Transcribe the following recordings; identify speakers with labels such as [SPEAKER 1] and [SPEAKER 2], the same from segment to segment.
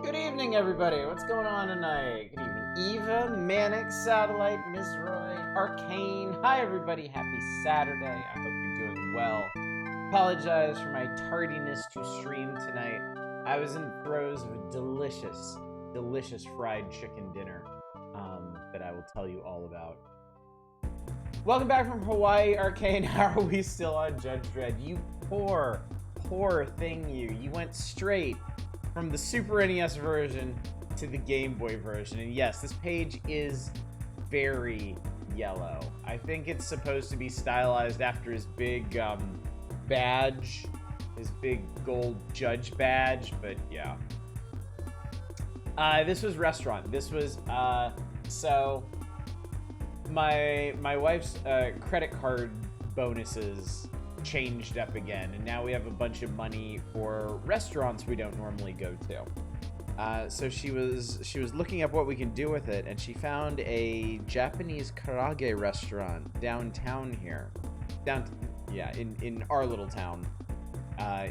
[SPEAKER 1] Good evening, everybody. What's going on tonight? Good evening, Eva, Manic, Satellite, Ms. Roy, Arcane. Hi, everybody. Happy Saturday. I hope you're doing well. Apologize for my tardiness to stream tonight. I was in the throes of a delicious, delicious fried chicken dinner that I will tell you all about. Welcome back from Hawaii, Arcane. How are we still on Judge Dredd? You poor, poor thing, you. You went straight from the Super NES version to the Game Boy version. And yes, this page is very yellow. I think it's supposed to be stylized after his big badge, his big gold judge badge, but yeah. This was restaurant. This was, so my wife's credit card bonuses changed up again, and now we have a bunch of money for restaurants we don't normally go to. So she was looking up what we can do with it, and she found a Japanese karage restaurant downtown here, in our little town,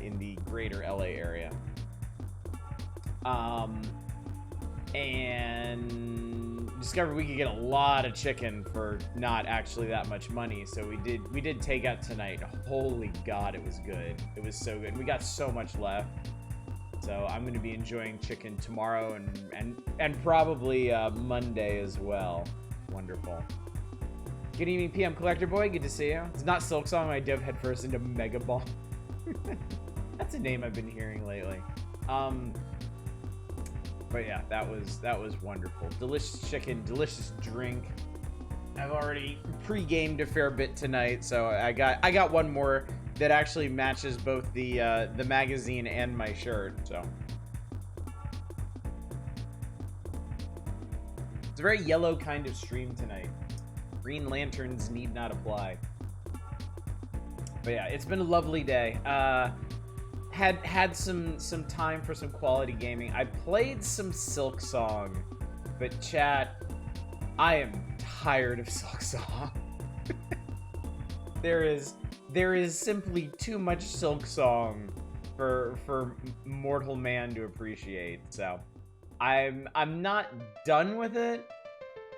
[SPEAKER 1] in the greater LA area. And discovered we could get a lot of chicken for not actually that much money, so we did take out tonight. Holy god, it was good. It was so good. We got so much left, so I'm going to be enjoying chicken tomorrow and probably Monday as well. Wonderful. Good evening, PM Collector Boy. Good to see you. It's not Silk Song. I dove headfirst into Mega Ball. That's a name I've been hearing lately. But yeah, that was wonderful. Delicious chicken, delicious drink. I've already pre-gamed a fair bit tonight, so I got one more that actually matches both the magazine and my shirt. So it's a very yellow kind of stream tonight. Green lanterns need not apply. But yeah, it's been a lovely day. Had some time for some quality gaming. I played some Silk Song, but chat, I am tired of Silk Song. There is simply too much Silk Song for mortal man to appreciate. So I'm not done with it.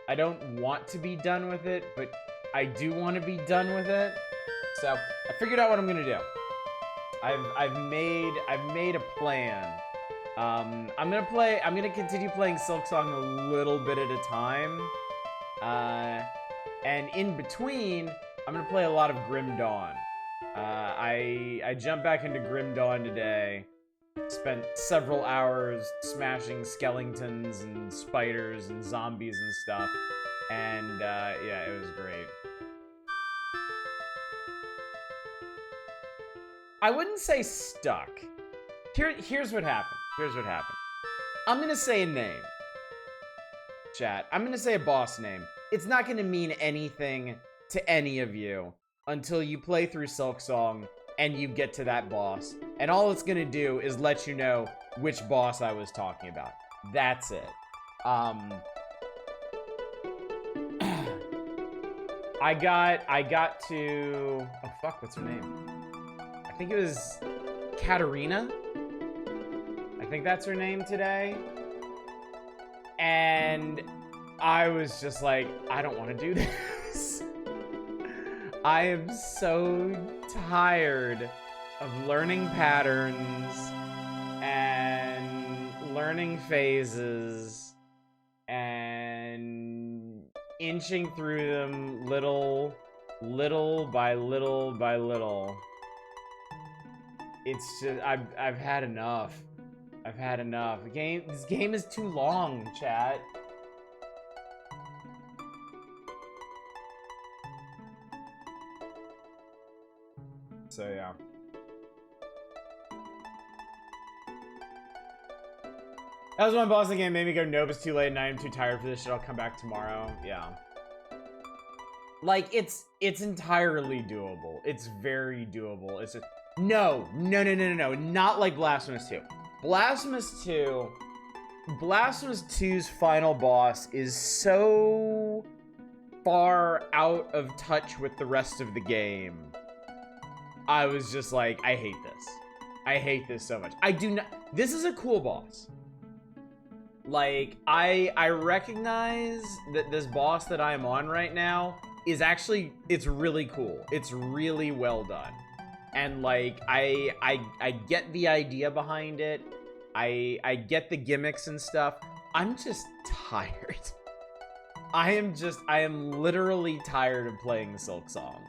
[SPEAKER 1] I don't want to be done with it, but I do want to be done with it. So I figured out what I'm gonna do. I've made a plan. I'm gonna continue playing Silk Song a little bit at a time. And in between, I'm gonna play a lot of Grim Dawn. I jumped back into Grim Dawn today. Spent several hours smashing skeletons and spiders and zombies and stuff. And yeah, it was great. I wouldn't say stuck. Here's what happened. I'm gonna say a name. Chat. I'm gonna say a boss name. It's not gonna mean anything to any of you until you play through Silk Song and you get to that boss. And all it's gonna do is let you know which boss I was talking about. That's it. I got to... Oh, fuck, what's her name? I think it was Katarina. I think that's her name today. And I was just like, I don't want to do this. I am so tired of learning patterns and learning phases and inching through them little by little. It's just, I've had enough. I've had enough. This game is too long, chat. So yeah. That was one boss in the game made me go, nope, it's too late and I am too tired for this shit. I'll come back tomorrow. Yeah. Like, it's entirely doable. It's very doable. It's just... No, not like Blasphemous 2. Blasphemous 2's final boss is so far out of touch with the rest of the game. I was just like, I hate this. I hate this so much. I do not... This is a cool boss. Like, I recognize that this boss that I'm on right now is actually, it's really cool. It's really well done. And like, I get the idea behind it. I get the gimmicks and stuff. I'm just tired. I am literally tired of playing Silk Song.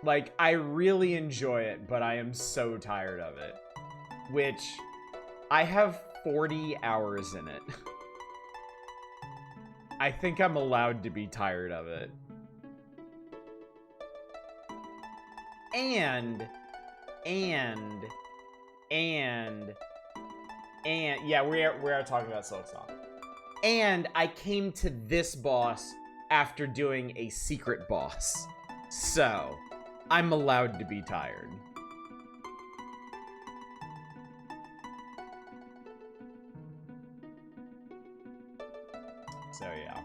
[SPEAKER 1] Like, I really enjoy it, but I am so tired of it. Which, I have 40 hours in it. I think I'm allowed to be tired of it. And yeah, we are talking about Silk Song. And I came to this boss after doing a secret boss. So, I'm allowed to be tired. So yeah.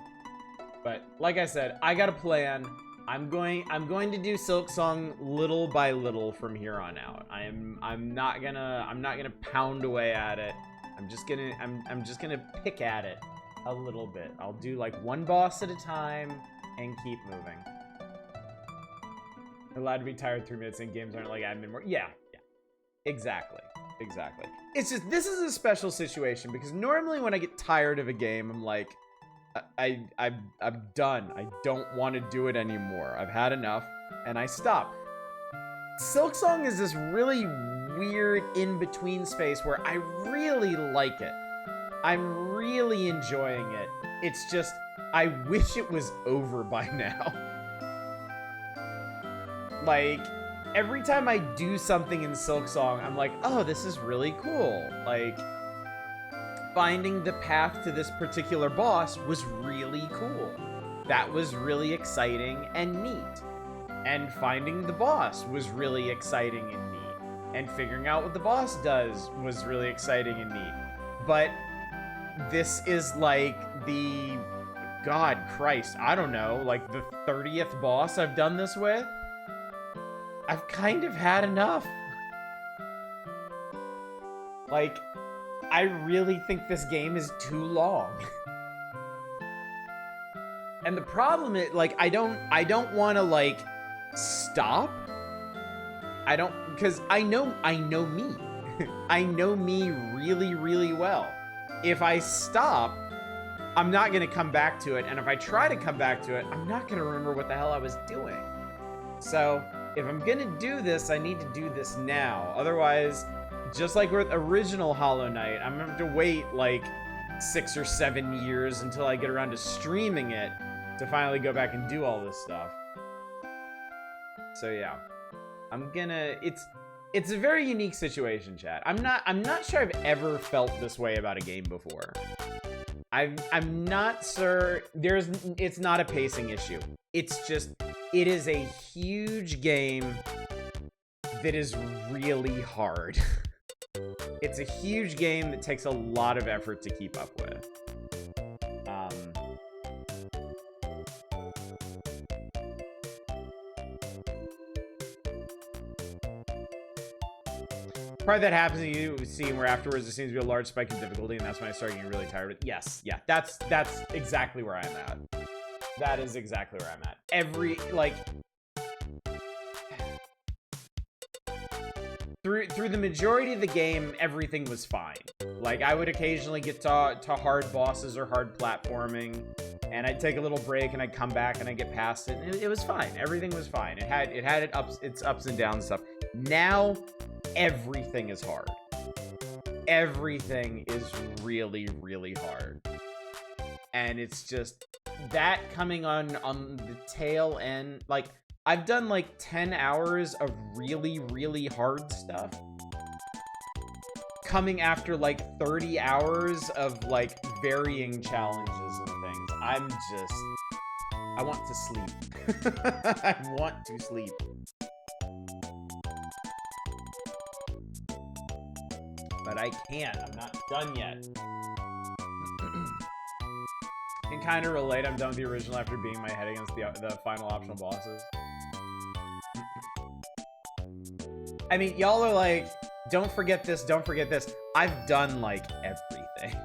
[SPEAKER 1] But like I said, I got a plan. I'm going to do Silk Song little by little from here on out. I'm not gonna pound away at it. I'm just gonna pick at it a little bit. I'll do like one boss at a time and keep moving. Allowed to be tired 3 minutes in games aren't like admin work. Yeah, exactly. It's just, this is a special situation because normally when I get tired of a game, I'm like, I'm done. I don't want to do it anymore. I've had enough, and I stop. Silk Song is this really weird in-between space where I really like it. I'm really enjoying it. It's just, I wish it was over by now. Like, every time I do something in Silk Song, I'm like, oh, this is really cool. Like, finding the path to this particular boss was really cool. That was really exciting and neat. And finding the boss was really exciting and neat. And figuring out what the boss does was really exciting and neat. But this is like the, God Christ, I don't know, like the 30th boss I've done this with. I've kind of had enough. Like, I really think this game is too long. And the problem is, like, I don't want to, like, stop. Because I know me. I know me really, really well. If I stop, I'm not going to come back to it. And if I try to come back to it, I'm not going to remember what the hell I was doing. So, if I'm going to do this, I need to do this now. Otherwise, just like with original Hollow Knight, I'm going to have to wait like 6 or 7 years until I get around to streaming it to finally go back and do all this stuff. So yeah, I'm gonna, it's a very unique situation, chat. I'm not sure I've ever felt this way about a game before. I'm not sure, it's not a pacing issue. It's just, it is a huge game that is really hard. It's a huge game that takes a lot of effort to keep up with. Probably that happens to you, seeing where afterwards there seems to be a large spike in difficulty, and that's when I start getting really tired of it. Yes, yeah, that's exactly where I'm at. That is exactly where I'm at. Through the majority of the game, everything was fine. Like, I would occasionally get to hard bosses or hard platforming, and I'd take a little break, and I'd come back, and I'd get past it, and it was fine. Everything was fine. It had its ups and downs and stuff. Now, everything is hard. Everything is really, really hard. And it's just, that coming on the tail end, like, I've done like 10 hours of really, really hard stuff. Coming after like 30 hours of like varying challenges and things. I want to sleep. I want to sleep. But I can't. I'm not done yet. Can kind of relate. I'm done with the original after beating my head against the final optional bosses. I mean, y'all are like, don't forget this, don't forget this. I've done, like, everything.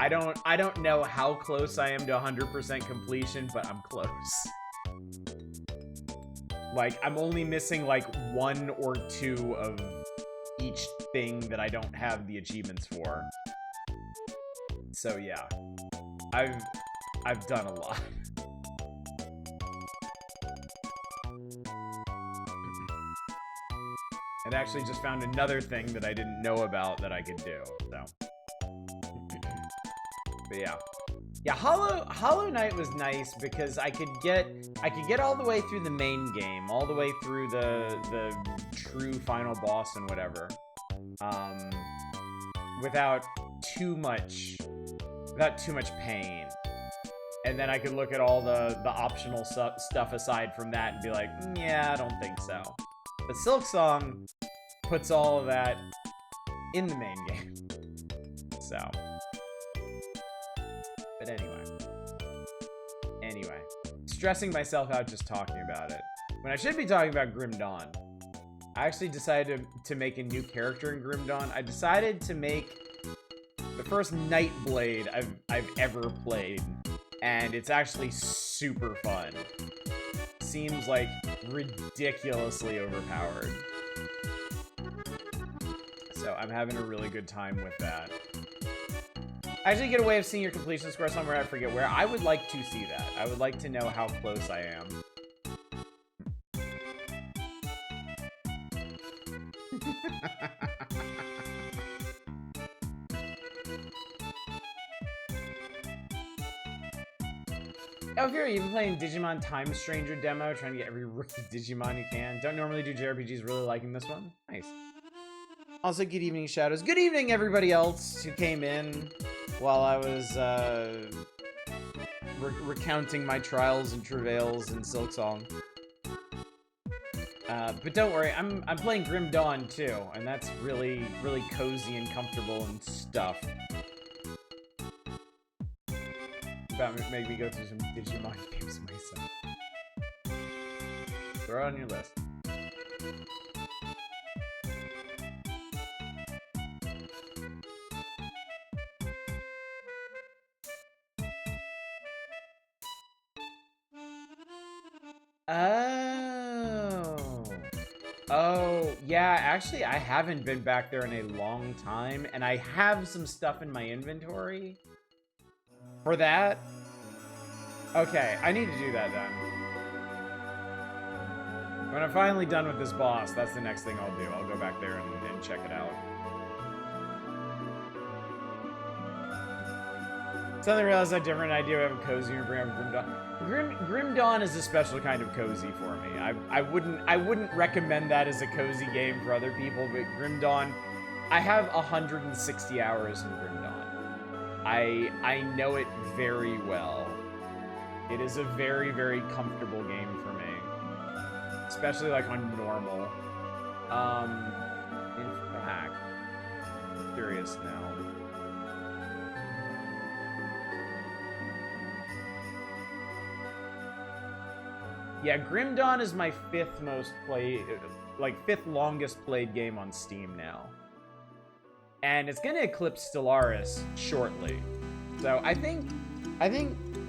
[SPEAKER 1] I don't know how close I am to 100% completion, but I'm close. Like, I'm only missing like 1 or 2 of each thing that I don't have the achievements for. So yeah, I've done a lot. And actually just found another thing that I didn't know about that I could do, so. But yeah. Yeah, Hollow Knight was nice because I could get all the way through the main game, all the way through the true final boss and whatever. Without too much pain. And then I could look at all the optional stuff aside from that and be like, yeah, I don't think so. But Silksong puts all of that in the main game. So. But anyway. Stressing myself out just talking about it. When I should be talking about Grim Dawn. I actually decided to make a new character in Grim Dawn. I decided to make the first Nightblade I've ever played. And it's actually super fun. Seems like ridiculously overpowered. So I'm having a really good time with that. I actually get a way of seeing your completion score somewhere, I forget where. I would like to see that. I would like to know how close I am. Oh, here, you've been playing Digimon Time Stranger demo, trying to get every rookie Digimon you can. Don't normally do JRPGs, really liking this one. Nice. Also, good evening, Shadows. Good evening, everybody else who came in while I was recounting my trials and travails in Silksong. But don't worry, I'm playing Grim Dawn too, and that's really, really cozy and comfortable and stuff. About to make me go through some Digimon games myself. Throw it on your list. Oh, yeah, actually, I haven't been back there in a long time, and I have some stuff in my inventory for that. Okay, I need to do that then. When I'm finally done with this boss, that's the next thing I'll do. I'll go back there and check it out. Suddenly realized I had a different idea of cozy and bring up Grim Dawn. Grim Dawn is a special kind of cozy for me. I wouldn't recommend that as a cozy game for other people, but Grim Dawn, I have 160 hours in Grim Dawn. I know it very well. It is a very, very comfortable game for me. Especially like on normal. In fact, I'm curious now. Yeah, Grim Dawn is my fifth longest played game on Steam now. And it's gonna eclipse Stellaris shortly. So I think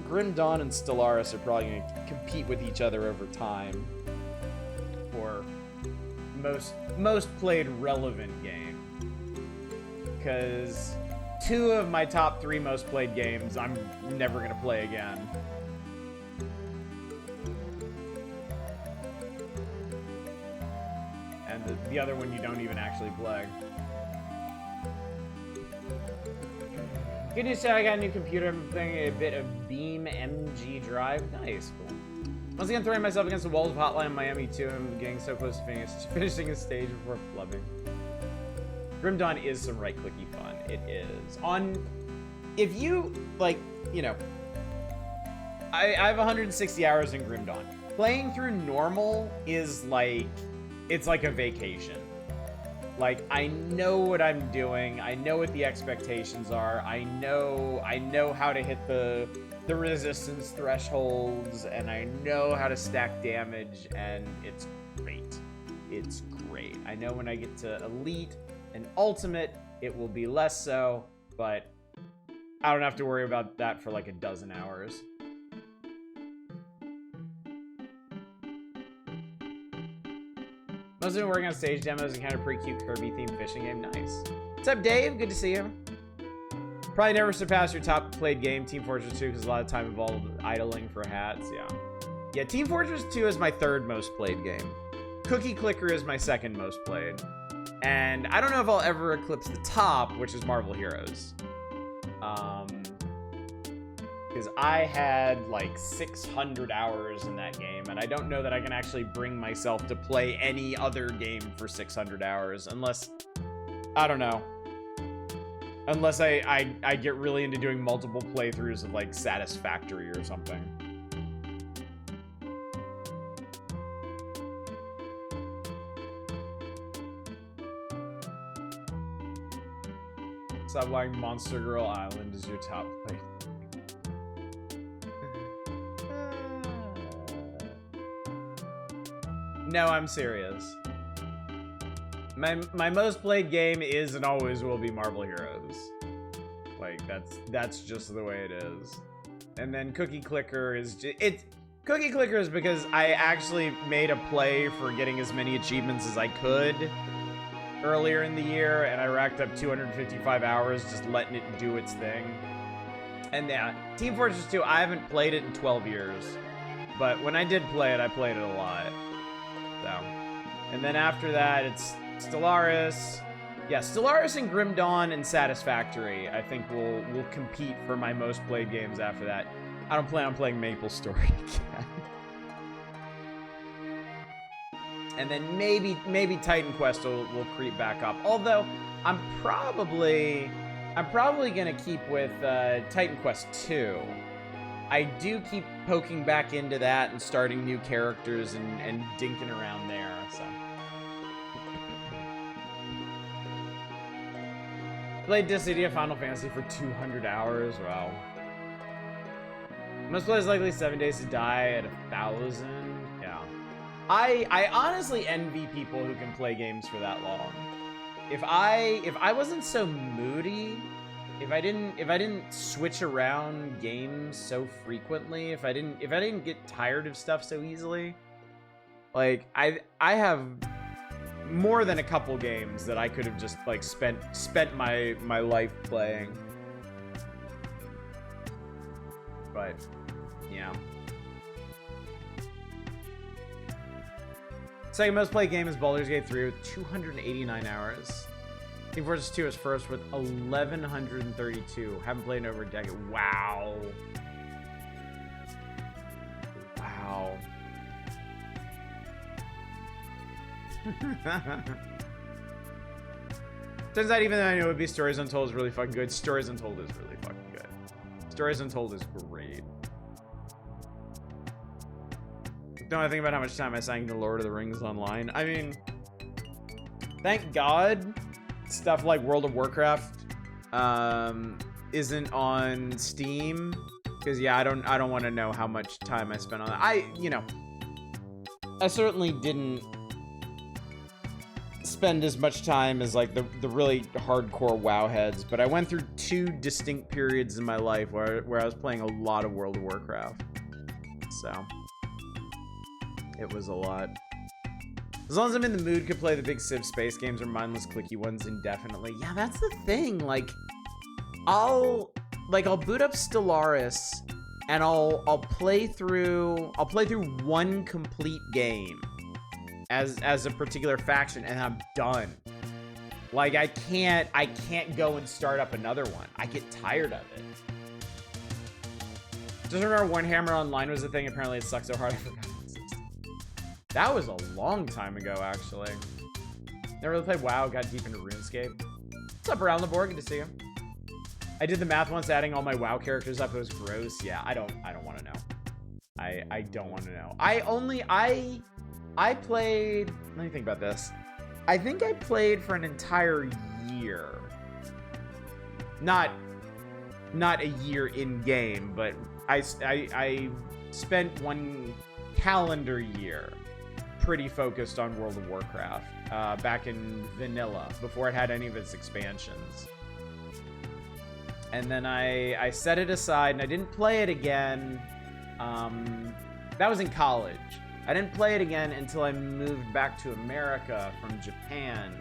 [SPEAKER 1] Grim Dawn and Stellaris are probably gonna compete with each other over time for most played relevant game. Because 2 of my top 3 most played games I'm never gonna play again. And the other one you don't even actually play. Good news, I got a new computer. I'm playing a bit of Beam MG Drive. Nice, cool. Once again, throwing myself against the walls of Hotline Miami 2. I'm getting so close to finishing a stage before flubbing. Grim Dawn is some right-clicky fun. It is. If you, like, you know, I have 160 hours in Grim Dawn. Playing through normal is like, it's like a vacation. Like, I know what I'm doing. I know what the expectations are. I know how to hit the resistance thresholds, and I know how to stack damage, and it's great. It's great. I know when I get to Elite and Ultimate, it will be less so, but I don't have to worry about that for like a dozen hours. Mostly been working on stage demos and kind of pretty cute Kirby-themed fishing game. Nice. What's up, Dave? Good to see you. Probably never surpassed your top played game, Team Fortress 2, because a lot of time involved idling for hats. Yeah. Yeah, Team Fortress 2 is my third most played game. Cookie Clicker is my second most played. And I don't know if I'll ever eclipse the top, which is Marvel Heroes. Because I had like 600 hours in that game, and I don't know that I can actually bring myself to play any other game for 600 hours, unless, I don't know. Unless I get really into doing multiple playthroughs of like Satisfactory or something. Stop lying, Monster Girl Island is your top play. No, I'm serious. My most played game is and always will be Marvel Heroes. Like that's just the way it is. And then Cookie Clicker is Cookie Clicker is because I actually made a play for getting as many achievements as I could earlier in the year, and I racked up 255 hours just letting it do its thing. And yeah, Team Fortress 2, I haven't played it in 12 years. But when I did play it, I played it a lot. So, and then after that, it's Stellaris. Yeah, Stellaris and Grim Dawn and Satisfactory, I think will compete for my most played games after that. I don't plan on playing Maple Story again. And then maybe Titan Quest will creep back up. Although I'm probably gonna keep with Titan Quest 2. I do keep poking back into that and starting new characters and dinking around there, so. Played Dissidia Final Fantasy for 200 hours, wow. Most players likely 7 Days to Die at 1,000, yeah. I honestly envy people who can play games for that long. If I wasn't so moody, if I didn't switch around games so frequently, if I didn't get tired of stuff so easily, like I have more than a couple games that I could have just like spent my life playing. But yeah. Second most played game is Baldur's Gate 3 with 289 hours. Team Fortress 2 is first with 1,132. Haven't played in over a decade. Wow. Wow. Turns out even though I knew it would be Stories Untold is really fucking good, Stories Untold is really fucking good. Stories Untold is great. Don't I think about how much time I sank into Lord of the Rings Online? I mean, thank God stuff like World of Warcraft isn't on Steam, because yeah, I don't want to know how much time I spent on that. I certainly didn't spend as much time as like the really hardcore WoW heads, but I went through 2 distinct periods in my life where I was playing a lot of World of Warcraft. So it was a lot. As long as I'm in the mood, could play the big Civ space games or mindless clicky ones indefinitely. Yeah, that's the thing. Like, I'll boot up Stellaris and I'll play through one complete game as a particular faction and I'm done. Like I can't go and start up another one. I get tired of it. Just remember Warhammer Online was a thing. Apparently it sucked so hard I forgot. That was a long time ago, actually. Never really played WoW, got deep into RuneScape. What's up, Around the Board? Good to see you. I did the math once, adding all my WoW characters up. It was gross. Yeah, I don't want to know. I don't want to know. I played, let me think about this. I think I played for an entire year. Not a year in game, but I spent one calendar year pretty focused on World of Warcraft back in vanilla before it had any of its expansions. And then I set it aside, and I didn't play it again. That was in college. I didn't play it again until I moved back to America from Japan.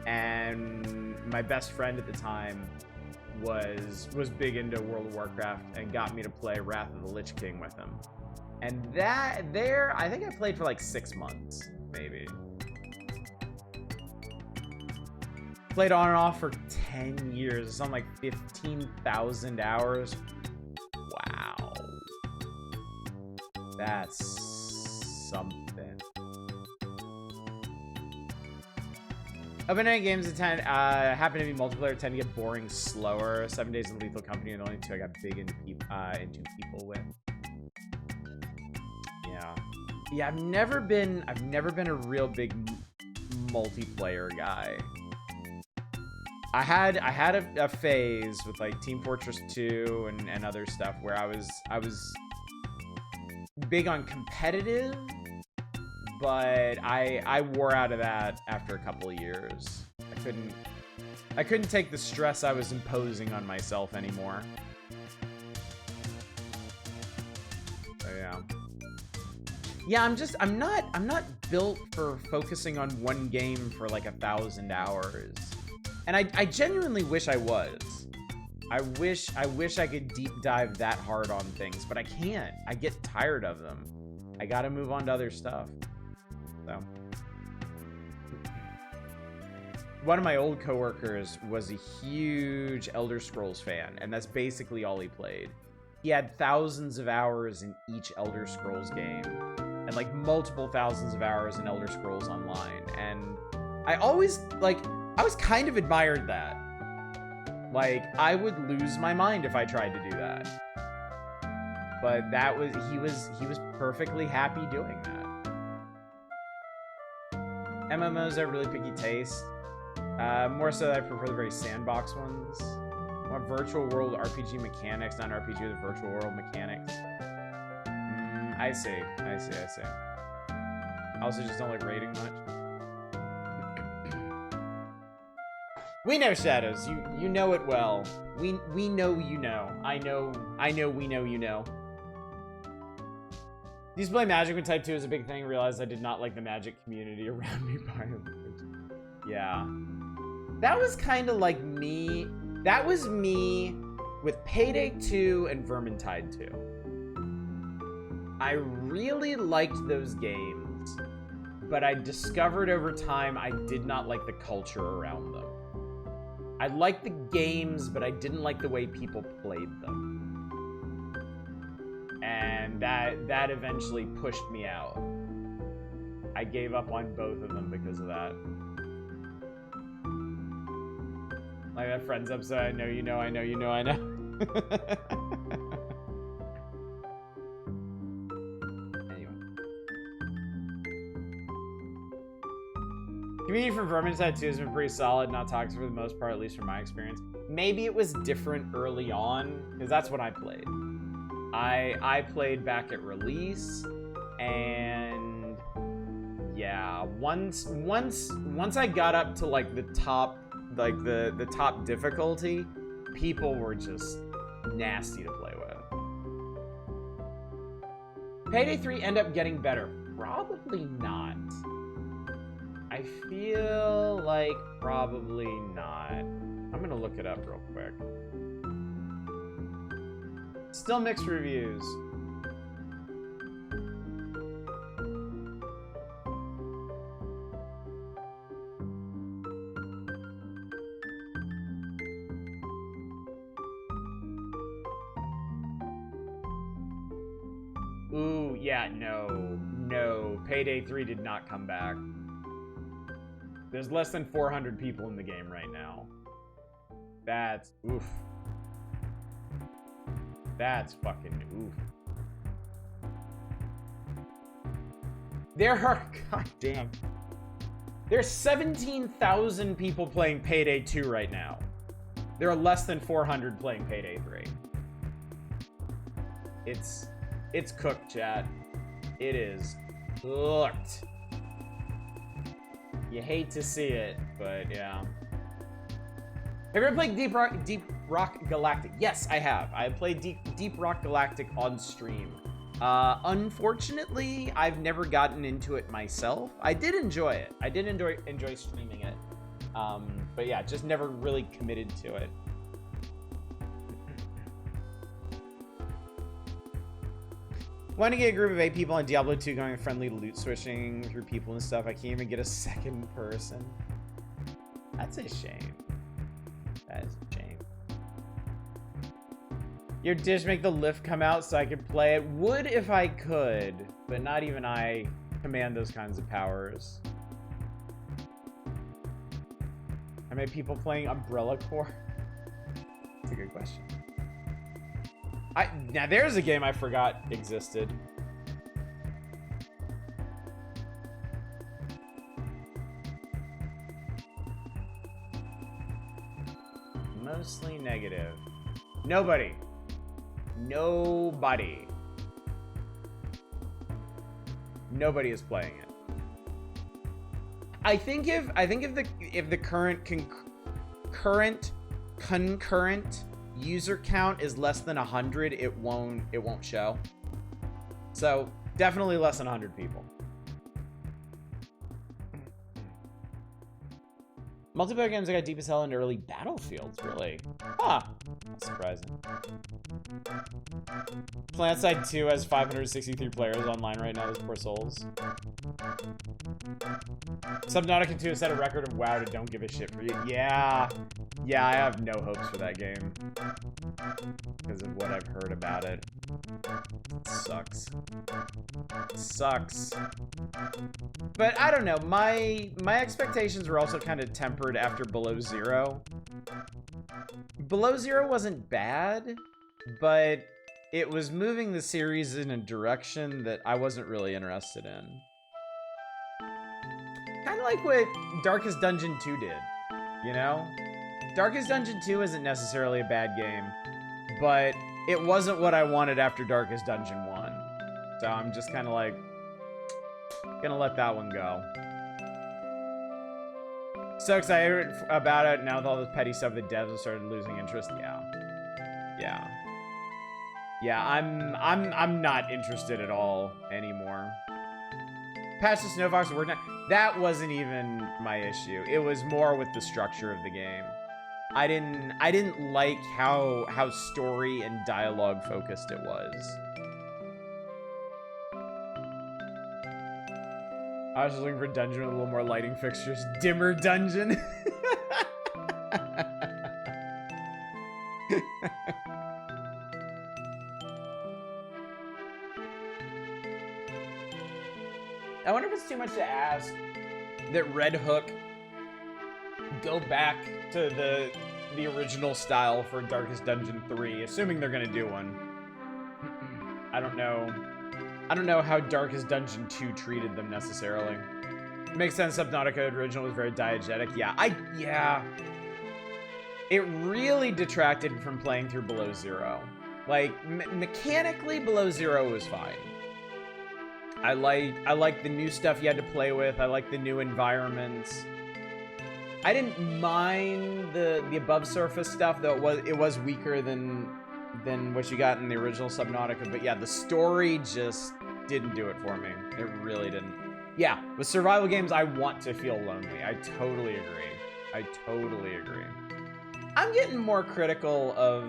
[SPEAKER 1] And my best friend at the time was big into World of Warcraft and got me to play Wrath of the Lich King with him. And I think I played for like 6 months, maybe. Played on and off for 10 years. It's on like 15,000 hours. Wow. That's something. Open-ended games happen to be multiplayer, tend to get boring slower. 7 Days in Lethal Company and the only two I got big into people with. Yeah, I've never been a real big multiplayer guy. I had a phase with like Team Fortress 2 and other stuff where I was big on competitive, but I wore out of that after a couple of years. I couldn't take the stress I was imposing on myself anymore. So yeah, I'm not built for focusing on one game for like 1,000 hours. And I genuinely wish I was. I wish I could deep dive that hard on things, but I can't. I get tired of them. I gotta move on to other stuff. So. One of my old coworkers was a huge Elder Scrolls fan, and that's basically all he played. He had thousands of hours in each Elder Scrolls game, and like multiple thousands of hours in Elder Scrolls Online. And I always I was kind of admired that. Like, I would lose my mind if I tried to do that. But he was perfectly happy doing that. MMOs are really picky taste. More so that I prefer the very sandbox ones. I want virtual world RPG mechanics, not RPG with virtual world mechanics. I see. I also just don't like raiding much. We know, Shadows. You know it well. We know you know. I know we know you know. Used to play Magic when Type 2 was a big thing. Realized I did not like the Magic community around me by and large. Yeah. That was kind of like me. That was me with Payday 2 and Vermintide 2. I really liked those games, but I discovered over time I did not like the culture around them. I liked the games, but I didn't like the way people played them. And that eventually pushed me out. I gave up on both of them because of that. Like that Friends episode, I know you know, I know you know, I know. Community for Vermintide 2 has been pretty solid, not toxic for the most part, at least from my experience. Maybe it was different early on, because that's what I played. I played back at release, and yeah, once I got up to like the top, like the top difficulty, people were just nasty to play with. Payday 3 end up getting better? Probably not. I feel like probably not. I'm gonna look it up real quick. Still mixed reviews. Ooh, yeah, no. Payday 3 did not come back. There's less than 400 people in the game right now. That's oof. That's fucking oof. There are, goddamn. There's 17,000 people playing Payday 2 right now. There are less than 400 playing Payday 3. It's cooked, chat. It is cooked. You hate to see it, but yeah. Have you ever played Deep Rock Galactic. Yes, I have. I played Deep Rock Galactic on stream. Unfortunately, I've never gotten into it myself. I did enjoy it. I did enjoy streaming it. But yeah, just never really committed to it. Want to get a group of 8 people on Diablo 2 going friendly loot switching through people and stuff. I can't even get a second person. That's a shame. That is a shame. Your dish make the lift come out so I could play it. Would if I could, but not even I command those kinds of powers. How many people playing Umbrella Corps? That's a good question. Now there's a game I forgot existed. Mostly negative. Nobody. Nobody is playing it. I think if the current concurrent user count is less than 100, it won't show. So definitely less than 100 people. Multiplayer games I got deep as hell into early Battlefields, really. Huh. That's surprising. PlanetSide 2 has 563 players online right now, those poor souls. Subnautica 2 has set a record of WoW to don't give a shit for you. Yeah. Yeah, I have no hopes for that game. Because of what I've heard about it. It sucks. It sucks. But I don't know, my expectations were also kind of tempered after Below Zero. Below Zero wasn't bad, but it was moving the series in a direction that I wasn't really interested in. Kind of like what Darkest Dungeon 2 did, you know? Darkest Dungeon 2 isn't necessarily a bad game, but it wasn't what I wanted after Darkest Dungeon 1. So I'm just kind of like, gonna let that one go. So excited about it, now with all this petty stuff, the devs have started losing interest. Yeah, I'm not interested at all anymore. Patch the Snow Fox and Word. That wasn't even my issue. It was more with the structure of the game. I didn't like how story and dialogue focused it was. I was just looking for a dungeon with a little more lighting fixtures. Dimmer dungeon. I wonder if it's too much to ask that Red Hook go back to the original style for Darkest Dungeon 3, assuming they're gonna do one. I don't know how Darkest Dungeon 2 treated them necessarily. It makes sense. Subnautica original was very diegetic. Yeah. It really detracted from playing through Below Zero. Like, mechanically, Below Zero was fine. I like the new stuff you had to play with. I like the new environments. I didn't mind the above surface stuff, though it was weaker than what you got in the original Subnautica. But yeah, the story just didn't do it for me. It really didn't. Yeah, with survival games, I want to feel lonely. I totally agree. I'm getting more critical of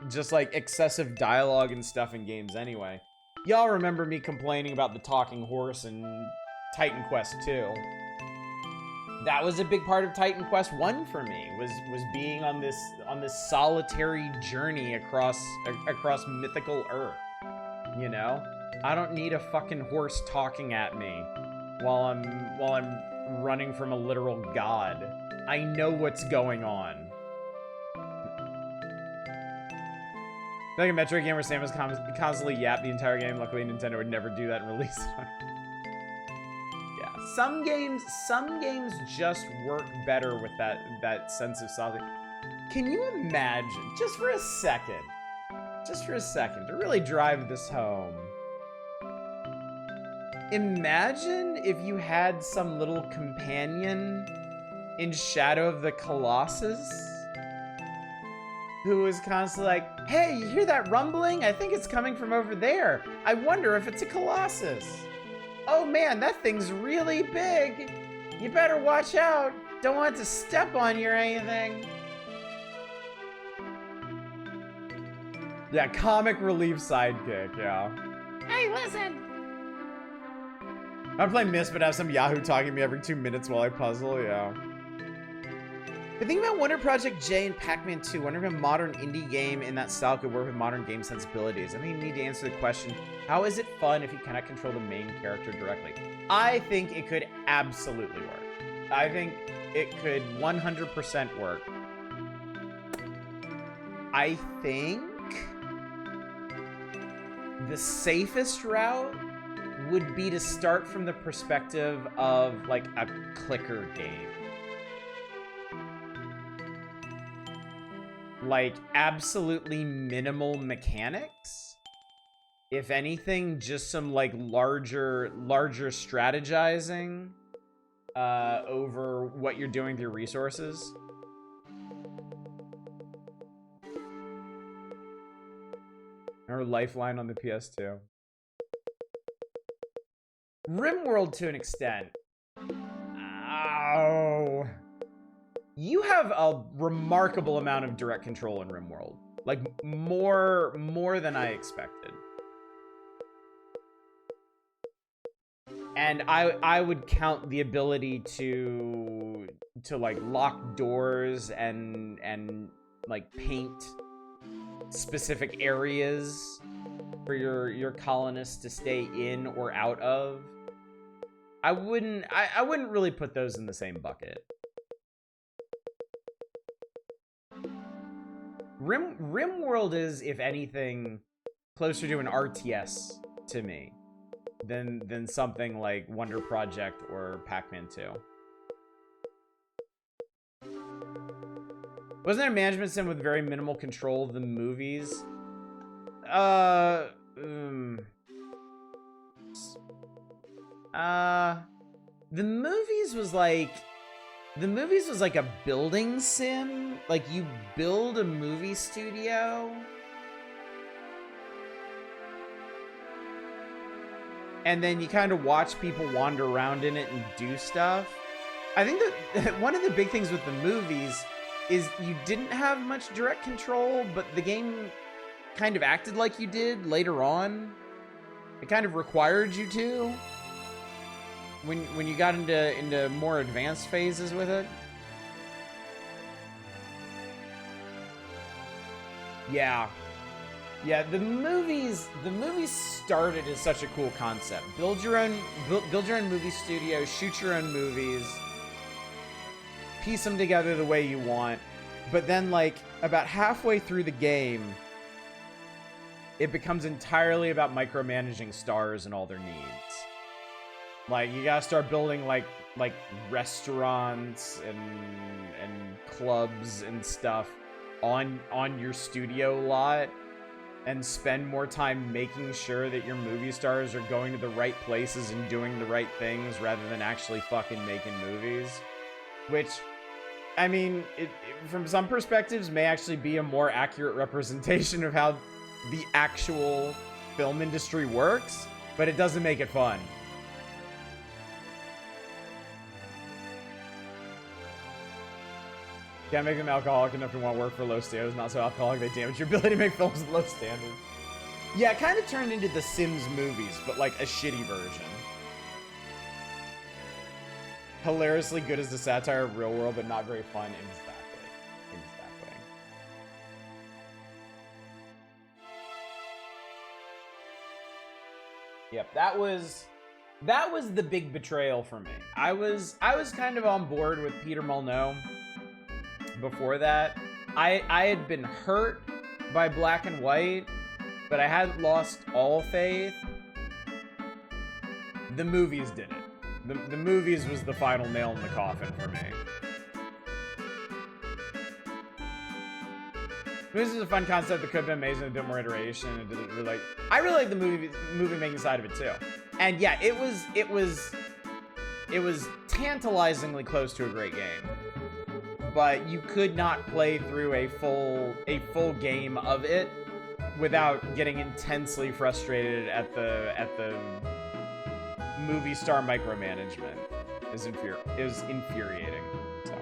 [SPEAKER 1] just like excessive dialogue and stuff in games anyway. Y'all remember me complaining about the talking horse in Titan Quest 2. That was a big part of Titan Quest 1 for me, was being on this solitary journey across mythical Earth. You know? I don't need a fucking horse talking at me while I'm running from a literal god. I know what's going on. Like a Metroid game where Samus constantly yapped the entire game. Luckily, Nintendo would never do that and release it. Yeah, some games just work better with that sense of solitude. Can you imagine, just for a second, to really drive this home? Imagine if you had some little companion in Shadow of the Colossus. who was constantly like, hey, you hear that rumbling? I think it's coming from over there. I wonder if it's a colossus. Oh man, that thing's really big. You better watch out. Don't want it to step on you or anything. Yeah, comic relief sidekick, yeah.
[SPEAKER 2] Hey, listen.
[SPEAKER 1] I play Myst, but have some Yahoo talking to me every 2 minutes while I puzzle, yeah. The thing about Wonder Project J and Pac-Man 2, wonder if a modern indie game in that style could work with modern game sensibilities. I think you need to answer the question, how is it fun if you cannot control the main character directly? I think it could absolutely work. I think it could 100% work. I think the safest route would be to start from the perspective of like a clicker game. Like absolutely minimal mechanics. If anything, just some like larger strategizing over what you're doing with your resources. Or Lifeline on the PS2. RimWorld to an extent. Oh. You have a remarkable amount of direct control in RimWorld. Like more than I expected. And I would count the ability to like lock doors and like paint specific areas for your colonists to stay in or out of. I wouldn't really put those in the same bucket. RimWorld is, if anything, closer to an RTS to me than something like Wonder Project or Pac-Man 2. Wasn't there a management sim with very minimal control of the movies? The movies was like a building sim. Like you build a movie studio and then you kind of watch people wander around in it and do stuff. I think that one of the big things with the movies is you didn't have much direct control, but the game kind of acted like you did later on. It kind of required you to when you got into more advanced phases with it. Yeah. Yeah, the movies started as such a cool concept. Build your own movie studio, shoot your own movies, piece them together the way you want. But then like about halfway through the game, it becomes entirely about micromanaging stars and all their needs. Like you gotta start building like restaurants and clubs and stuff on your studio lot, and spend more time making sure that your movie stars are going to the right places and doing the right things rather than actually fucking making movies. Which, I mean, it from some perspectives may actually be a more accurate representation of how the actual film industry works, but it doesn't make it fun. Can't make them alcoholic enough to want to work for low standards. Not so alcoholic they damage your ability to make films with low standards. Yeah, it kind of turned into the Sims movies, but like a shitty version. Hilariously good as the satire of real world, but not very fun. Exactly. Yep, that was the big betrayal for me. I was kind of on board with Peter Molyneux. Before that, I had been hurt by Black and White, but I hadn't lost all faith. The movies did it. The movies was the final nail in the coffin for me. This is a fun concept that could have been amazing, a bit more iteration. It didn't really like. I really like the movie making side of it too. And yeah, it was tantalizingly close to a great game. but you could not play through a full game of it without getting intensely frustrated at the movie star micromanagement. It was infuriating. So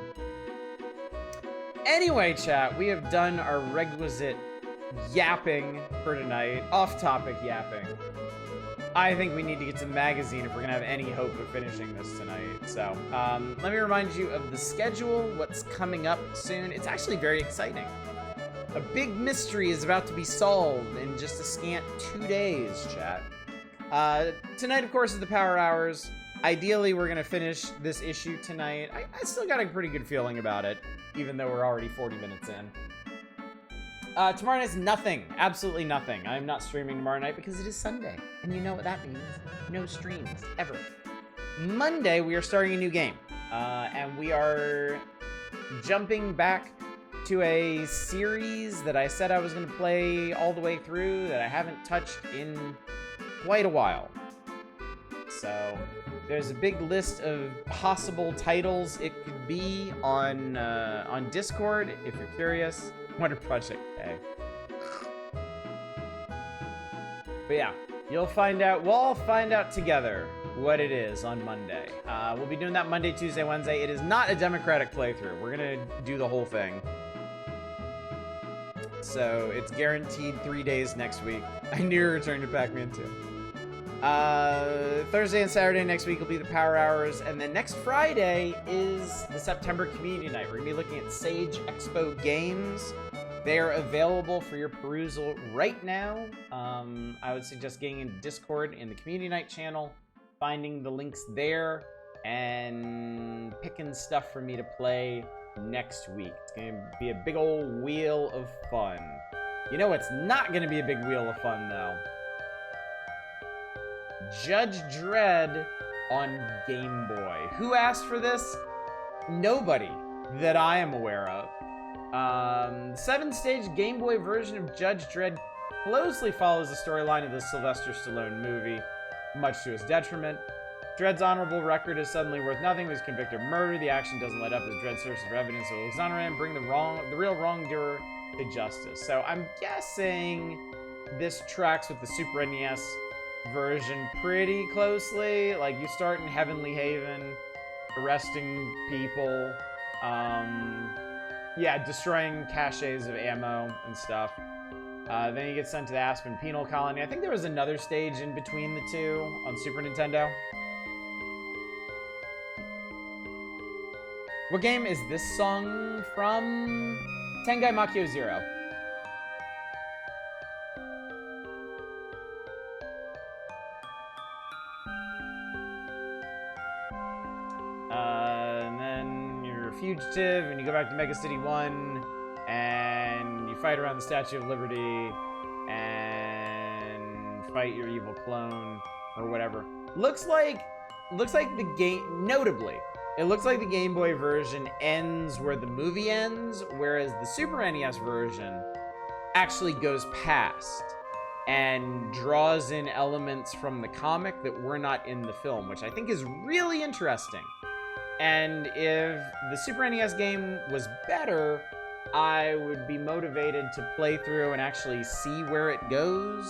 [SPEAKER 1] anyway, chat, we have done our requisite yapping for tonight. Off-topic yapping. I think we need to get to the magazine if we're gonna have any hope of finishing this tonight. So let me remind you of the schedule, what's coming up soon. It's actually very exciting. A big mystery is about to be solved in just a scant 2 days, chat. Tonight, of course, is the Power Hours. Ideally, we're gonna finish this issue tonight. I still got a pretty good feeling about it, even though we're already 40 minutes in. Tomorrow night's nothing. Absolutely nothing. I'm not streaming tomorrow night because it is Sunday. And you know what that means. No streams. Ever. Monday, we are starting a new game. And we are jumping back to a series that I said I was going to play all the way through that I haven't touched in quite a while. So there's a big list of possible titles it could be on Discord if you're curious. Wonder Project A. But yeah, you'll find out. We'll all find out together what it is on Monday. We'll be doing that Monday, Tuesday, Wednesday. It is not a democratic playthrough. We're gonna do the whole thing. So it's guaranteed 3 days next week. I knew you were returning to Pac-Man 2. Thursday and Saturday next week will be the Power Hours, and then next Friday is the September Community Night. We're gonna be looking at Sage Expo games. They are available for your perusal right now. I would suggest getting into Discord in the Community Night channel, finding the links there, and picking stuff for me to play next week. It's gonna be a big old wheel of fun. You know what's not gonna be a big wheel of fun, though? Judge Dredd on Game Boy. Who asked for this? Nobody that I am aware of. 7-stage Game Boy version of Judge Dredd closely follows the storyline of the Sylvester Stallone movie, much to his detriment. Dredd's honorable record is suddenly worth nothing. He was convicted of murder. The action doesn't let up as Dredd searches for evidence that will exonerate and bring the real wrongdoer to justice. So I'm guessing this tracks with the Super NES version pretty closely. Like, you start in Heavenly Haven, arresting people, destroying caches of ammo and stuff. Then you get sent to the Aspen Penal Colony. I think there was another stage in between the two on Super Nintendo. What game is this song from? Tengai Makio Zero. And then you're a fugitive, and you go back to Mega City 1, and you fight around the Statue of Liberty, and fight your evil clone, or whatever. Looks like the game, notably, it looks like the Game Boy version ends where the movie ends, whereas the Super NES version actually goes past and draws in elements from the comic that were not in the film, which I think is really interesting. And if the Super NES game was better, I would be motivated to play through and actually see where it goes.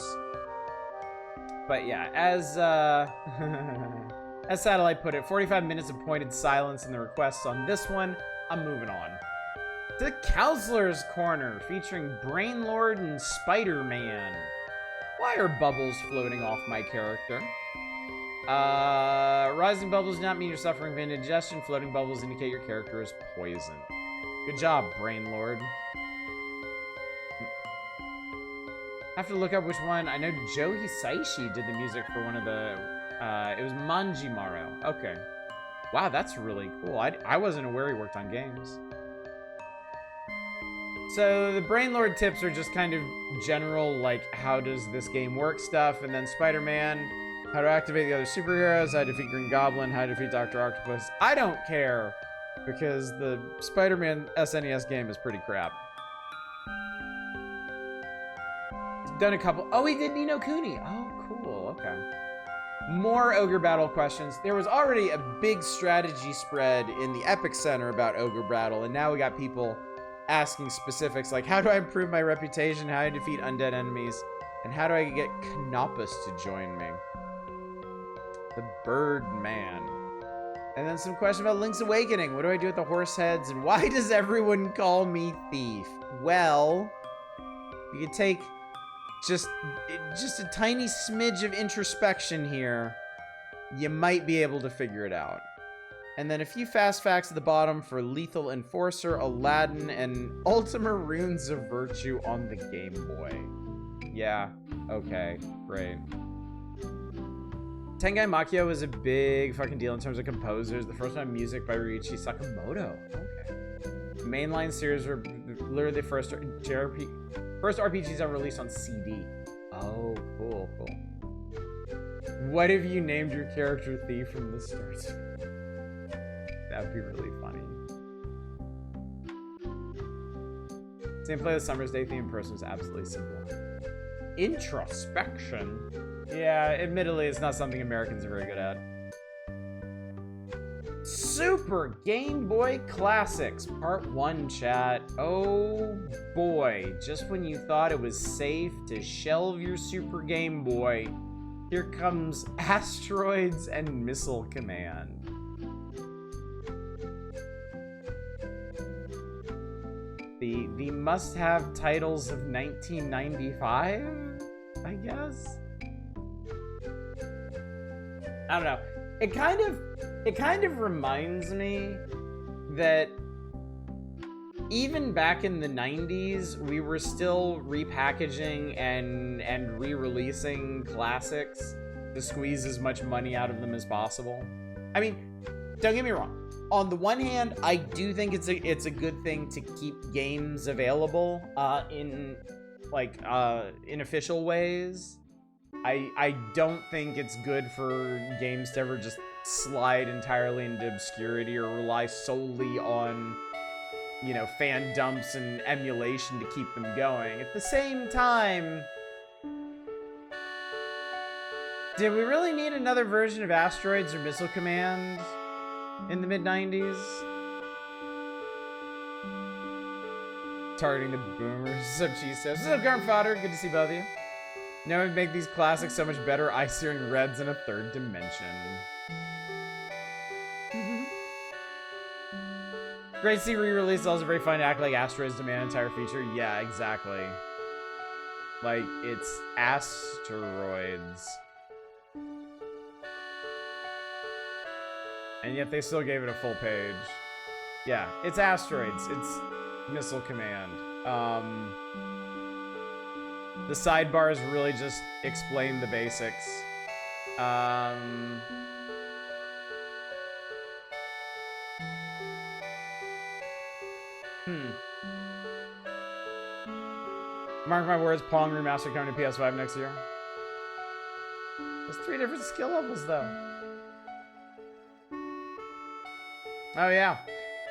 [SPEAKER 1] But yeah, as Satellite put it, 45 minutes of pointed silence in the requests on this one. I'm moving on to the Counselor's Corner, featuring Brainlord and Spider-Man. Why are bubbles floating off my character? Rising bubbles do not mean you're suffering from indigestion. Floating bubbles indicate your character is poisoned. Good job, Brainlord. I have to look up which one. I know Joe Hisaishi did the music for one of the... it was Manjimaro. Okay. Wow, that's really cool. I wasn't aware he worked on games. So the Brainlord tips are just kind of general, like, how does this game work stuff. And then Spider-Man, how to activate the other superheroes, how to defeat Green Goblin, how to defeat Dr. Octopus. I don't care, because the Spider-Man SNES game is pretty crap. Done a couple. Oh, he did Ni no Kuni. Oh, cool. Okay. More Ogre Battle questions. There was already a big strategy spread in the Epic Center about Ogre Battle, and now we got people asking specifics like, how do I improve my reputation, how do I defeat undead enemies, and how do I get Knoppus to join me? The Birdman. And then some question about Link's Awakening. What do I do with the horse heads, and why does everyone call me Thief? Well, you can take just a tiny smidge of introspection here. You might be able to figure it out. And then a few fast facts at the bottom for Lethal Enforcer, Aladdin, and Ultima Runes of Virtue on the Game Boy. Yeah, okay, great. Tengai Makio was a big fucking deal in terms of composers. The first one, music by Ryuichi Sakamoto. Okay. Mainline series were literally the first RPGs ever released on CD. Oh, cool, cool. What if you named your character Thief from the start? That'd be really funny. Same play the Summer's Day theme in person is absolutely simple. Introspection? Yeah, admittedly, it's not something Americans are very good at. Super Game Boy Classics, Part 1, chat. Oh boy, just when you thought it was safe to shelve your Super Game Boy, here comes Asteroids and Missile Command. The must-have titles of 1995, I guess? I don't know. It kind of reminds me that even back in the 90s, we were still repackaging and re-releasing classics to squeeze as much money out of them as possible. I mean, don't get me wrong. On the one hand, I do think it's a good thing to keep games available in official ways. I don't think it's good for games to ever just slide entirely into obscurity or rely solely on, you know, fan dumps and emulation to keep them going. At the same time, did we really need another version of Asteroids or Missile Command in the mid-90s? Targeting the boomers. What's up, Cheese Toast? What's up, Garm Fodder? Good to see both of you. Now we make these classics so much better. Eye-searing reds in a third dimension. Great to see re-release. Also very fun to act like Asteroids demand an entire feature. Yeah, exactly. Like, it's Asteroids. And yet they still gave it a full page. Yeah, it's Asteroids. It's Missile Command. The sidebars really just explain the basics. Mark my words, Pong Remastered coming to PS5 next year. There's 3 different skill levels, though. Oh, yeah.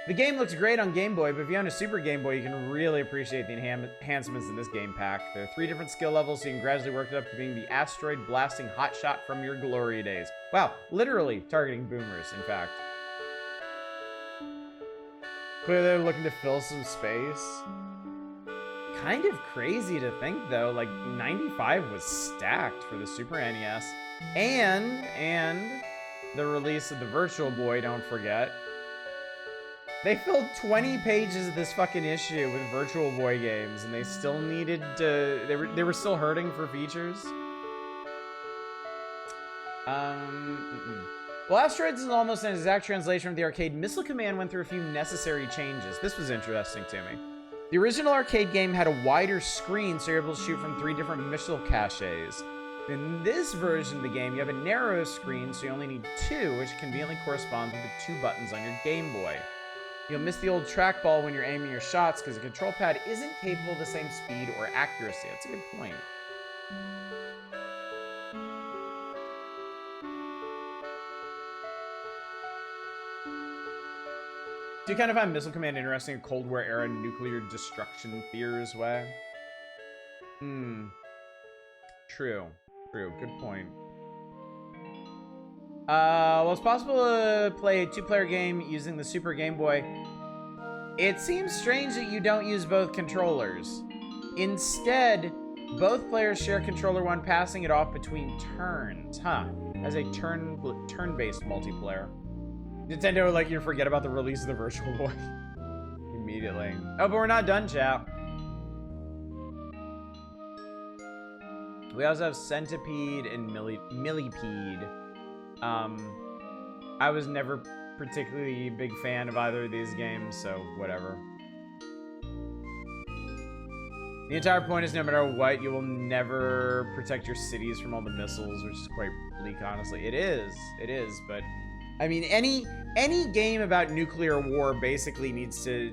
[SPEAKER 1] The game looks great on Game Boy, but if you own a Super Game Boy, you can really appreciate the enhancements in this game pack. There are 3 different skill levels, so you can gradually work it up to being the asteroid blasting hotshot from your glory days. Wow, literally targeting boomers, in fact. Clearly they're looking to fill some space. Kind of crazy to think, though, like, 95 was stacked for the Super NES. And the release of the Virtual Boy, don't forget. They filled 20 pages of this fucking issue with Virtual Boy games, and they still needed to... They were still hurting for features. Well, Asteroids is almost an exact translation of the arcade. Missile Command went through a few necessary changes. This was interesting to me. The original arcade game had a wider screen, so you're able to shoot from 3 different missile caches. In this version of the game, you have a narrow screen, so you only need 2, which conveniently corresponds with the 2 buttons on your Game Boy. You'll miss the old trackball when you're aiming your shots because the control pad isn't capable of the same speed or accuracy. That's a good point. Do you kind of find Missile Command interesting in Cold War era nuclear destruction fears way? True. True. Good point. Well, it's possible to play a 2-player game using the Super Game Boy. It seems strange that you don't use both controllers. Instead, both players share controller one, passing it off between turns. Huh. As a turn-based multiplayer. Nintendo would like you to forget about the release of the Virtual Boy. Immediately. Oh, but we're not done, chat. We also have Centipede and Millipede. I was never particularly a big fan of either of these games, so whatever. The entire point is no matter what, you will never protect your cities from all the missiles, which is quite bleak, honestly. It is, but I mean, any game about nuclear war basically needs to,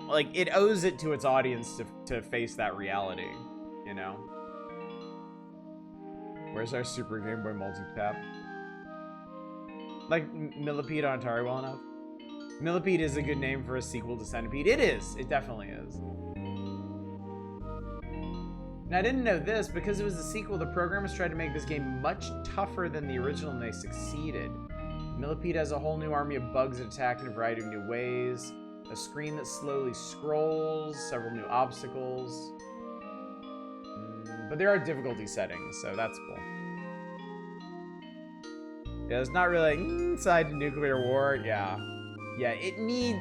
[SPEAKER 1] like, it owes it to its audience to face that reality, you know? Where's our Super Game Boy multi-tap? Like Millipede on Atari well enough? Millipede is a good name for a sequel to Centipede. It is. It definitely is. And I didn't know this. Because it was a sequel, the programmers tried to make this game much tougher than the original, and they succeeded. Millipede has a whole new army of bugs that attack in a variety of new ways. A screen that slowly scrolls. Several new obstacles. But there are difficulty settings, so that's cool. Yeah, it's not really inside the nuclear war. Yeah, it needs,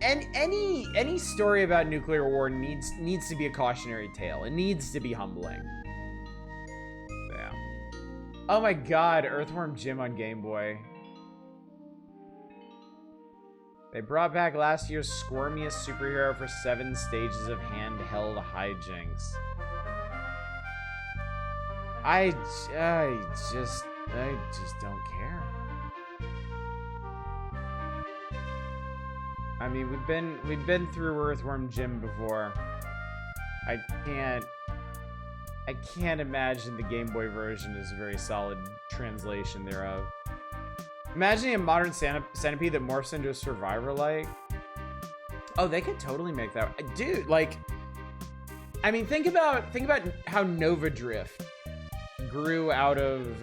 [SPEAKER 1] and any story about nuclear war needs to be a cautionary tale. It needs to be humbling. Yeah. Oh my God, Earthworm Jim on Game Boy. They brought back last year's squirmiest superhero for 7 stages of handheld hijinks. I just don't care. I mean, we've been through Earthworm Jim before. I can't imagine the Game Boy version is a very solid translation thereof. Imagining a modern centipede that morphs into a survivor-like. Oh, they could totally make that. Dude, like, I mean, think about how Nova Drift grew out of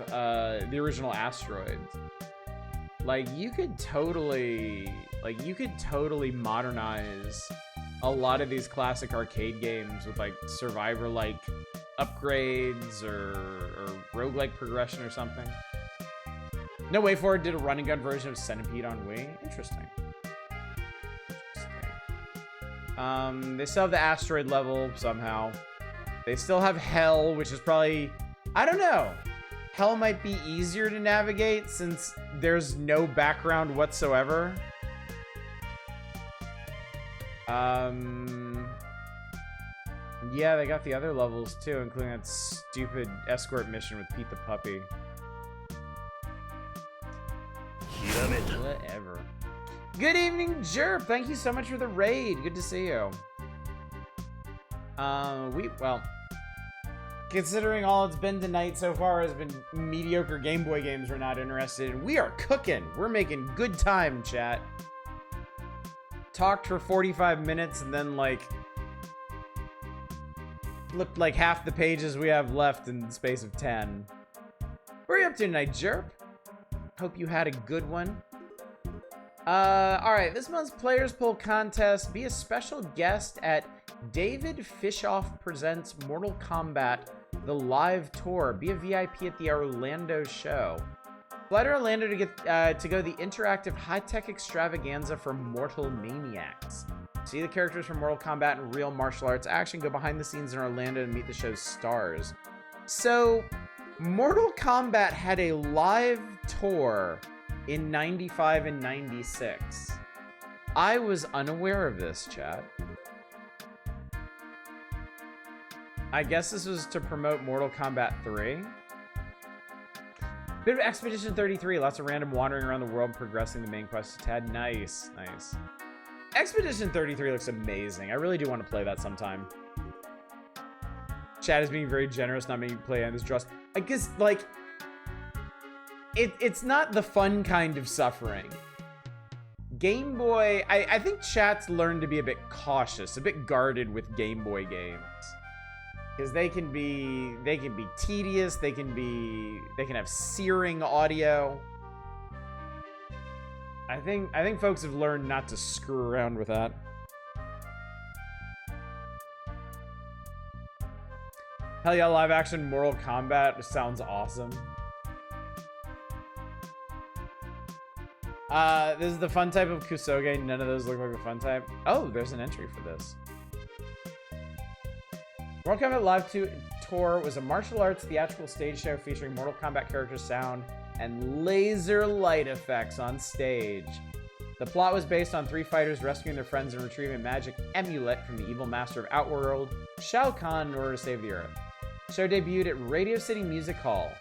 [SPEAKER 1] the original Asteroids. Like, you could totally modernize a lot of these classic arcade games with like survivor-like upgrades or roguelike progression or something. No Way Forward did a run and gun version of Centipede on Wii. Interesting. They still have the asteroid level somehow. They still have Hell, which is probably, I don't know. Hell might be easier to navigate since there's no background whatsoever. Yeah, they got the other levels too, including that stupid escort mission with Pete the Puppy. Whatever. Good evening, Jerp. Thank you so much for the raid. Good to see you. Well, considering all it's been tonight so far has been mediocre Game Boy games we're not interested in, we are cooking. We're making good time, chat. Talked for 45 minutes and then, like, flipped like half the pages we have left in the space of 10. What are you up to tonight, Jerp? Hope you had a good one. Alright, this month's Players Poll contest. Be a special guest at David Fishoff Presents Mortal Kombat, the live tour. Be a VIP at the Orlando show. Fly to Orlando to get to go to the interactive high-tech extravaganza for Mortal Maniacs. See the characters from Mortal Kombat and real martial arts action. Go behind the scenes in Orlando and meet the show's stars. So, Mortal Kombat had a live tour in 95 and 96. I was unaware of this, chat. I guess this was to promote Mortal Kombat 3. Bit of Expedition 33, lots of random wandering around the world, progressing the main quest a tad. Nice, nice. Expedition 33 looks amazing. I really do want to play that sometime. Chat is being very generous, not making me play on this trust. I guess, like, it's not the fun kind of suffering. Game Boy, I think chat's learned to be a bit cautious, a bit guarded with Game Boy games. Because they can be tedious, they can have searing audio. I think folks have learned not to screw around with that. Hell yeah, live action Mortal Kombat sounds awesome. This is the fun type of Kusoge. None of those look like a fun type. Oh, there's an entry for this. Mortal Kombat Live Tour was a martial arts theatrical stage show featuring Mortal Kombat character sound and laser light effects on stage. The plot was based on three fighters rescuing their friends and retrieving a magic amulet from the evil master of Outworld, Shao Kahn, in order to save the Earth. The show debuted at Radio City Music Hall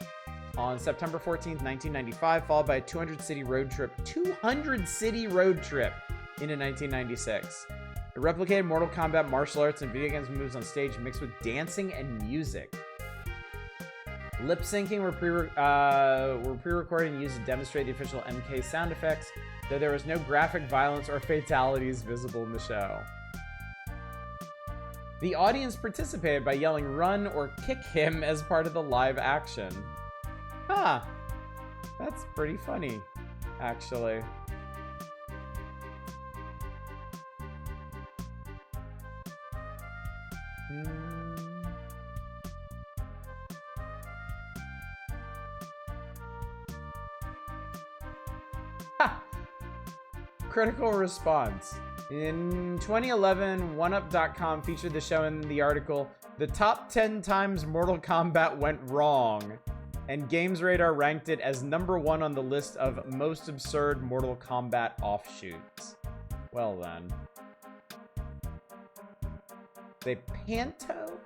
[SPEAKER 1] on September 14th, 1995, followed by a 200-city road trip into 1996. It replicated Mortal Kombat martial arts and video games moves on stage mixed with dancing and music. Lip syncing were pre-recorded and used to demonstrate the official MK sound effects, though there was no graphic violence or fatalities visible in the show. The audience participated by yelling "run" or "kick him" as part of the live action. Huh. That's pretty funny, actually. Critical response. In 2011, OneUp.com featured the show in the article, "The Top 10 Times Mortal Kombat Went Wrong," and GamesRadar ranked it as #1 on the list of most absurd Mortal Kombat offshoots. Well then. They panto?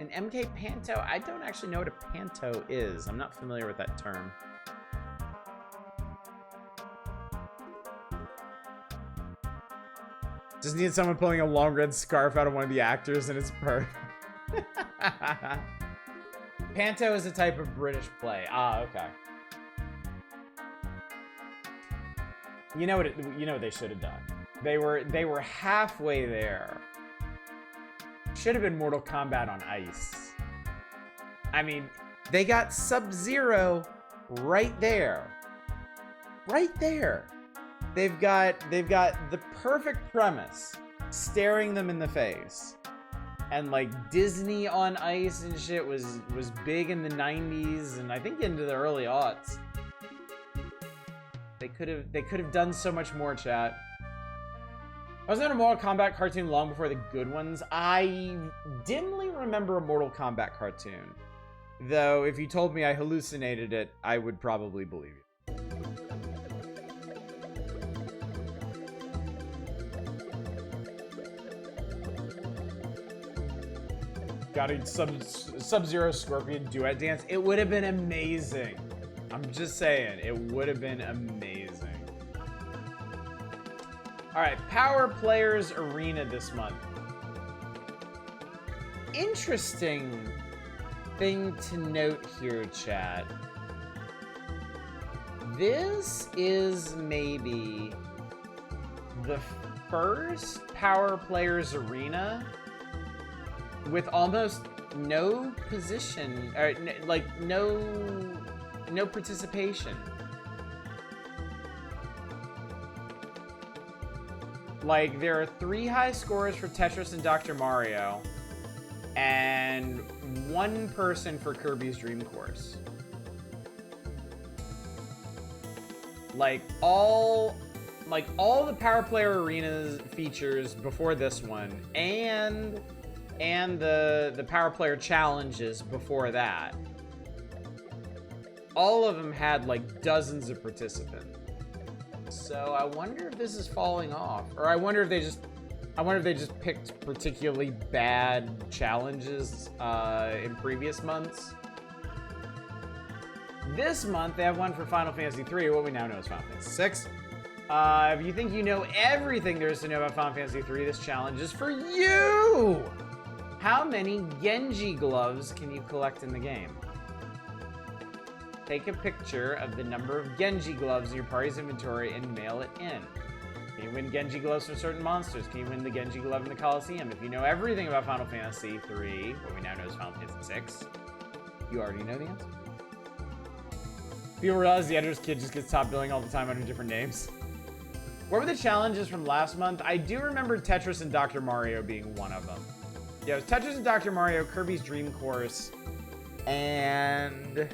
[SPEAKER 1] An MK panto? I don't actually know what a panto is. I'm not familiar with that term. Just need someone pulling a long red scarf out of one of the actors and it's perfect. Panto is a type of British play. Ah, okay. You know what they should have done? They were halfway there. Should have been Mortal Kombat on ice. I mean, they got Sub-Zero right there. Right there. They've got the perfect premise staring them in the face. And like Disney on ice and shit was big in the 90s and I think into the early aughts. They could have done so much more, chat. I was in a Mortal Kombat cartoon long before the good ones. I dimly remember a Mortal Kombat cartoon. Though if you told me I hallucinated it, I would probably believe you. Got a Sub-Zero Scorpion duet dance. It would have been amazing. I'm just saying, it would have been amazing. All right, Power Players Arena this month. Interesting thing to note here, chat. This is maybe the first Power Players Arena with almost no position, or like no participation. Like there are 3 high scores for Tetris and Dr. Mario, and 1 person for Kirby's Dream Course. Like all the Power Player Arenas features before this one, and the Power Player challenges before that, all of them had like dozens of participants. So I wonder if this is falling off, or I wonder if they just picked particularly bad challenges in previous months. This month they have one for Final Fantasy III, what we now know as Final Fantasy VI. If you think you know everything there is to know about Final Fantasy III, this challenge is for you! How many Genji gloves can you collect in the game? Take a picture of the number of Genji gloves in your party's inventory and mail it in. Can you win Genji gloves for certain monsters? Can you win the Genji glove in the Coliseum? If you know everything about Final Fantasy III, what we now know as Final Fantasy VI, you already know the answer. People realize the editor's kid just gets top billing all the time under different names. What were the challenges from last month? I do remember Tetris and Dr. Mario being one of them. Yeah, it was Tetris and Dr. Mario, Kirby's Dream Course, and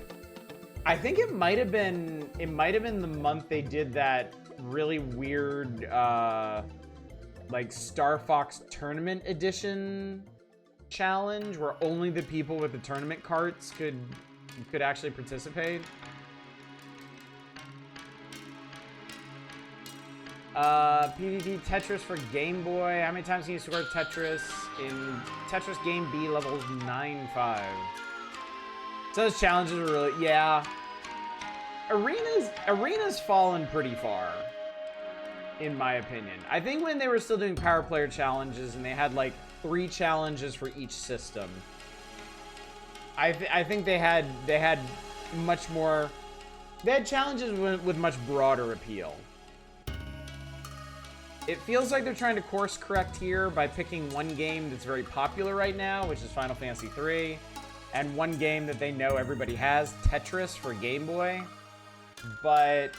[SPEAKER 1] I think it might have been the month they did that really weird like Star Fox Tournament Edition challenge where only the people with the tournament carts could actually participate. PvP Tetris for Game Boy. How many times can you score Tetris in Tetris Game B levels 9-5? So those challenges were really, yeah. Arena's fallen pretty far, in my opinion. I think when they were still doing Power Player challenges and they had like 3 challenges for each system, I think they had much more. They had challenges with much broader appeal. It feels like they're trying to course correct here by picking one game that's very popular right now, which is Final Fantasy III, and one game that they know everybody has, Tetris for Game Boy. But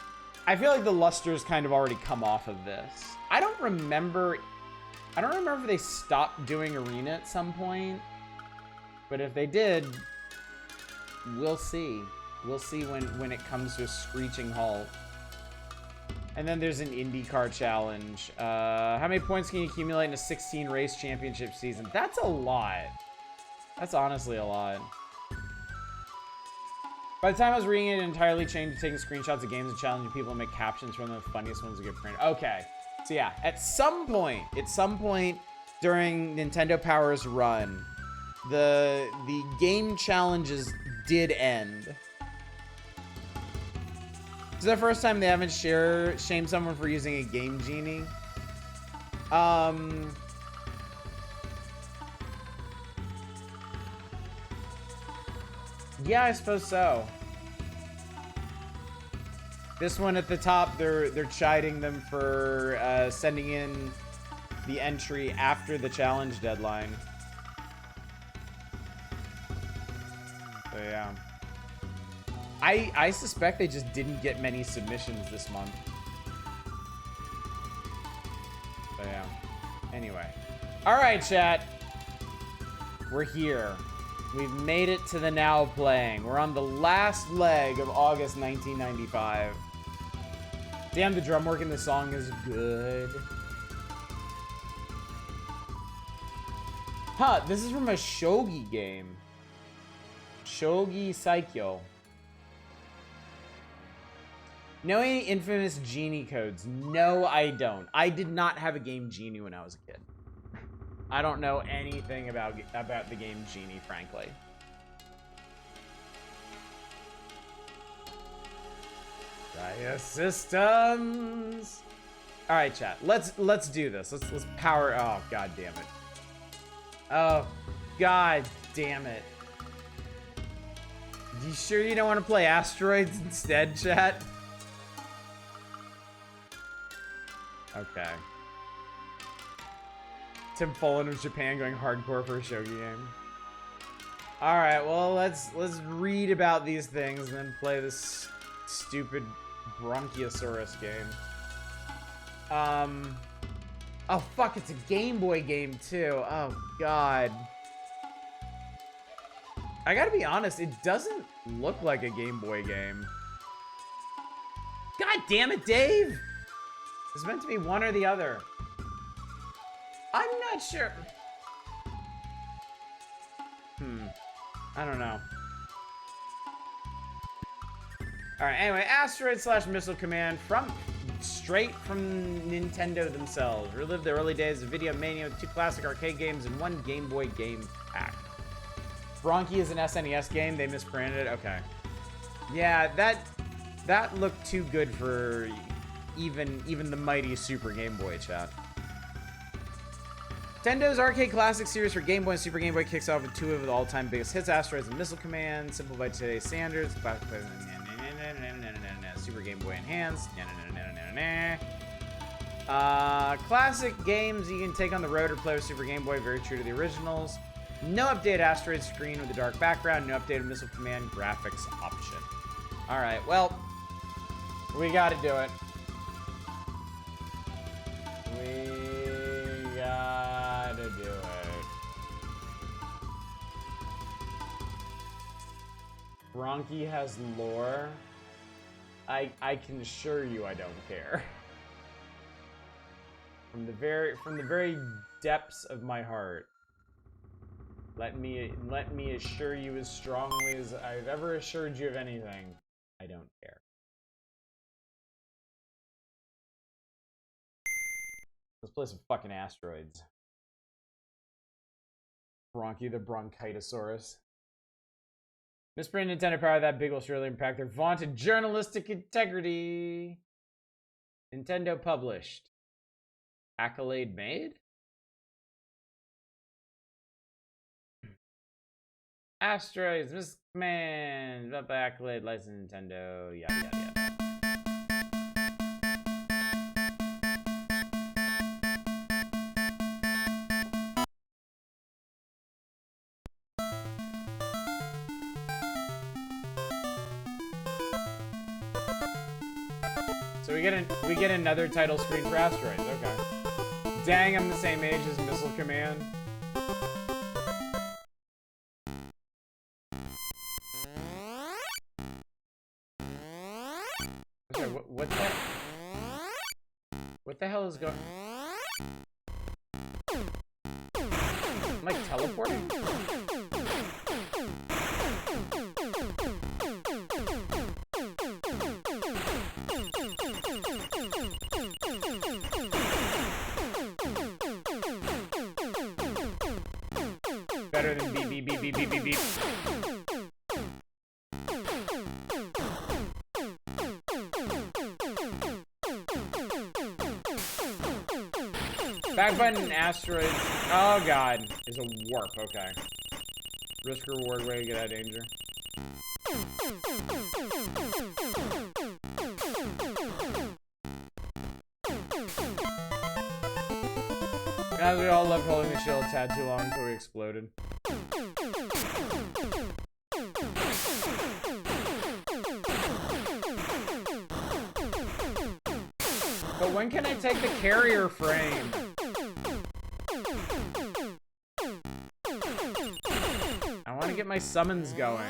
[SPEAKER 1] I feel like the luster's kind of already come off of this. I don't remember if they stopped doing Arena at some point, but if they did, we'll see. We'll see when it comes to a screeching halt. And then there's an IndyCar challenge. How many points can you accumulate in a 16 race championship season? That's a lot. That's honestly a lot. By the time I was reading it, it entirely changed to taking screenshots of games and challenging people to make captions from them. The funniest ones to get printed. Okay. So yeah, at some point during Nintendo Power's run, the game challenges did end. This is the first time they haven't shamed someone for using a Game Genie. Yeah, I suppose so. This one at the top, they're chiding them for sending in the entry after the challenge deadline. So yeah. I suspect they just didn't get many submissions this month. So yeah. Anyway. Alright, chat. We're here. We've made it to the now playing. We're on the last leg of August 1995. Damn, the drum work in the song is good. Huh, this is from a shogi game. Shogi Saikyo. Know any infamous Genie codes? No, I don't. I did not have a game Genie when I was a kid. I don't know anything about the game Genie, frankly. Gaia Systems. All right, chat. Let's do this. Let's power. Oh, god damn it. Oh, god damn it. You sure you don't want to play Asteroids instead, chat? Okay. Tim Follin of Japan going hardcore for a shogi game. Alright, well, let's read about these things and then play this stupid Bronchiosaurus game. Oh, fuck, it's a Game Boy game, too. Oh, God. I gotta be honest, it doesn't look like a Game Boy game. God damn it, Dave! It's meant to be one or the other. I'm not sure. I don't know. Alright, anyway, Asteroid / Missile Command straight from Nintendo themselves. Relive the early days of Video Mania with 2 classic arcade games and 1 Game Boy game pack. Bronkie is an SNES game. They misprinted it. Okay. Yeah, that looked too good for even the mighty Super Game Boy, chat. Nintendo's Arcade Classic series for Game Boy and Super Game Boy kicks off with 2 of the all-time biggest hits, Asteroids and Missile Command, simplified by today's standards, Super Game Boy Enhanced, classic games you can take on the road or play with Super Game Boy, very true to the originals. No updated Asteroid screen with a dark background, no updated Missile Command graphics option. Alright, well, we gotta do it. We gotta do it. Bronkie has lore. I can assure you I don't care. From the very depths of my heart. Let me assure you as strongly as I've ever assured you of anything. I don't care. Let's play some fucking Asteroids. Bronkie the Bronchitosaurus. Misprint Nintendo Power, that big will surely impact their vaunted journalistic integrity. Nintendo published. Accolade made? Asteroids, Miss Command, up by Accolade, licensed Nintendo, yada yada yada. So we get another title screen for Asteroids, okay. Dang, I'm the same age as Missile Command. Okay, what the hell is going? I'm like teleporting? Better than beep beep beep beep beep beep beep. Back button and Asteroids. Oh god, is a warp. Okay. Risk reward way to get out of danger. As we all loved holding the shield a tad too long until we exploded. But when can I take the carrier frame? I want to get my summons going.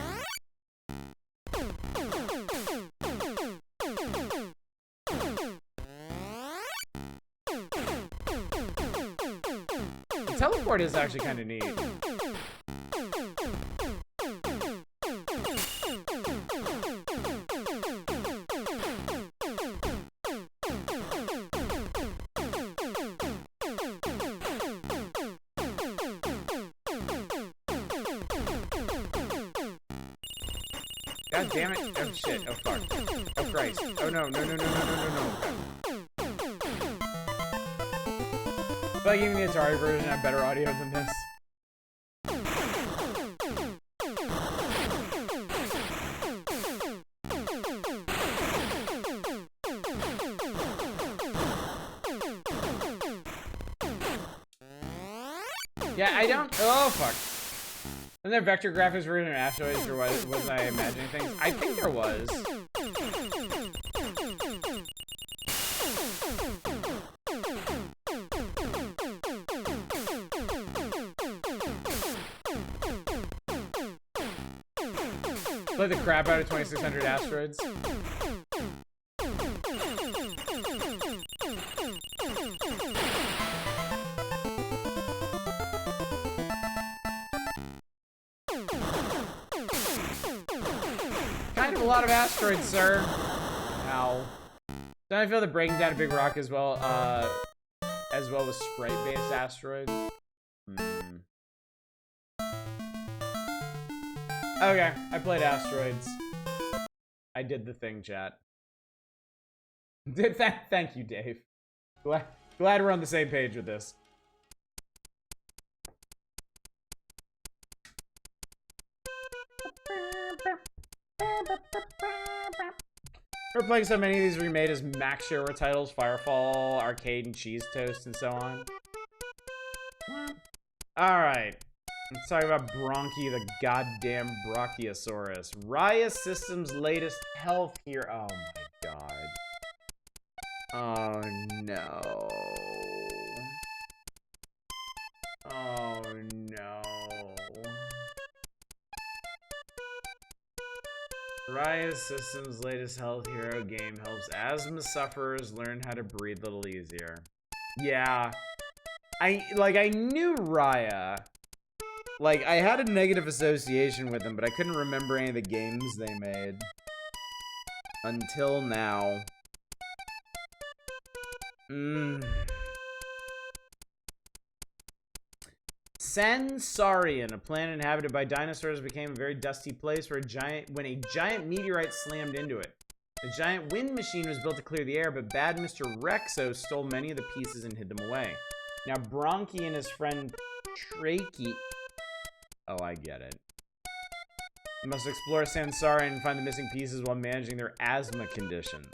[SPEAKER 1] The teleport is actually kind of neat. God damn it. Oh shit. Oh fuck. Oh Christ. Oh no, no, no, no, no, no, no, no. I feel like even the Atari version had better audio than this. Yeah, I don't. Oh fuck. Wasn't there vector graphics version of Asteroids, or was I imagining things? I think there was. Play the crap out of 2600 Asteroids. Kind of a lot of asteroids, sir. Ow. Don't I feel the breaking down a big rock as well with sprite-based asteroids? Okay, I played Asteroids. I did the thing, chat. Thank you, Dave. Glad we're on the same page with this. We're playing so many of these remade as Max Shareware titles, Firefall, Arcade, and Cheese Toast, and so on. Alright. Let's talk about Bronkie, the goddamn Brachiosaurus. Raya Systems' latest health here. Oh my god. Oh no. Raya System's latest health hero game helps asthma sufferers learn how to breathe a little easier. Yeah. I knew Raya. Like, I had a negative association with them, but I couldn't remember any of the games they made. Until now. Sansarian, a planet inhabited by dinosaurs, became a very dusty place when a giant meteorite slammed into it. A giant wind machine was built to clear the air, but bad Mr. Rexo stole many of the pieces and hid them away. Now, Bronkie and his friend Trakey... Oh, I get it. They must explore Sansarian and find the missing pieces while managing their asthma conditions.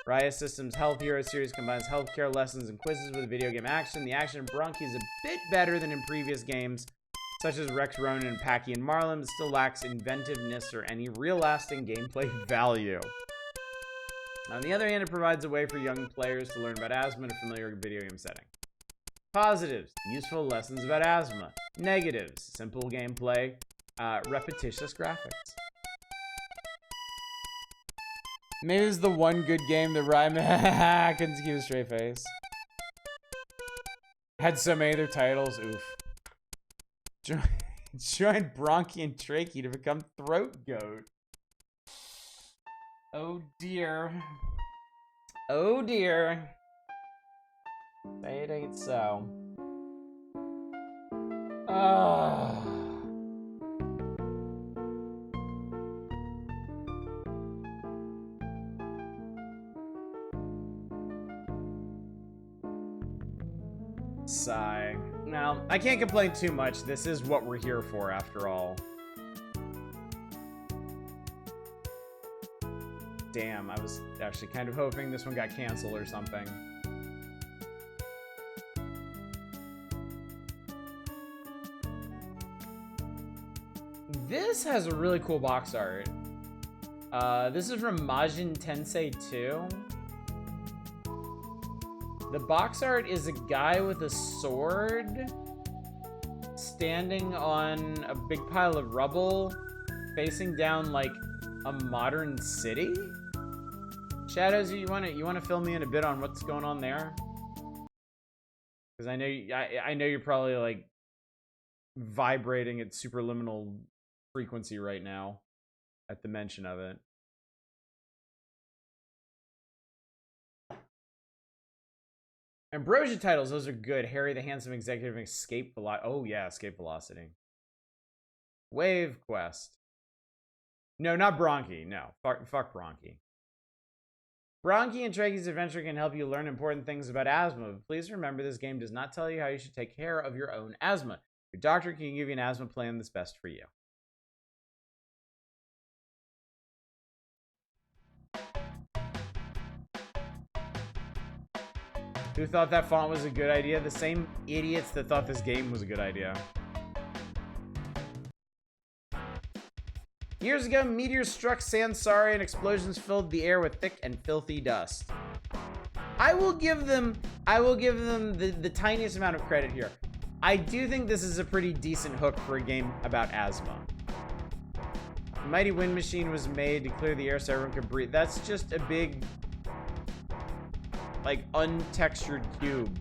[SPEAKER 1] Raya Systems' Health Hero series combines healthcare lessons and quizzes with video game action. The action in Bronkie is a bit better than in previous games, such as Rex Ronan and Packy and Marlin, but still lacks inventiveness or any real lasting gameplay value. On the other hand, it provides a way for young players to learn about asthma in a familiar video game setting. Positives: useful lessons about asthma. Negatives: simple gameplay, repetitious graphics. Maybe this is the one good game that Ryan couldn't keep a straight face. Had so many other titles, oof. Join Bronkie and Trakey to become Throat Goat. Oh dear. Oh dear. Say it ain't so. Sigh. Now, I can't complain too much. This is what we're here for, after all. Damn, I was actually kind of hoping this one got canceled or something. This has a really cool box art. This is from Majin Tensei 2. The box art is a guy with a sword standing on a big pile of rubble, facing down like a modern city. Shadows, you want to fill me in a bit on what's going on there? Because I know you're probably like vibrating at superliminal frequency right now at the mention of it. Ambrosia titles, those are good. Harry the Handsome Executive and Escape Velocity. Oh yeah, Escape Velocity. Wave Quest. No, not Bronkie. No, fuck Bronkie. Bronkie and Trakey's Adventure can help you learn important things about asthma, but please remember this game does not tell you how you should take care of your own asthma. Your doctor can give you an asthma plan that's best for you. Who thought that font was a good idea? The same idiots that thought this game was a good idea. Years ago, meteors struck Sansari and explosions filled the air with thick and filthy dust. I will give them the tiniest amount of credit here. I do think this is a pretty decent hook for a game about asthma. The mighty wind machine was made to clear the air so everyone could breathe. That's just a big, like, untextured cube.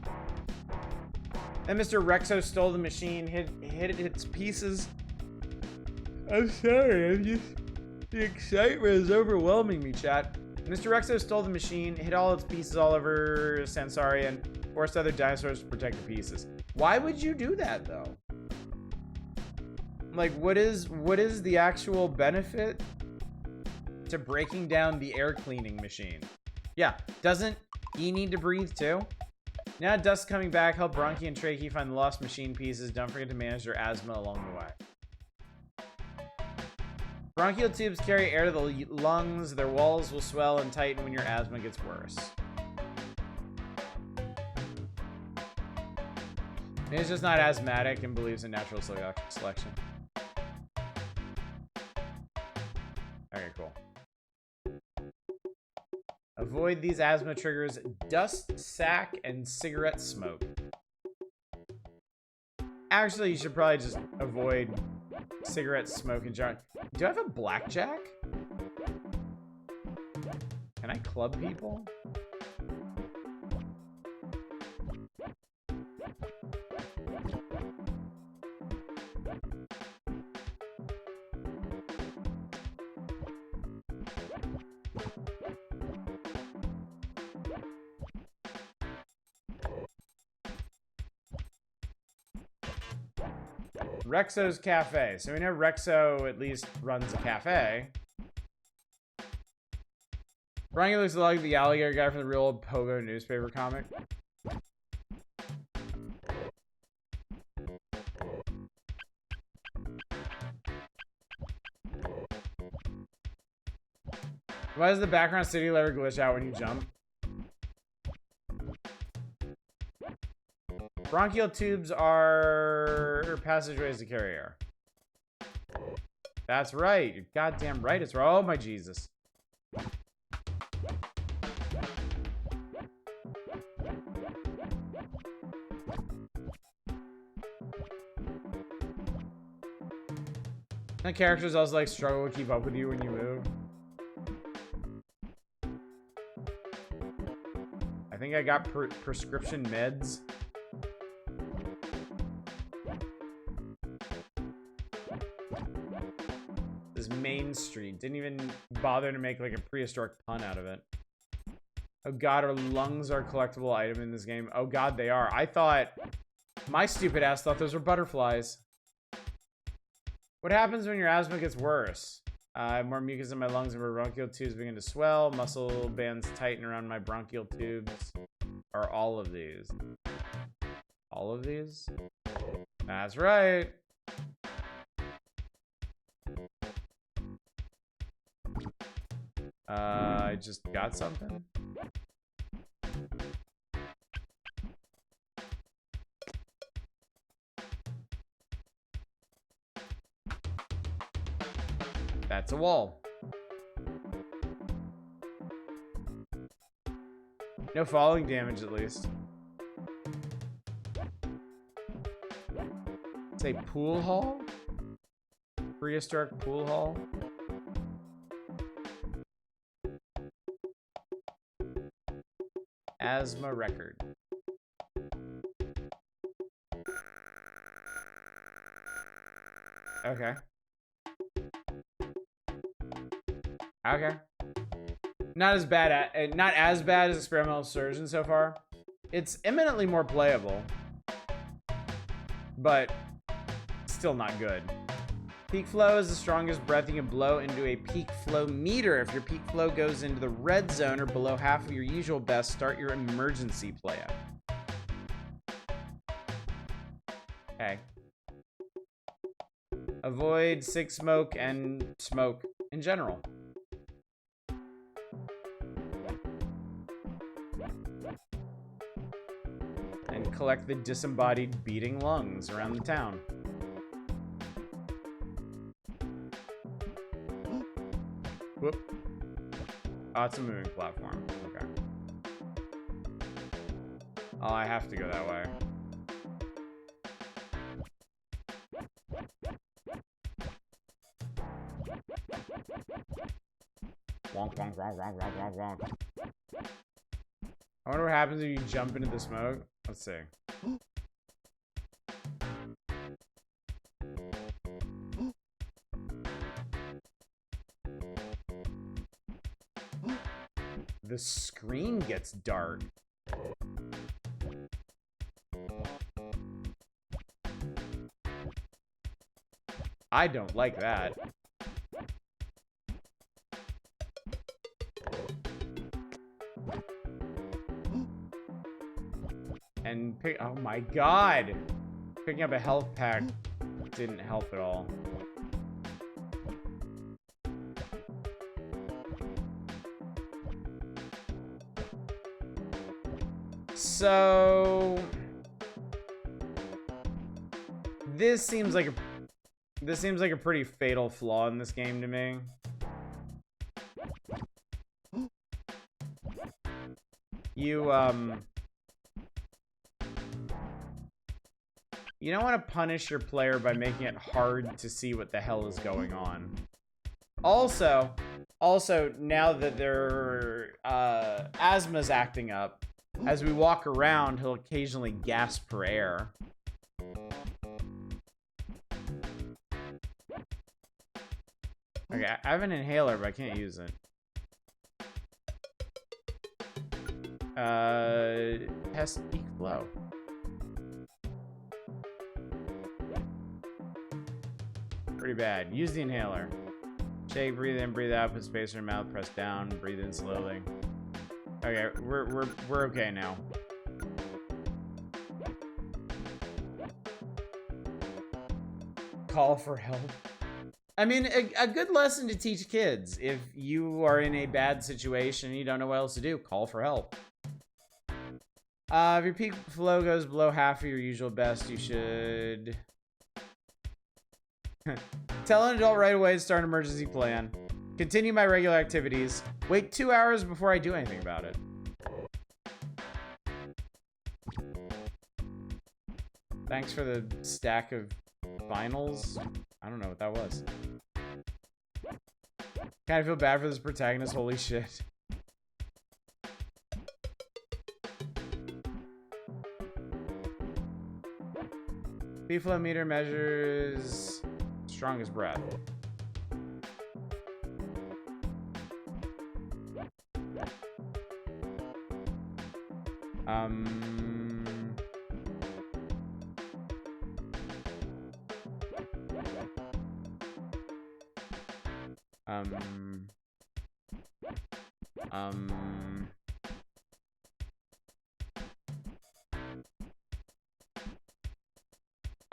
[SPEAKER 1] Then Mr. Rexo stole the machine, hit its pieces. I'm sorry, the excitement is overwhelming me, chat. Mr. Rexo stole the machine, hit all its pieces all over Sansari, and forced other dinosaurs to protect the pieces. Why would you do that, though? Like, what is the actual benefit to breaking down the air cleaning machine? Yeah, doesn't he need to breathe too? Now dust coming back, help Bronkie and Trakey find the lost machine pieces. Don't forget to manage their asthma along the way. Bronchial tubes carry air to the lungs. Their walls will swell and tighten when your asthma gets worse. He's just not asthmatic and believes in natural selection. Okay, cool. Avoid these asthma triggers: dust, sack, and cigarette smoke. Actually, you should probably just avoid cigarette smoke and jar. Do I have a blackjack? Can I club people? Rexo's Cafe. So we know Rexo at least runs a cafe. Bronkie looks like the alligator guy from the real old Pogo newspaper comic. Why does the background city lever glitch out when you jump? Bronchial tubes are passageways to carry air. That's right. You're goddamn right. It's right. Oh my Jesus. The characters also like struggle to keep up with you when you move. I think I got prescription meds. This Main Street. Didn't even bother to make like a prehistoric pun out of it. Oh god, our lungs are a collectible item in this game. Oh god, they are. I thought... My stupid ass thought those were butterflies. What happens when your asthma gets worse? I have more mucus in my lungs and my bronchial tubes begin to swell. Muscle bands tighten around my bronchial tubes. Are all of these? All of these? That's right. I just got something. That's a wall. No falling damage, at least. It's a pool hall? Prehistoric pool hall? Asthma record. Okay. Okay. Not as bad as Experimental Surgeon so far. It's eminently more playable, but still not good. Peak flow is the strongest breath you can blow into a peak flow meter. If your peak flow goes into the red zone or below half of your usual best, start your emergency play out. Okay. Avoid sick smoke and smoke in general. And collect the disembodied beating lungs around the town. Whoop. Oh, it's a moving platform. Okay. Oh, I have to go that way. Wonk, wonk, wonk, wonk, wonk, wonk, wonk. I wonder what happens if you jump into the smoke. Let's see. The screen gets dark. I don't like that. And pick, oh my god! Picking up a health pack didn't help at all. So this seems like a pretty fatal flaw in this game to me. You don't want to punish your player by making it hard to see what the hell is going on. Also, Also, now that their asthma's acting up, as we walk around, he'll occasionally gasp for air. Okay, I have an inhaler, but I can't use it. Test peak flow. Pretty bad. Use the inhaler. Shake, breathe in, breathe out, put space in your mouth, press down, breathe in slowly. Okay, we're okay now. Call for help. I mean, a good lesson to teach kids. If you are in a bad situation and you don't know what else to do, call for help. If your peak flow goes below half of your usual best, you should tell an adult right away to start an emergency plan. Continue my regular activities. Wait 2 hours before I do anything about it. Thanks for the stack of vinyls. I don't know what that was. Kind of feel bad for this protagonist. Holy shit. Peak flow meter measures strongest breath.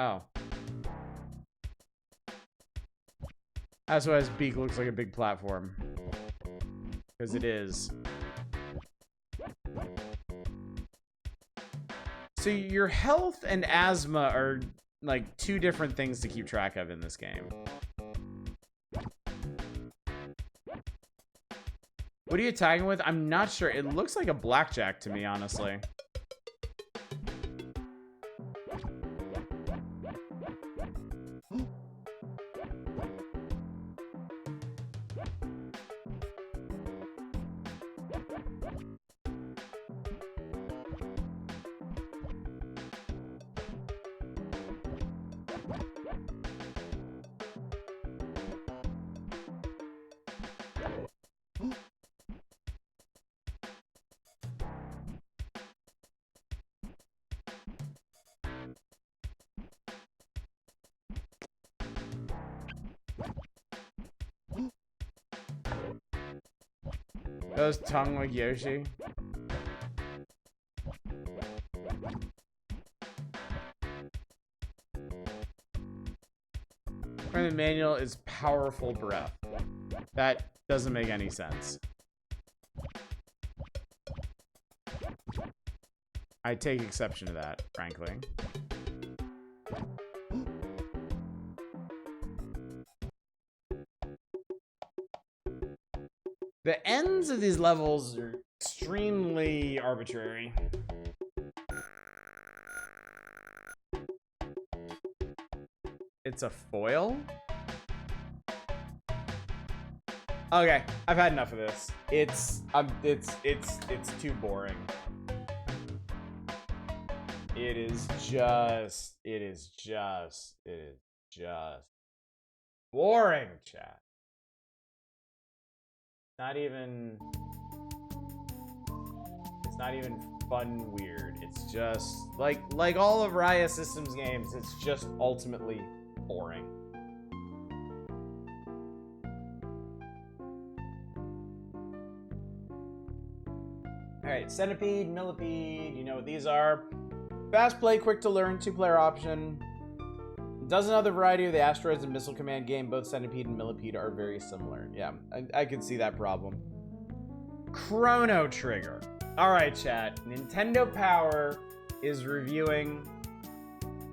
[SPEAKER 1] Oh. That's why his beak looks like a big platform. Because it is. So your health and asthma are like two different things to keep track of in this game. What are you attacking with? I'm not sure. It looks like a blackjack to me, honestly. Those tongue like Yoshi. From the manual is powerful breath. That doesn't make any sense. I take exception to that, frankly. The ends of these levels are extremely arbitrary. It's a foil? Okay, I've had enough of this. It's too boring. It is just boring, chat. It's not even fun weird. It's just like all of Raya Systems games, it's just ultimately boring. Alright, Centipede, Millipede, you know what these are. Fast play, quick to learn, 2-player option. Does another variety of the Asteroids and Missile Command game. Both Centipede and Millipede are very similar. Yeah, I could see that problem. Chrono Trigger. Alright, chat. Nintendo Power is reviewing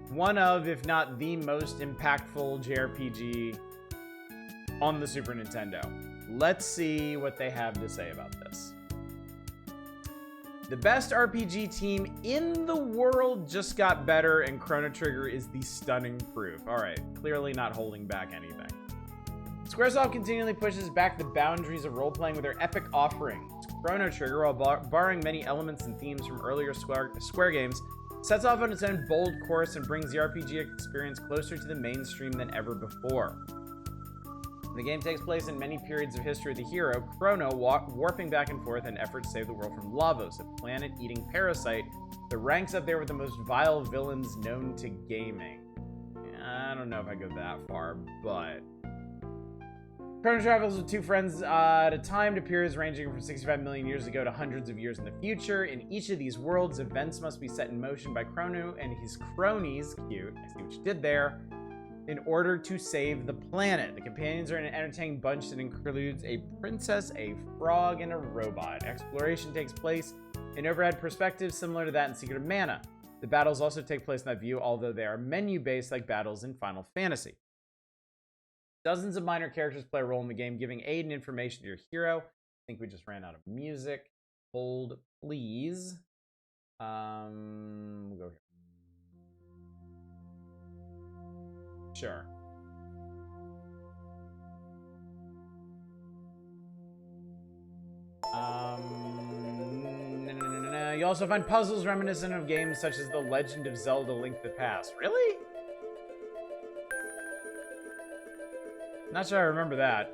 [SPEAKER 1] one of, if not the most impactful JRPG on the Super Nintendo. Let's see what they have to say about this. The best RPG team in the world just got better, and Chrono Trigger is the stunning proof. All right, clearly not holding back anything. Squaresoft continually pushes back the boundaries of role-playing with their epic offerings. Chrono Trigger, while borrowing many elements and themes from earlier Square games, sets off on its own bold course and brings the RPG experience closer to the mainstream than ever before. The game takes place in many periods of history of the hero, Chrono, warping back and forth in an effort to save the world from Lavos, a planet-eating parasite that ranks up there with the most vile villains known to gaming. I don't know if I go that far, but... Chrono travels with two friends at a time to periods ranging from 65 million years ago to hundreds of years in the future. In each of these worlds, events must be set in motion by Chrono and his cronies, cute, I see what you did there, in order to save the planet. The companions are an entertaining bunch that includes a princess, a frog, and a robot. Exploration takes place in overhead perspectives similar to that in Secret of Mana. The battles also take place in that view, although they are menu-based like battles in Final Fantasy. Dozens of minor characters play a role in the game, giving aid and information to your hero. I think we just ran out of music. Hold, please. We'll go here. Sure. No. You also find puzzles reminiscent of games such as The Legend of Zelda: Link to the Past. Really? Not sure I remember that.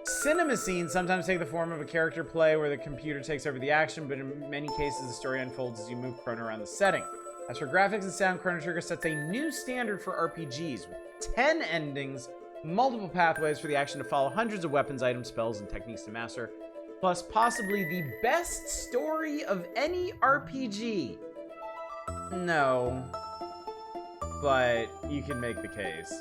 [SPEAKER 1] Cinema scenes sometimes take the form of a character play where the computer takes over the action, but in many cases the story unfolds as you move Chrono around the setting. As for graphics and sound, Chrono Trigger sets a new standard for RPGs, with 10 endings, multiple pathways for the action to follow, hundreds of weapons, items, spells, and techniques to master, plus possibly the best story of any RPG. No, but you can make the case.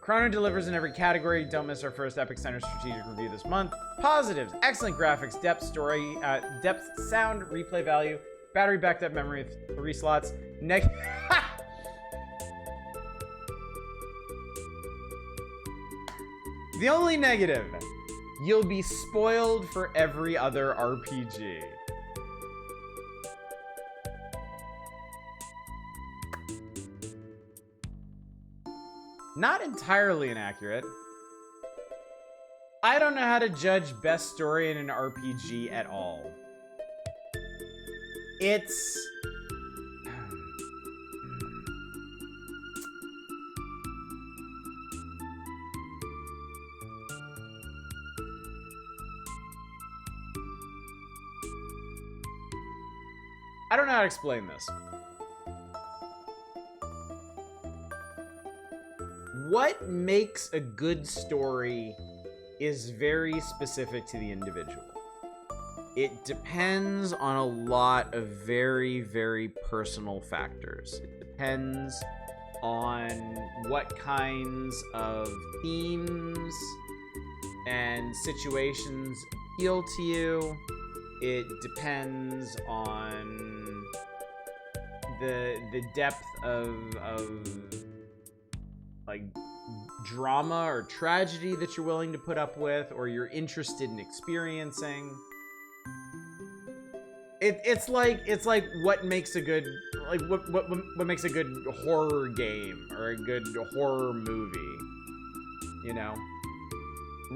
[SPEAKER 1] Chrono delivers in every category. Don't miss our first Epic Center strategic review this month. Positives: excellent graphics, depth, story, depth, sound, replay value, battery backed up memory with 3 slots. The only negative: you'll be spoiled for every other RPG. Not entirely inaccurate. I don't know how to judge best story in an RPG at all. It's... I don't know how to explain this. What makes a good story is very specific to the individual. It depends on a lot of very, very personal factors. It depends on what kinds of themes and situations appeal to you. It depends on the depth of like drama or tragedy that you're willing to put up with, or you're interested in experiencing. It's like what makes a good what makes a good horror game or a good horror movie, you know?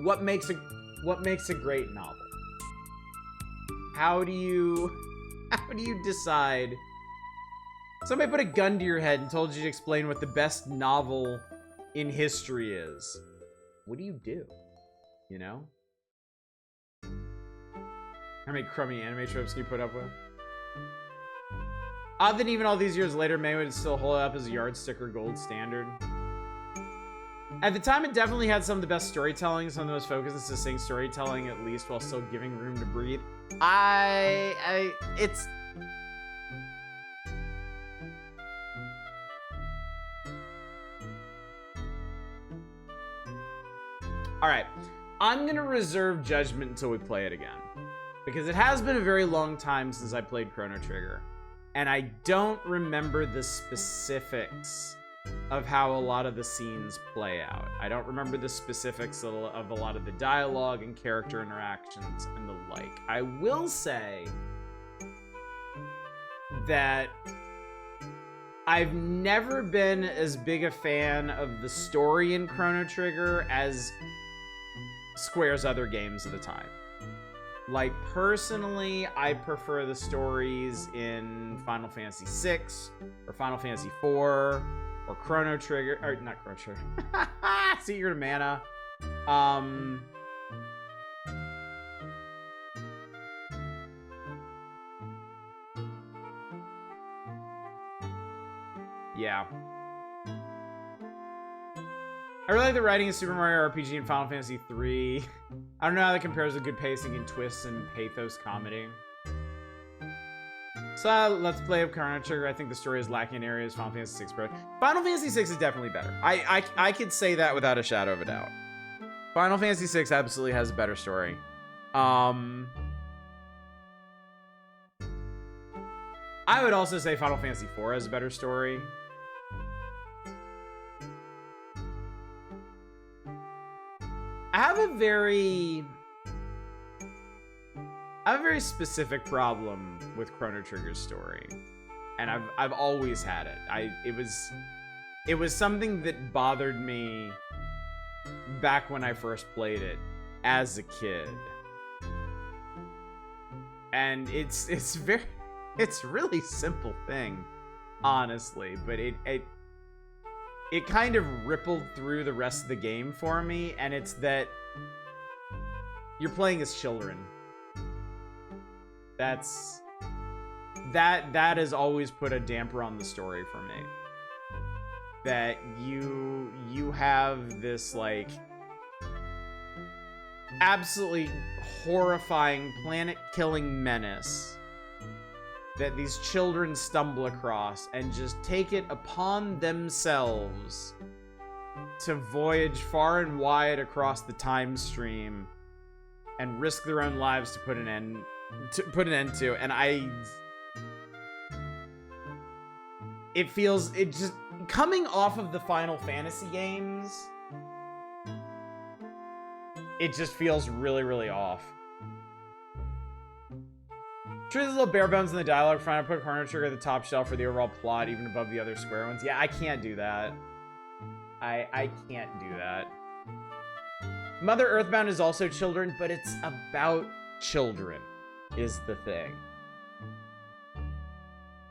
[SPEAKER 1] What makes a great novel? How do you decide? Somebody put a gun to your head and told you to explain what the best novel in history is. What do? You know? How many crummy anime tropes can you put up with? Odd that even all these years later, May would still hold up as a yardstick or gold standard. At the time, it definitely had some of the best storytelling, some of the most focused and succinct storytelling, at least, while still giving room to breathe. It's... Alright, I'm gonna reserve judgment until we play it again. Because it has been a very long time since I played Chrono Trigger. And I don't remember the specifics of how a lot of the scenes play out. I don't remember the specifics of a lot of the dialogue and character interactions and the like. I will say that I've never been as big a fan of the story in Chrono Trigger as Square's other games at the time. Like, personally, I prefer the stories in Final Fantasy VI or Final Fantasy IV or Chrono Trigger, or not Chrono Trigger, Secret of Mana. Yeah. I really like the writing of Super Mario RPG and Final Fantasy III. I don't know how that compares to good pacing and twists and pathos comedy. So let's play of Chrono Trigger. I think the story is lacking in areas Final Fantasy VI. Final Fantasy VI is definitely better. I could say that without a shadow of a doubt. Final Fantasy VI absolutely has a better story. I would also say Final Fantasy IV has a better story. I have a very specific problem with Chrono Trigger's story, and I've always had it. It was something that bothered me back when I first played it as a kid, and it's a really simple thing, honestly, but it kind of rippled through the rest of the game for me, and it's that you're playing as children. That has always put a damper on the story for me. That you have this, like, absolutely horrifying planet-killing menace that these children stumble across and just take it upon themselves to voyage far and wide across the time stream and risk their own lives to put an end to. And it just coming off of the Final Fantasy games, it just feels really, really off. Truth is a little bare bones in the dialogue front. I put Chrono Trigger at the top shelf for the overall plot, even above the other Square ones. Yeah, I can't do that. I can't do that. Mother Earthbound is also children, but it's about children, is the thing.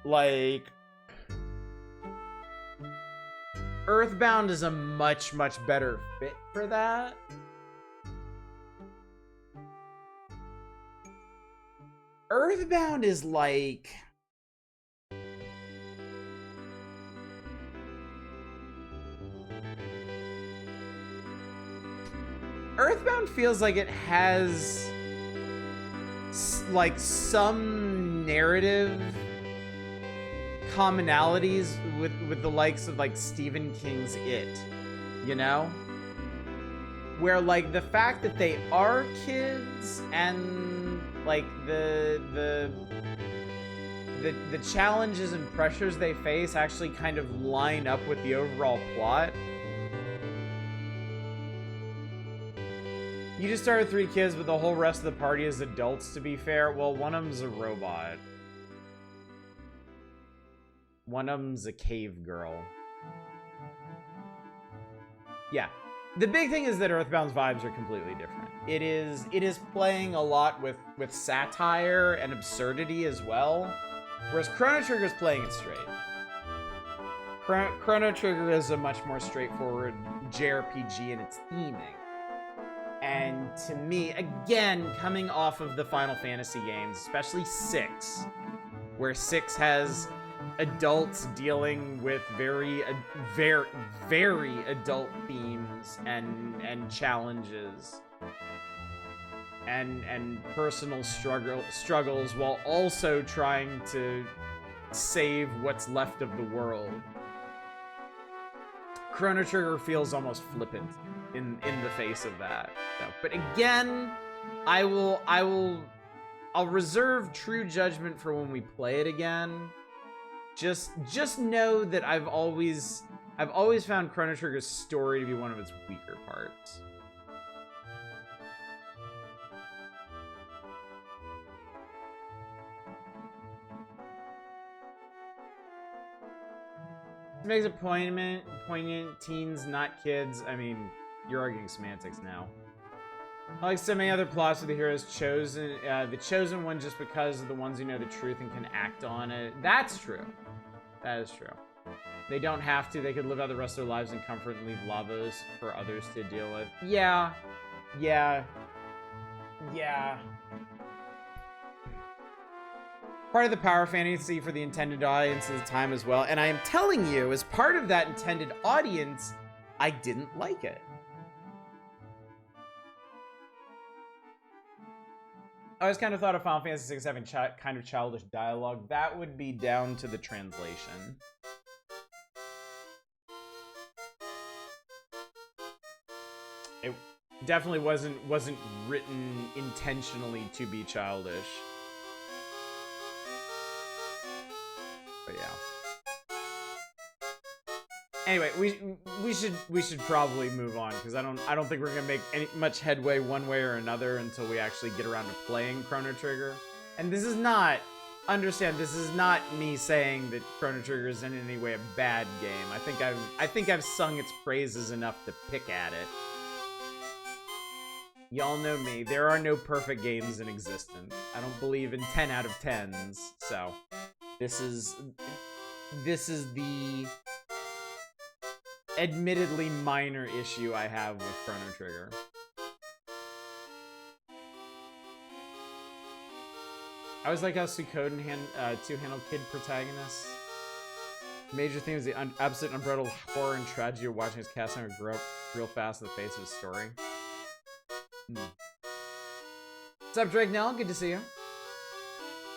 [SPEAKER 1] Like, Earthbound is a much, much better fit for that. Earthbound is like... Earthbound feels like it has like some narrative commonalities with the likes of like Stephen King's It, you know? Where like the fact that they are kids and like the challenges and pressures they face actually kind of line up with the overall plot. You just started 3 kids, but the whole rest of the party is adults, to be fair. Well, one of them's a robot. One of them's a cave girl. Yeah. The big thing is that Earthbound's vibes are completely different. It is playing a lot with satire and absurdity as well, whereas Chrono Trigger is playing it straight. Chrono Trigger is a much more straightforward JRPG in its theming. And to me, again, coming off of the Final Fantasy games, especially 6, where 6 has adults dealing with very adult themes and challenges and personal struggles while also trying to save what's left of the world. Chrono Trigger feels almost flippant in the face of that. So, but again, I'll reserve true judgment for when we play it again. Just know that I've always found Chrono Trigger's story to be one of its weaker parts. It makes it poignant. Teens, not kids. I mean, you're arguing semantics now. Like so many other plots where the hero's chosen, the chosen one just because of the ones who know the truth and can act on it. That's true. That is true. They don't have to. They could live out the rest of their lives in comfort and leave lavos for others to deal with. Yeah. Yeah. Yeah. Part of the power fantasy for the intended audience is time as well. And I am telling you, as part of that intended audience, I didn't like it. I always kind of thought of Final Fantasy VI having kind of childish dialogue. That would be down to the translation. It definitely wasn't written intentionally to be childish. But yeah. Anyway, we should probably move on because I don't think we're gonna make much headway one way or another until we actually get around to playing Chrono Trigger. And this is not, understand, this is not me saying that Chrono Trigger is in any way a bad game. I think I've sung its praises enough to pick at it. Y'all know me. There are no perfect games in existence. I don't believe in 10 out of 10s. So, this is the admittedly minor issue I have with Chrono Trigger. I always like how Suikoden two-handle kid protagonists. Major theme is the absolute unbridled horror and tragedy of watching his cast member grow up real fast in the face of his story. What's up, Drake Nell? Good to see you.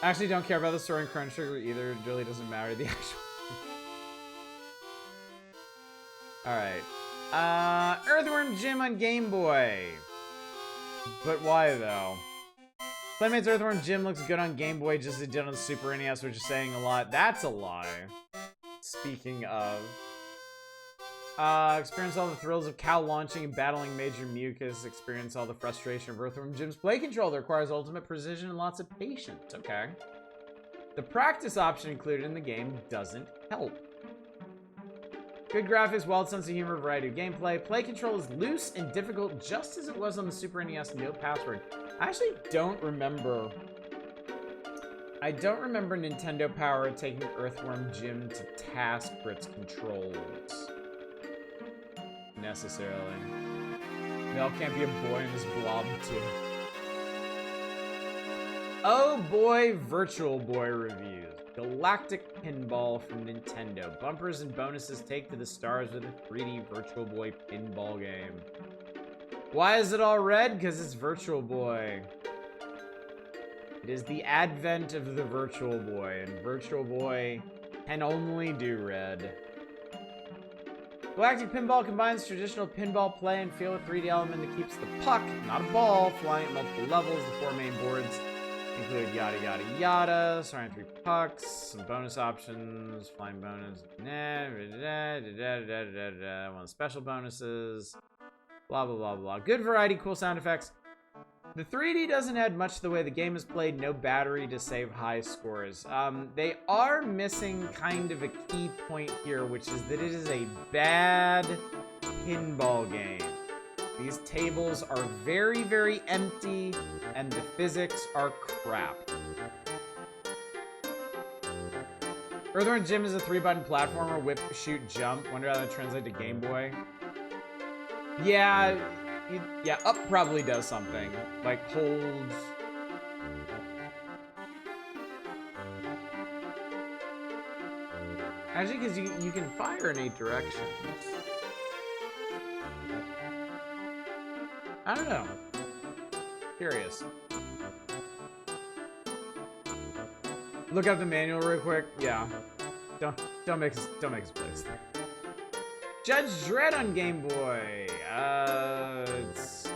[SPEAKER 1] I actually don't care about the story in Chrono Trigger either. It really doesn't matter. The actual. Alright. Earthworm Jim on Game Boy. But why, though? Playmates Earthworm Jim looks good on Game Boy just as it did on the Super NES, which is saying a lot. That's a lie. Speaking of. Experience all the thrills of cow launching and battling Major Mucus. Experience all the frustration of Earthworm Jim's play control that requires ultimate precision and lots of patience, okay? The practice option included in the game doesn't help. Good graphics, wild sense of humor, variety of gameplay. Play control is loose and difficult just as it was on the Super NES, no password. I actually don't remember... I don't remember Nintendo Power taking Earthworm Jim to task for its controls. Necessarily. Mel can't be a boy in his blob too. Oh boy, Virtual Boy reviews. Galactic Pinball from Nintendo. Bumpers and bonuses take to the stars with a 3D Virtual Boy pinball game. Why is it all red? Because it's Virtual Boy. It is the advent of the Virtual Boy, and Virtual Boy can only do red. Galactic Pinball combines traditional pinball play and feel with 3D element that keeps the puck, not a ball, flying at multiple levels. The four main boards include yada yada yada, surrounding 3 pucks, some bonus options, flying bonus, one of the special bonuses, blah blah blah blah. Good variety, cool sound effects. The 3D doesn't add much to the way the game is played, no battery to save high scores. They are missing kind of a key point here, which is that it is a bad pinball game. These tables are very, very empty, and the physics are crap. Earthworm Jim is a 3-button platformer, whip, shoot, jump. Wonder how that translates to Game Boy. Yeah, up probably does something. Like, holds. Actually, because you can fire in 8 directions. I don't know. Curious. Look up the manual real quick. Yeah. Don't make us play there. Judge Dredd on Game Boy. It's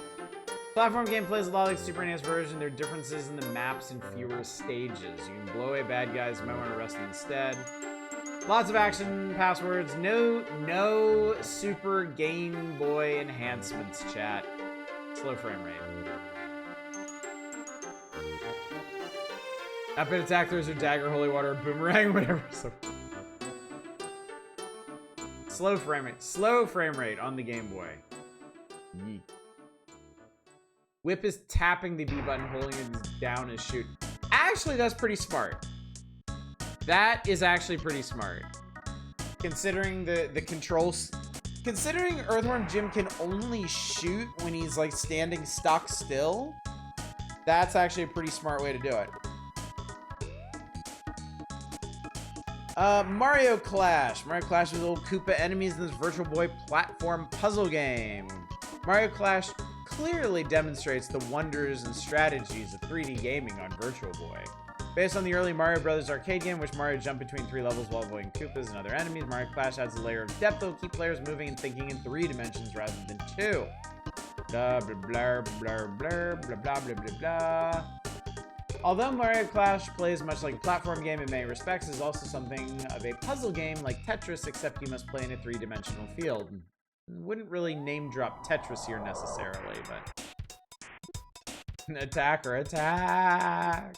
[SPEAKER 1] platform game plays a lot like Super NES version. There are differences in the maps and fewer stages. You can blow away bad guys. You might want to rest instead. Lots of action, passwords. No Super Game Boy enhancements, chat. Slow frame rate. Epic Attack, Throws or Dagger, Holy Water, Boomerang, whatever. So slow frame rate. Slow frame rate on the Game Boy. Yeet. Whip is tapping the B button, holding it down is shoot. Actually, that's pretty smart. That is actually pretty smart. Considering the controls... Considering Earthworm Jim can only shoot when he's, like, standing stock still, that's actually a pretty smart way to do it. Mario Clash. Mario Clash with old Koopa enemies in this Virtual Boy platform puzzle game. Mario Clash clearly demonstrates the wonders and strategies of 3D gaming on Virtual Boy. Based on the early Mario Brothers arcade game, which Mario jumped between 3 levels while avoiding Koopas and other enemies, Mario Clash adds a layer of depth that will keep players moving and thinking in 3 dimensions rather than 2. Blah, blah, blah, blah, blah, blah, blah, blah, blah, blah. Although Mario Clash plays much like a platform game in many respects, it is also something of a puzzle game like Tetris, except you must play in a 3-dimensional field. Wouldn't really name drop Tetris here necessarily, but... Attacker, attack!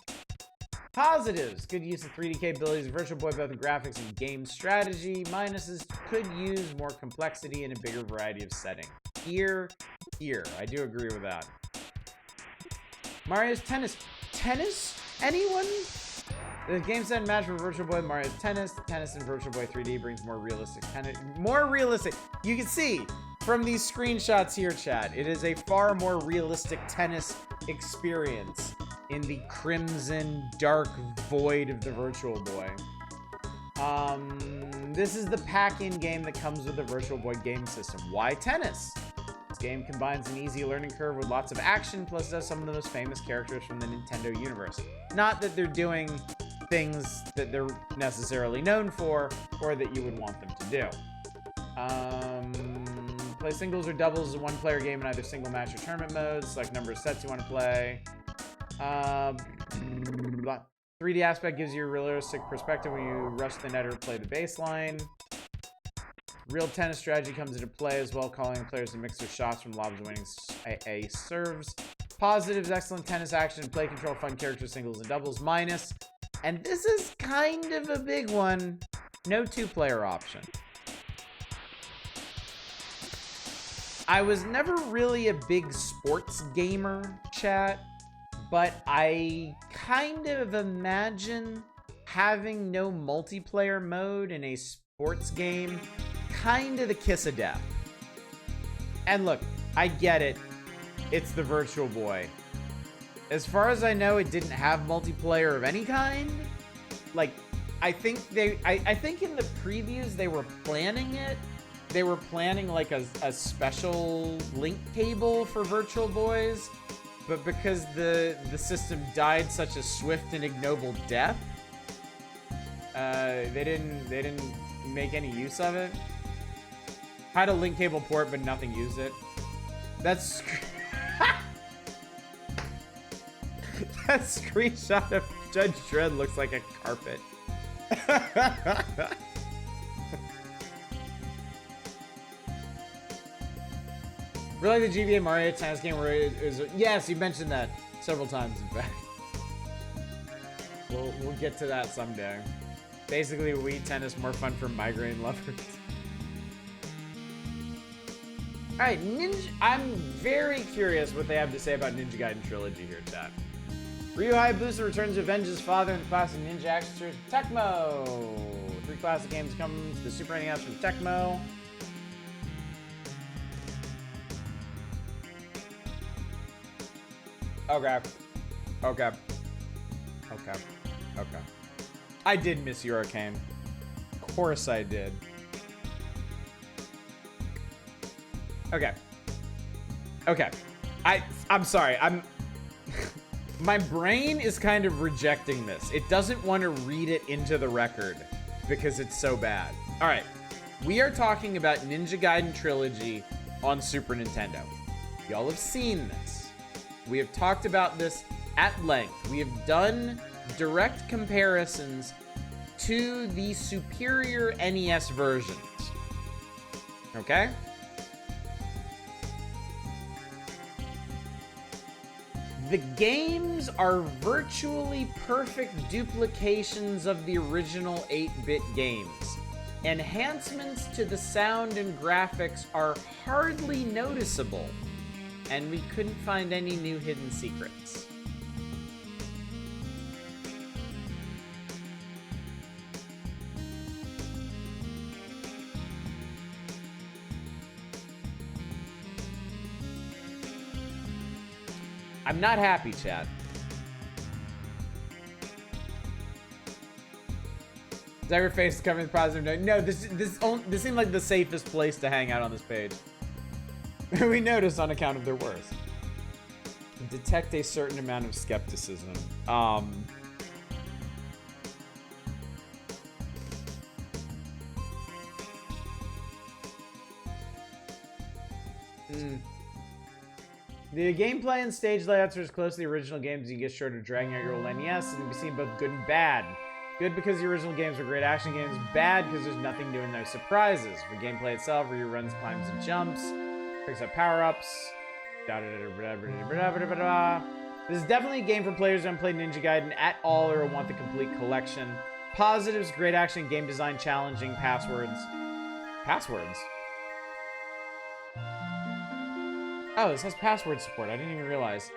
[SPEAKER 1] Positives. Good use of 3D capabilities of Virtual Boy, both in graphics and game strategy. Minuses could use more complexity in a bigger variety of settings. Here. I do agree with that. Mario's Tennis. Tennis? Anyone? The game set and match for Virtual Boy Mario's Tennis. Tennis in Virtual Boy 3D brings more realistic tennis. More realistic. You can see from these screenshots here, chat, it is a far more realistic tennis experience in the crimson dark void of the Virtual Boy. This is the pack-in game that comes with the Virtual Boy game system. Why tennis? This game combines an easy learning curve with lots of action, plus it has some of the most famous characters from the Nintendo universe. Not that they're doing things that they're necessarily known for, or that you would want them to do. Play singles or doubles as a one-player game in either single match or tournament modes. Select number of sets you want to play. 3D aspect gives you a realistic perspective when you rush the net or play the baseline. Real tennis strategy comes into play as well, calling the players to mix their shots from lobs winning a serves. Positives, excellent tennis action, play control, fun characters, singles and doubles. Minus, and this is kind of a big one, no 2-player option. I was never really a big sports gamer, chat, but I kind of imagine having no multiplayer mode in a sports game kind of the kiss of death. And look, I get it. It's the Virtual Boy. As far as I know, it didn't have multiplayer of any kind. Like, I think I think in the previews they were planning it. They were planning like a special link cable for Virtual Boys, but because the system died such a swift and ignoble death, they didn't make any use of it. Had a link cable port, but nothing used it. That's that screenshot of Judge Dredd looks like a carpet. Really, the GBA Mario Tennis game where it is... Yes, you mentioned that several times, in fact. We'll get to that someday. Basically, Wii Tennis more fun for migraine lovers. Alright, I'm very curious what they have to say about Ninja Gaiden Trilogy here, chat. Ryu Hayabusa returns to avenge his father in the classic ninja action series Tecmo. 3 classic games come to the Super NES from Tecmo. Okay. I did miss Hurricane. Of course I did. Okay. I'm sorry. My brain is kind of rejecting this. It doesn't want to read it into the record because it's so bad. All right. We are talking about Ninja Gaiden Trilogy on Super Nintendo. Y'all have seen this. We have talked about this at length. We have done direct comparisons to the superior NES versions. Okay? The games are virtually perfect duplications of the original 8-bit games. Enhancements to the sound and graphics are hardly noticeable, and we couldn't find any new hidden secrets. I'm not happy, chat. Cyberface is covering the positive note. No, this seemed like the safest place to hang out on this page. We noticed on account of their worth. Detect a certain amount of skepticism. The gameplay and stage layouts are as close to the original games as you get short of dragging out your old NES, and can be seen both good and bad. Good because the original games were great action games. Bad because there's nothing new and no surprises. For gameplay itself, where you runs, climbs, and jumps, picks up power-ups. This is definitely a game for players who haven't played Ninja Gaiden at all or want the complete collection. Positives: great action, game design, challenging, passwords. Passwords? Oh, this has password support. I didn't even realize.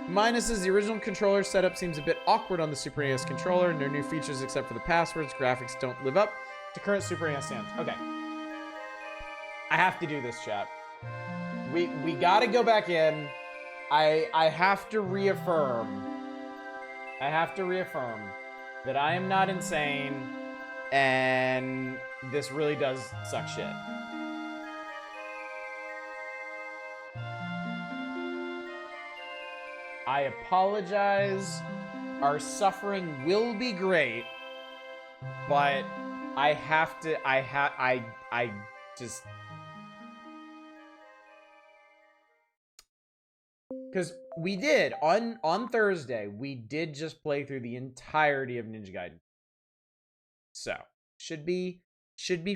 [SPEAKER 1] Minuses: the original controller setup seems a bit awkward on the Super NES controller. No new features except for the passwords. Graphics don't live up to current Super NES standards. Okay. I have to do this, chat. We gotta go back in. I have to reaffirm. That I am not insane, and this really does suck shit. I apologize. Our suffering will be great, but I have to. I just. Because we did, on Thursday, we did just play through the entirety of Ninja Gaiden. So, should be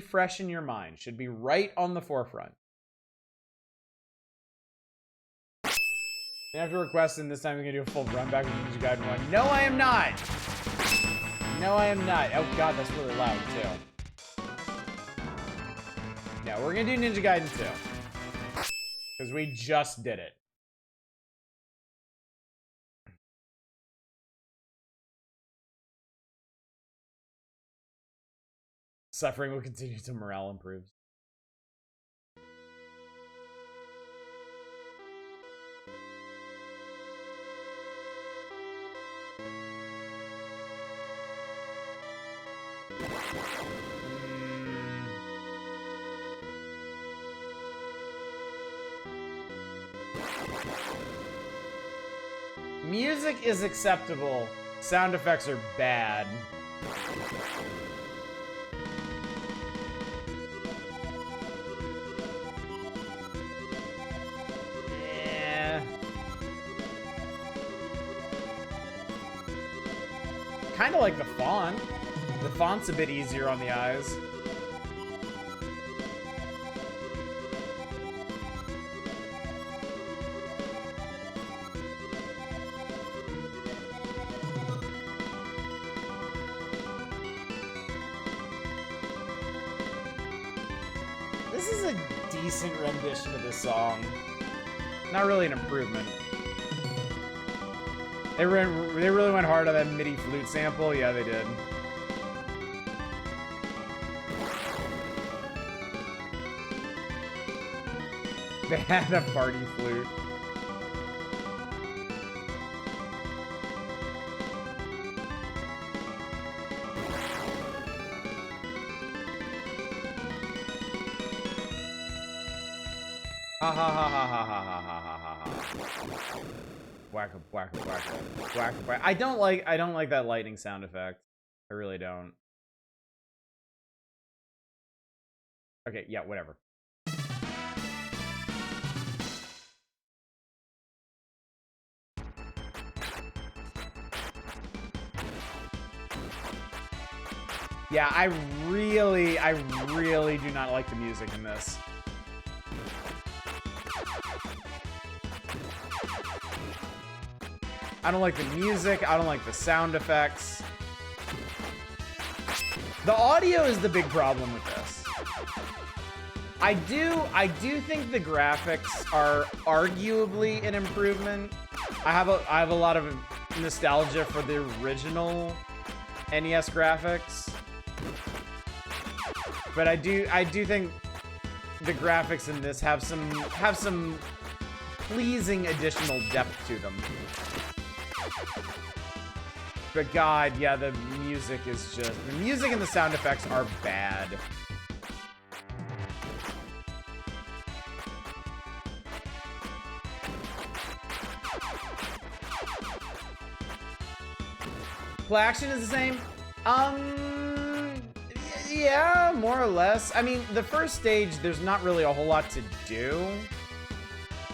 [SPEAKER 1] fresh in your mind. Should be right on the forefront. You have to request, and this time we're going to do a full run back of Ninja Gaiden 1. No, I am not! No, I am not. Oh god, that's really loud, too. No, we're going to do Ninja Gaiden 2. Because we just did it. Suffering will continue until morale improves. Music is acceptable. Sound effects are bad. Kind of like the font. The font's a bit easier on the eyes. This is a decent rendition of this song. Not really an improvement. They really went hard on that MIDI flute sample. Yeah, they did. They had a party flute. Ha ha ha ha ha ha ha ha ha ha. Whack up, whack up, whack up, whack up, whack. I don't like that lightning sound effect. I really don't. Okay, yeah, whatever. Yeah, I really do not like the music in this. I don't like the music. I don't like the sound effects. The audio is the big problem with this. I do think the graphics are arguably an improvement. I have a lot of nostalgia for the original NES graphics. But I do think the graphics in this have some pleasing additional depth to them. But God, yeah, the music and the sound effects are bad. Play action is the same? Yeah, more or less. I mean, the first stage, there's not really a whole lot to do.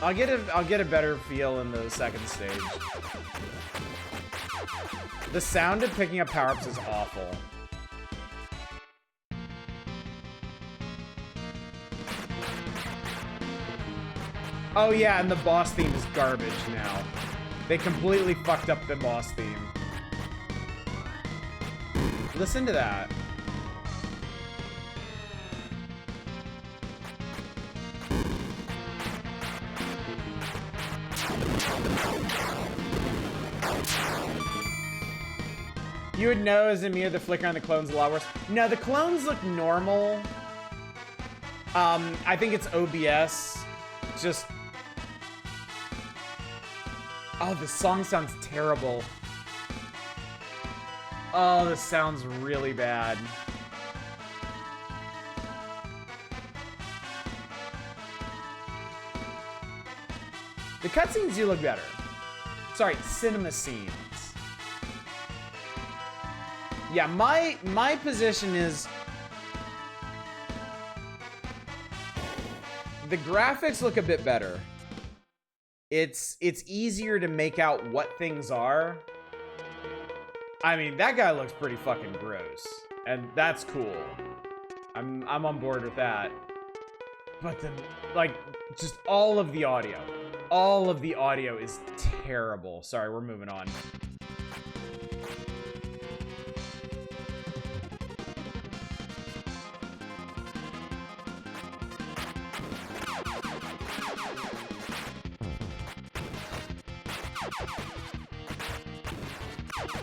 [SPEAKER 1] I'll get a better feel in the second stage. The sound of picking up power-ups is awful. Oh yeah, and the boss theme is garbage now. They completely fucked up the boss theme. Listen to that. You would know as Amir the flicker on the clones a lot worse. No, the clones look normal. I think it's OBS. Just... Oh, the song sounds terrible. Oh, this sounds really bad. The cutscenes do look better. Sorry, cinema scenes. Yeah, my position is the graphics look a bit better. It's easier to make out what things are. I mean, that guy looks pretty fucking gross, and that's cool. I'm on board with that. But then, like, just all of the audio is terrible. Sorry, we're moving on.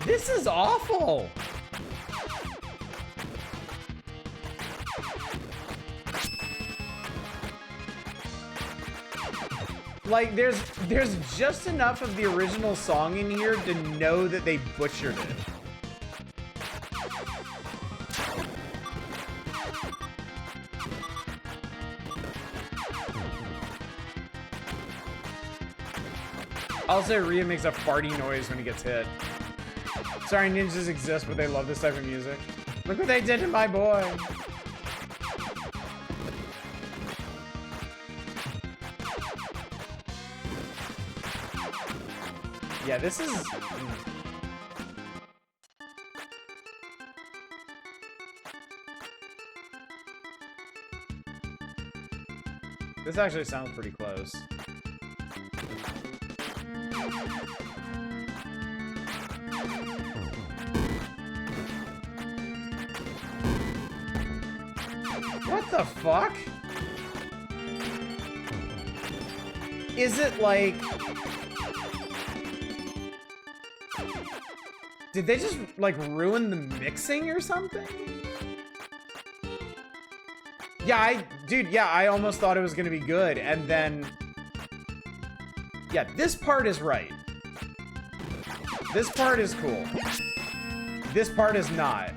[SPEAKER 1] This is awful. Like, there's just enough of the original song in here to know that they butchered it. Also, Rhea makes a farty noise when he gets hit. Sorry, ninjas exist, but they love this type of music. Look what they did to my boy. Yeah, this is... This actually sounds pretty close. What the fuck? Is it like... Did they just, like, ruin the mixing or something? Yeah, dude, yeah, I almost thought it was gonna be good, and then... Yeah, this part is right. This part is cool. This part is not.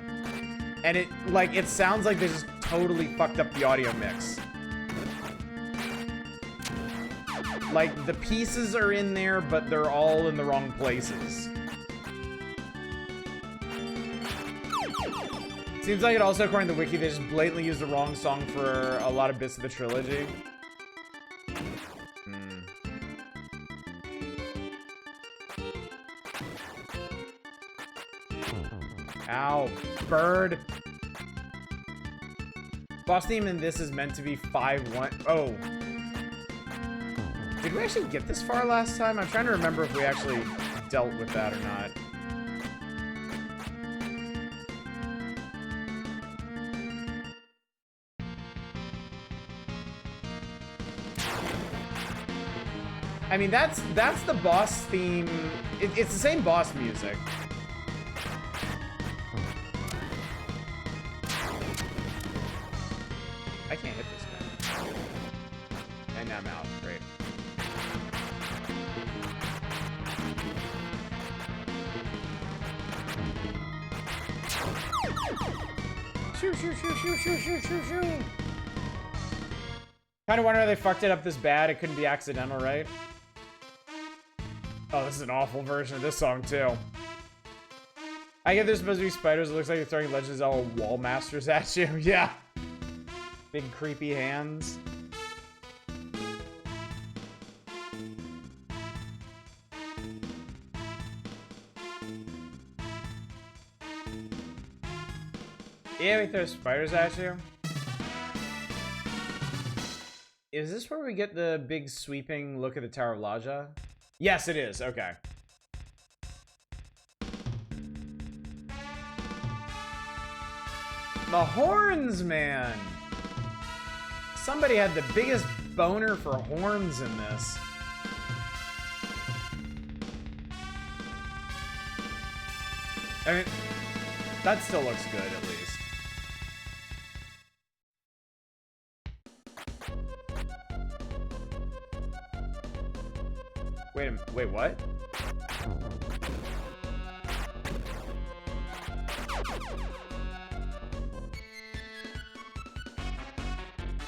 [SPEAKER 1] And it, like, it sounds like they just totally fucked up the audio mix. Like, the pieces are in there, but they're all in the wrong places. Seems like it also, according to the wiki, they just blatantly used the wrong song for a lot of bits of the trilogy. Ow, bird. Boss theme in this is meant to be 5-1. Oh. Did we actually get this far last time? I'm trying to remember if we actually dealt with that or not. I mean, that's the boss theme. It's the same boss music. I can't hit this guy. And now I'm out. Great. Shoo, shoo, shoo, shoo, shoo, shoo, shoo, shoo. Kind of wonder how they fucked it up this bad. It couldn't be accidental, right? Oh, this is an awful version of this song, too. I get there's supposed to be spiders. It looks like you're throwing Legend of Zelda wall masters at you. Yeah. Big creepy hands. Yeah, we throw spiders at you. Is this where we get the big sweeping look at the Tower of Laja? Yes, it is. Okay. The horns, man. Somebody had the biggest boner for horns in this. I mean, that still looks good, at least. Wait a minute. Wait, what?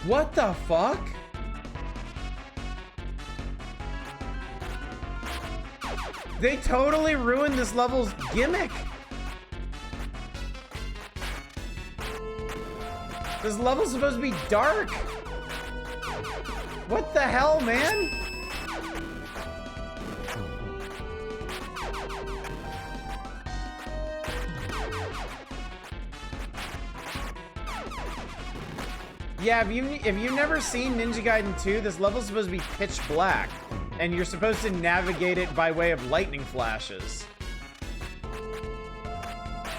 [SPEAKER 1] What the fuck? They totally ruined this level's gimmick. This level's supposed to be dark. What the hell, man? Yeah, if you've never seen Ninja Gaiden 2, this level's supposed to be pitch black, and you're supposed to navigate it by way of lightning flashes.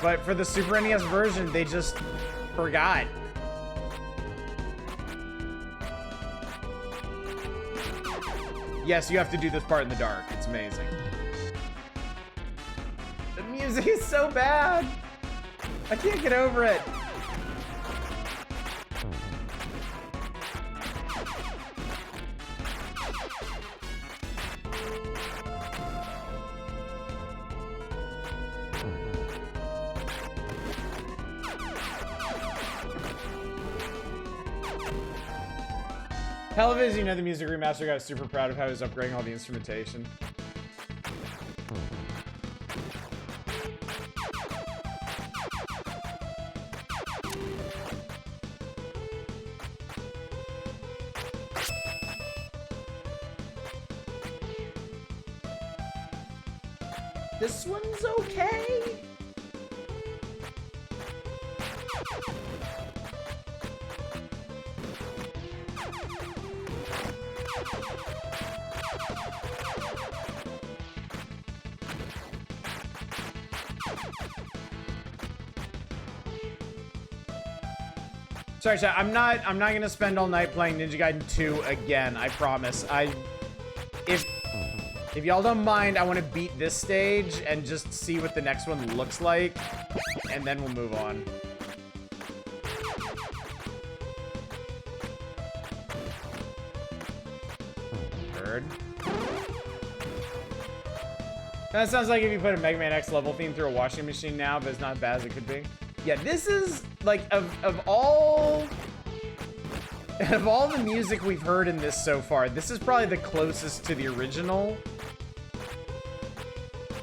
[SPEAKER 1] But for the Super NES version, they just forgot. Yes, you have to do this part in the dark. It's amazing. The music is so bad. I can't get over it. Hell of it is, you know, the music remaster got super proud of how he was upgrading all the instrumentation. This one's okay. Sorry, chat. I'm not gonna spend all night playing Ninja Gaiden 2 again. I promise. If y'all don't mind, I want to beat this stage and just see what the next one looks like, and then we'll move on. Bird. That sounds like if you put a Mega Man X level theme through a washing machine now, but it's not as bad as it could be. Yeah, this is like of all the music we've heard in this so far, this is probably the closest to the original.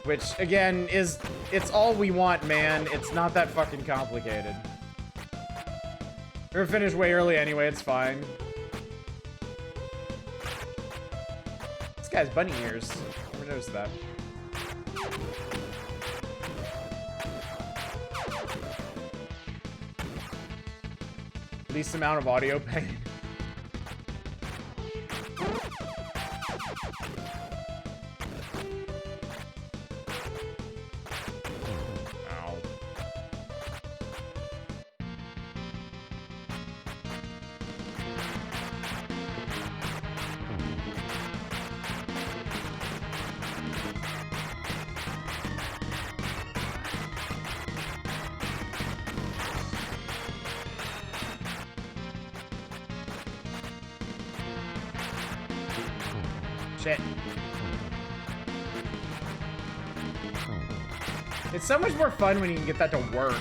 [SPEAKER 1] Which, again, it's all we want, man. It's not that fucking complicated. We're finished way early anyway, it's fine. This guy's bunny ears. Never noticed that. Least amount of audio pain. Shit. It's so much more fun when you can get that to work.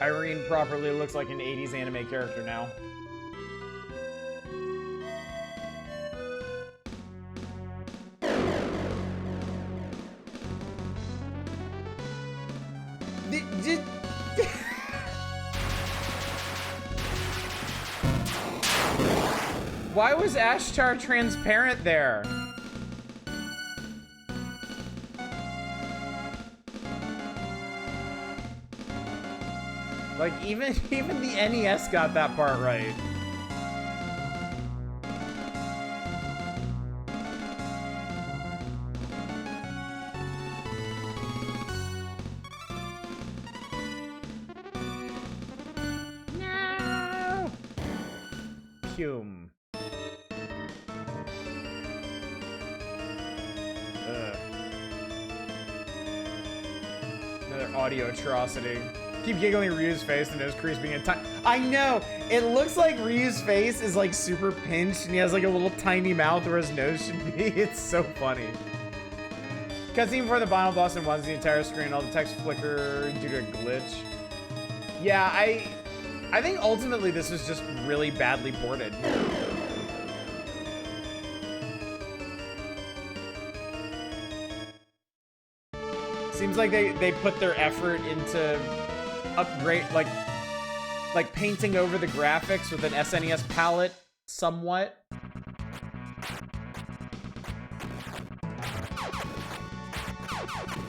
[SPEAKER 1] Irene properly looks like an 80s anime character now. Why was Ashtar transparent there? Like, even the NES got that part right. No! Hume. Another audio atrocity. Keep giggling Ryu's face, the nose crease being a tiny. I know! It looks like Ryu's face is like super pinched and he has like a little tiny mouth where his nose should be. It's so funny. Cutscene before the final boss and once the entire screen, all the text flicker due to a glitch. Yeah, I think ultimately this was just really badly ported. Seems like they put their effort into upgrade, like painting over the graphics with an SNES palette somewhat.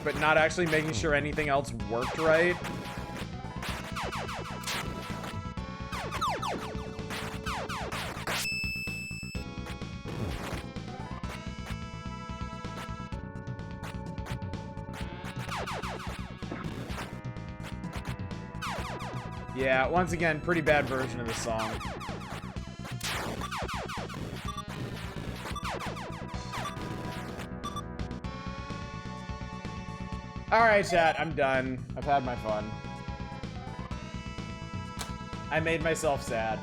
[SPEAKER 1] But not actually making sure anything else worked right. Yeah, once again, pretty bad version of the song. Alright, chat, I'm done. I've had my fun. I made myself sad.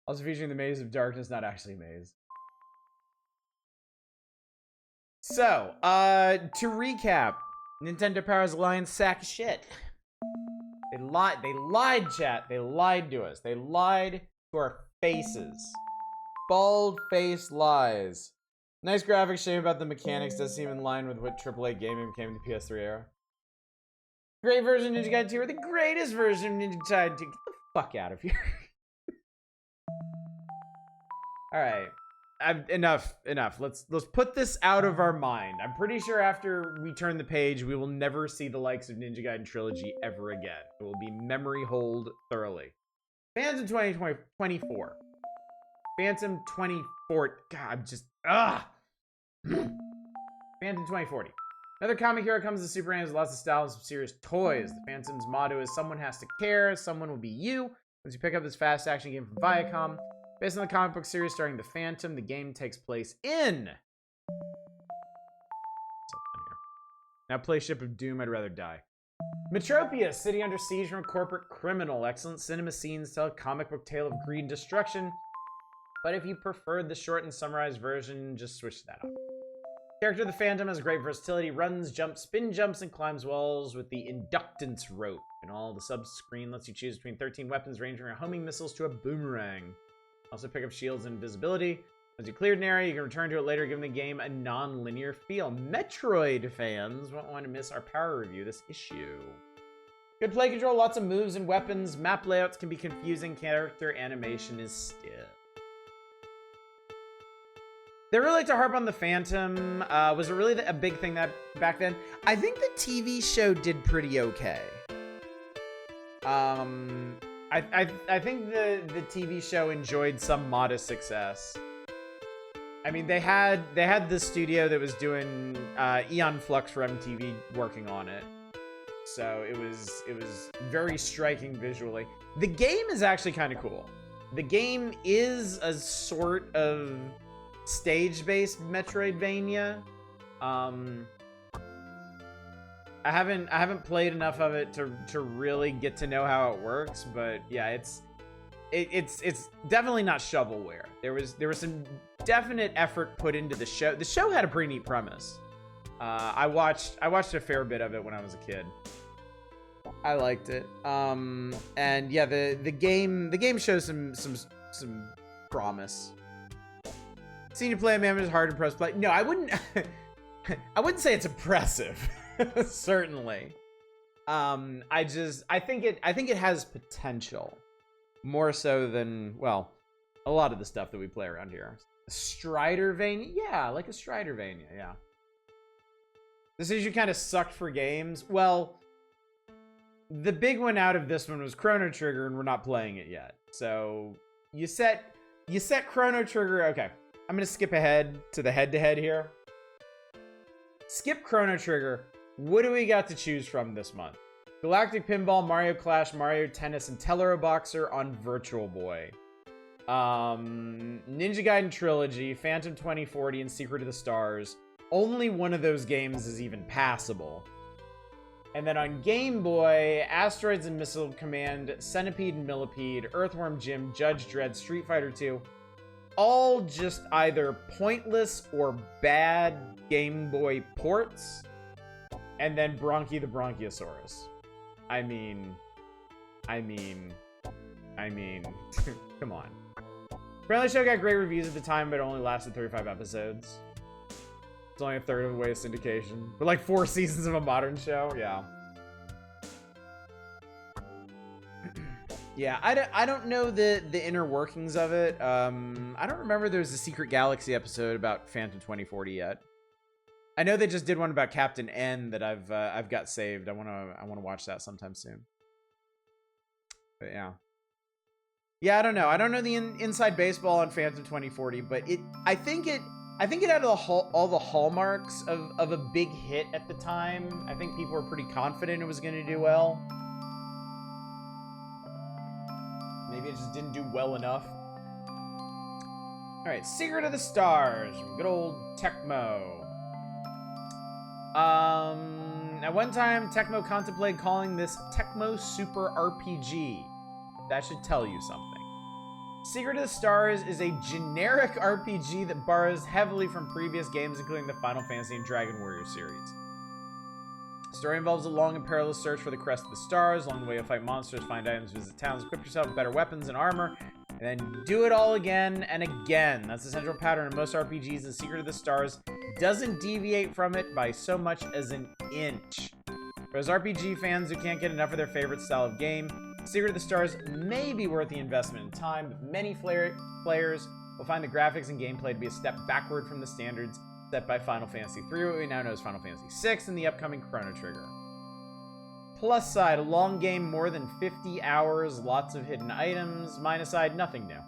[SPEAKER 1] Also featuring the Maze of Darkness, not actually Maze. So, to recap, Nintendo Power's Alliance sack of shit. They lied, chat. They lied to us. They lied to our faces. Bald-faced lies. Nice graphics, shame about the mechanics, does seem in line with what AAA gaming became in the PS3 era. Great version of Ninja Gaiden 2, or the greatest version of Ninja Gaiden 2. Get the fuck out of here. Alright. Enough. Let's put this out of our mind. I'm pretty sure after we turn the page, we will never see the likes of Ninja Gaiden Trilogy ever again. It will be memory hold thoroughly. Phantom 2024. Phantom 2040. God, I'm just Phantom 2040. Another comic hero comes to Super NES with lots of style and some serious toys. The Phantom's motto is someone has to care, someone will be you. Once you pick up this fast action game from Viacom, based on the comic book series starring the Phantom, the game takes place in... Now play Ship of Doom, I'd rather die. Metropia, city under siege from a corporate criminal. Excellent cinema scenes tell a comic book tale of greed and destruction. But if you preferred the short and summarized version, just switch that up. Character of the Phantom has great versatility, runs, jumps, spin jumps, and climbs walls with the inductance rope. And all the sub-screen lets you choose between 13 weapons ranging from homing missiles to a boomerang. Also pick up shields and invisibility. Once you cleared an area, you can return to it later, giving the game a non-linear feel. Metroid fans won't want to miss our power review this issue. Good play control, lots of moves and weapons. Map layouts can be confusing. Character animation is stiff. They really like to harp on the Phantom. Was it really a big thing that back then? I think the TV show did pretty okay. I think the TV show enjoyed some modest success. I mean, they had this studio that was doing Eon Flux for MTV working on it. So it was very striking visually. The game is actually kind of cool. The game is a sort of stage-based Metroidvania. I haven't played enough of it to really get to know how it works, but yeah, it's definitely not shovelware. There was some definite effort put into the show. The show had a pretty neat premise. I watched a fair bit of it when I was a kid. I liked it. And yeah, the game shows some promise. Seeing you play a man is hard to press play. No, I wouldn't say it's impressive. Certainly. I think it has potential. More so than, well, a lot of the stuff that we play around here. A Stridervania? Yeah, like a Stridervania, yeah. This is you kind of sucked for games. Well, the big one out of this one was Chrono Trigger, and we're not playing it yet. So you set Chrono Trigger. Okay, I'm gonna skip ahead to the head-to-head here. Skip Chrono Trigger. What do we got to choose from this month? Galactic Pinball, Mario Clash, Mario Tennis, and Tellero Boxer on Virtual Boy. Ninja Gaiden Trilogy, Phantom 2040, and Secret of the Stars. Only one of those games is even passable. And then on Game Boy, Asteroids and Missile Command, Centipede and Millipede, Earthworm Jim, Judge Dredd, Street Fighter 2. All just either pointless or bad Game Boy ports. And then Bronkie the Bronchiosaurus. I mean, come on. Apparently the show got great reviews at the time, but it only lasted 35 episodes. It's only a third of the way of syndication. But like 4 seasons of a modern show, yeah. Yeah, I don't know the inner workings of it. I don't remember there was a Secret Galaxy episode about Phantom 2040 yet. I know they just did one about Captain N that I've got saved. I wanna watch that sometime soon. But yeah. Yeah, I don't know. I don't know the inside baseball on Phantom 2040, but I think it had all the hallmarks of a big hit at the time. I think people were pretty confident it was going to do well. Maybe it just didn't do well enough. All right, Secret of the Stars, good old Tecmo. At one time, Tecmo contemplated calling this Tecmo Super RPG. That should tell you something. Secret of the Stars is a generic RPG that borrows heavily from previous games, including the Final Fantasy and Dragon Warrior series. The story involves a long and perilous search for the crest of the stars. Along the way, you'll fight monsters, find items, visit towns, equip yourself with better weapons and armor, and then do it all again and again. That's the central pattern in most RPGs, and Secret of the Stars doesn't deviate from it by so much as an inch. For those RPG fans who can't get enough of their favorite style of game, Secret of the Stars may be worth the investment in time, but many players will find the graphics and gameplay to be a step backward from the standards set by Final Fantasy III, what we now know as Final Fantasy VI, and the upcoming Chrono Trigger. Plus side, a long game, more than 50 hours, lots of hidden items. Minus side, nothing new.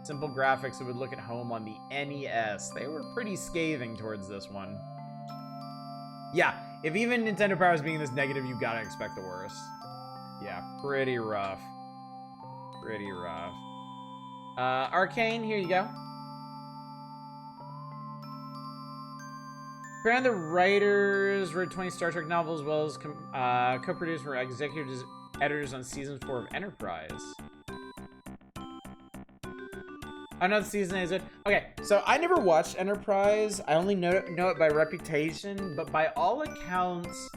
[SPEAKER 1] Simple graphics that would look at home on the NES. They were pretty scathing towards this one. Yeah, if even Nintendo Power is being this negative, you gotta expect the worst. Yeah, pretty rough. Pretty rough. Arcane, here you go. Apparently the writers wrote 20 Star Trek novels, as well as co-produced were executive editors on season 4 of Enterprise. I know the season is it. Okay, so I never watched Enterprise. I only know it by reputation, but by all accounts,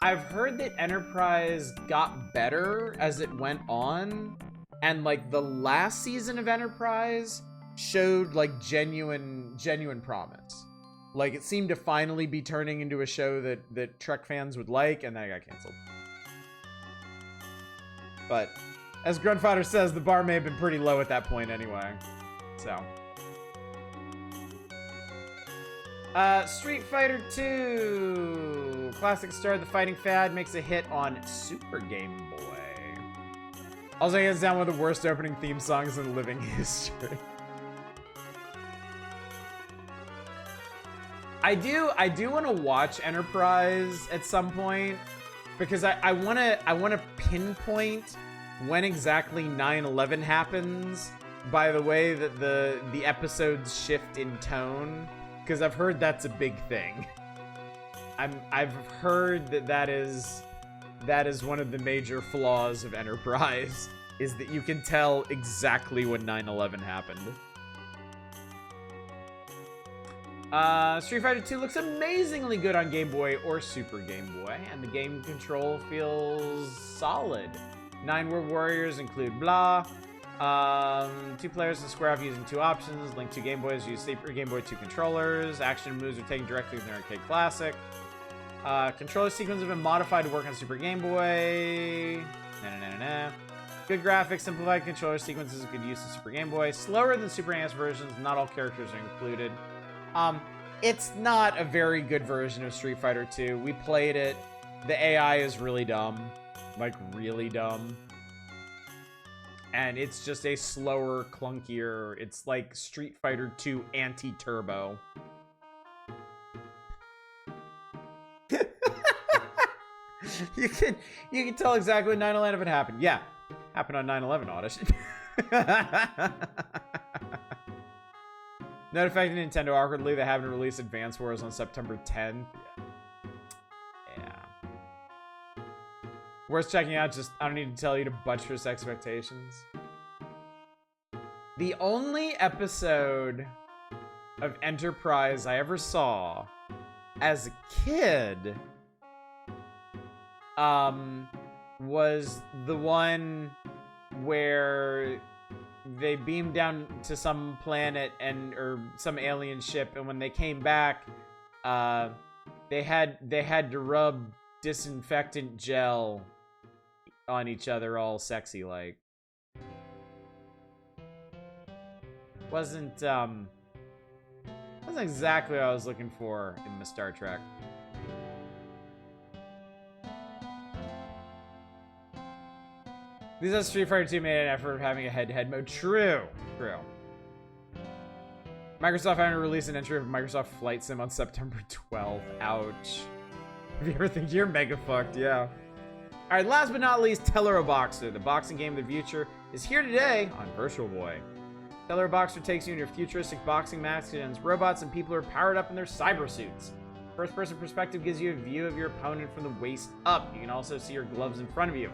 [SPEAKER 1] I've heard that Enterprise got better as it went on, and like the last season of Enterprise showed like genuine promise. Like it seemed to finally be turning into a show that Trek fans would like, and then it got canceled. But as Grunfodder says, the bar may have been pretty low at that point anyway. So Street Fighter 2 classic star, the fighting fad makes a hit on Super Game Boy. Also hands down one of the worst opening theme songs in living history. I do want to watch Enterprise at some point because I want to pinpoint when exactly 9/11 happens by the way that the episodes shift in tone, because I've heard that's a big thing. I've heard that is one of the major flaws of Enterprise, is that you can tell exactly when 9/11 happened. Street Fighter 2 looks amazingly good on Game Boy or Super Game Boy, and the game control feels solid. 9 World Warriors include blah. 2 players can square off using 2 options. Link 2 Game Boys use Super Game Boy 2 controllers. Action moves are taken directly from the arcade classic. Controller sequences have been modified to work on Super Game Boy. Good graphics, simplified controller sequences, good use of Super Game Boy. Slower than Super NES versions, not all characters are included. It's not a very good version of Street Fighter 2. We played it. The AI is really dumb. Like, really dumb. And it's just a slower, clunkier... It's like Street Fighter 2 anti-turbo. You can tell exactly when 9/11 happened. Yeah. Happened on 9/11 audition. Not affecting Nintendo awkwardly. They haven't released Advance Wars on September 10th. Yeah. Worth checking out. Just, I don't need to tell you to buttress expectations. The only episode of Enterprise I ever saw as a kid was the one where they beamed down to some planet or some alien ship, and when they came back, they had to rub disinfectant gel on each other, all sexy like. Wasn't exactly what I was looking for in the Star Trek. These are Street Fighter 2 made an effort of having a head-to-head mode. True. Microsoft having to release an entry of Microsoft Flight Sim on September 12th. Ouch. If you ever think you're mega fucked, yeah. Alright, last but not least, Teller Boxer. The boxing game of the future is here today on Virtual Boy. Teller Boxer takes you in your futuristic boxing match against robots and people who are powered up in their cyber suits. First-person perspective gives you a view of your opponent from the waist up. You can also see your gloves in front of you.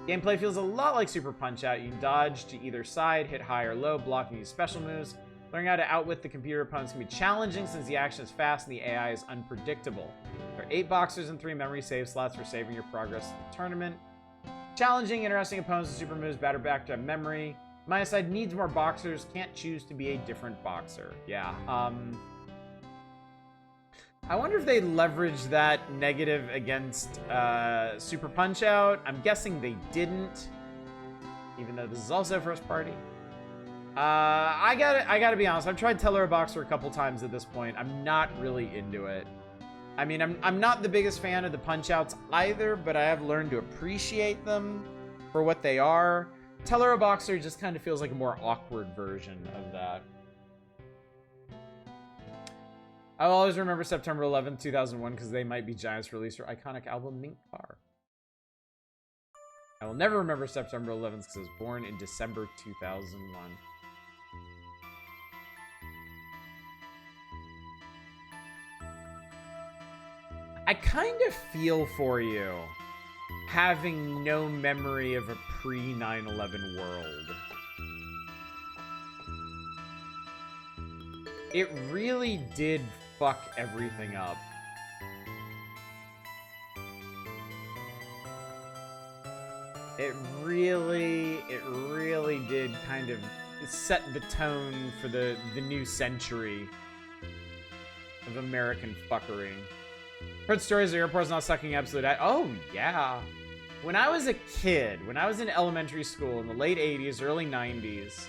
[SPEAKER 1] Gameplay feels a lot like Super Punch-Out. You can dodge to either side, hit high or low, block and use special moves. Learning how to outwit the computer opponents can be challenging since the action is fast and the AI is unpredictable. There are 8 boxers and 3 memory save slots for saving your progress in the tournament. Challenging, interesting opponents with super moves, batter back to memory. My side needs more boxers, can't choose to be a different boxer. Yeah, I wonder if they leveraged that negative against Super Punch-Out. I'm guessing they didn't, even though this is also first party. I gotta be honest. I've tried Teller Boxer a couple times at this point. I'm not really into it. I mean, I'm not the biggest fan of the Punch-Outs either, but I have learned to appreciate them for what they are. Teller Boxer just kind of feels like a more awkward version of that. I'll always remember September 11th, 2001, because They Might Be Giants released their iconic album, Mink Car. I will never remember September 11th because I was born in December 2001. I kind of feel for you having no memory of a pre-9/11 world. It really did fuck everything up. It really did kind of set the tone for the new century of American fuckery. Heard stories of airports not sucking absolute oh, yeah. When I was a kid, when I was in elementary school in the late 80s, early 90s,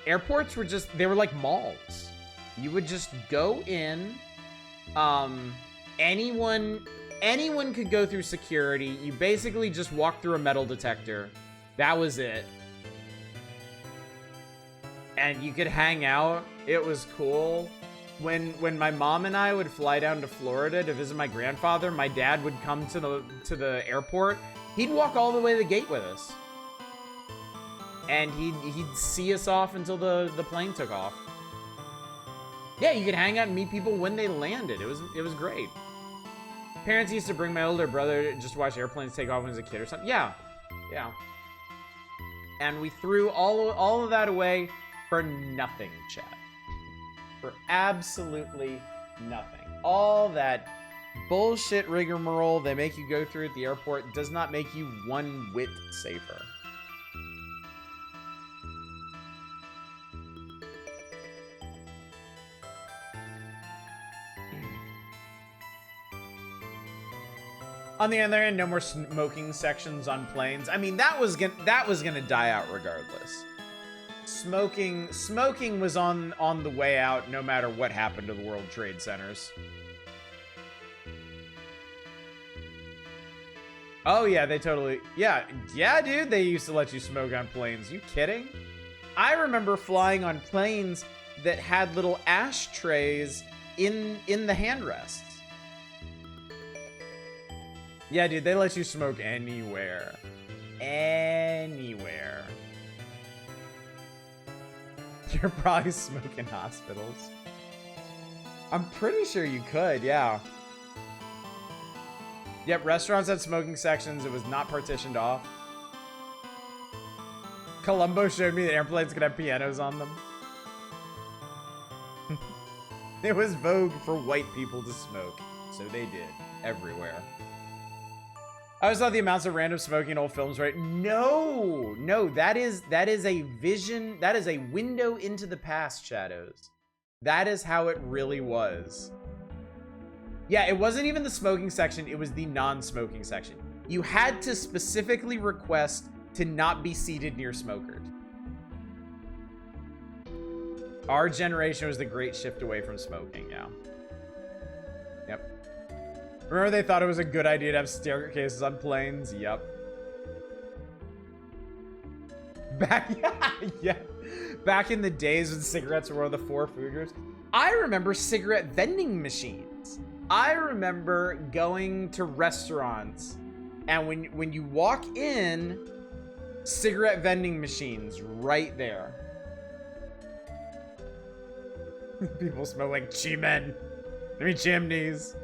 [SPEAKER 1] airports were just, they were like malls. You would just go in, anyone could go through security. You basically just walk through a metal detector. That was it. And you could hang out. It was cool. when my mom and I would fly down to Florida to visit my grandfather, my dad would come to the airport. He'd walk all the way to the gate with us. And he'd see us off until the plane took off. Yeah, you could hang out and meet people when they landed. It was great. Parents used to bring my older brother just to watch airplanes take off when he was a kid or something. Yeah. Yeah. And we threw all of that away for nothing, chat. For absolutely nothing. All that bullshit rigmarole they make you go through at the airport does not make you one whit safer. On the other hand, no more smoking sections on planes. I mean, that was gonna die out regardless. Smoking was on the way out no matter what happened to the World Trade Centers. Oh yeah, they totally, yeah, dude, they used to let you smoke on planes. You kidding? I remember flying on planes that had little ashtrays in the handrests. Yeah, dude, they let you smoke anywhere. Anywhere. You're probably smoking hospitals. I'm pretty sure you could, yeah. Yep, restaurants had smoking sections. It was not partitioned off. Columbo showed me that airplanes could have pianos on them. It was vogue for white people to smoke. So they did. Everywhere. I always thought the amounts of random smoking in old films, right? No, that is a vision. That is a window into the past, Shadows. That is how it really was. Yeah, it wasn't even the smoking section. It was the non-smoking section. You had to specifically request to not be seated near smokers. Our generation was the great shift away from smoking, yeah. Yep. Remember they thought it was a good idea to have staircases on planes? Yep. Back in the days when cigarettes were one of the 4 food groups, I remember cigarette vending machines. I remember going to restaurants, and when you walk in, cigarette vending machines right there. People smell like chi-men. I mean chimneys.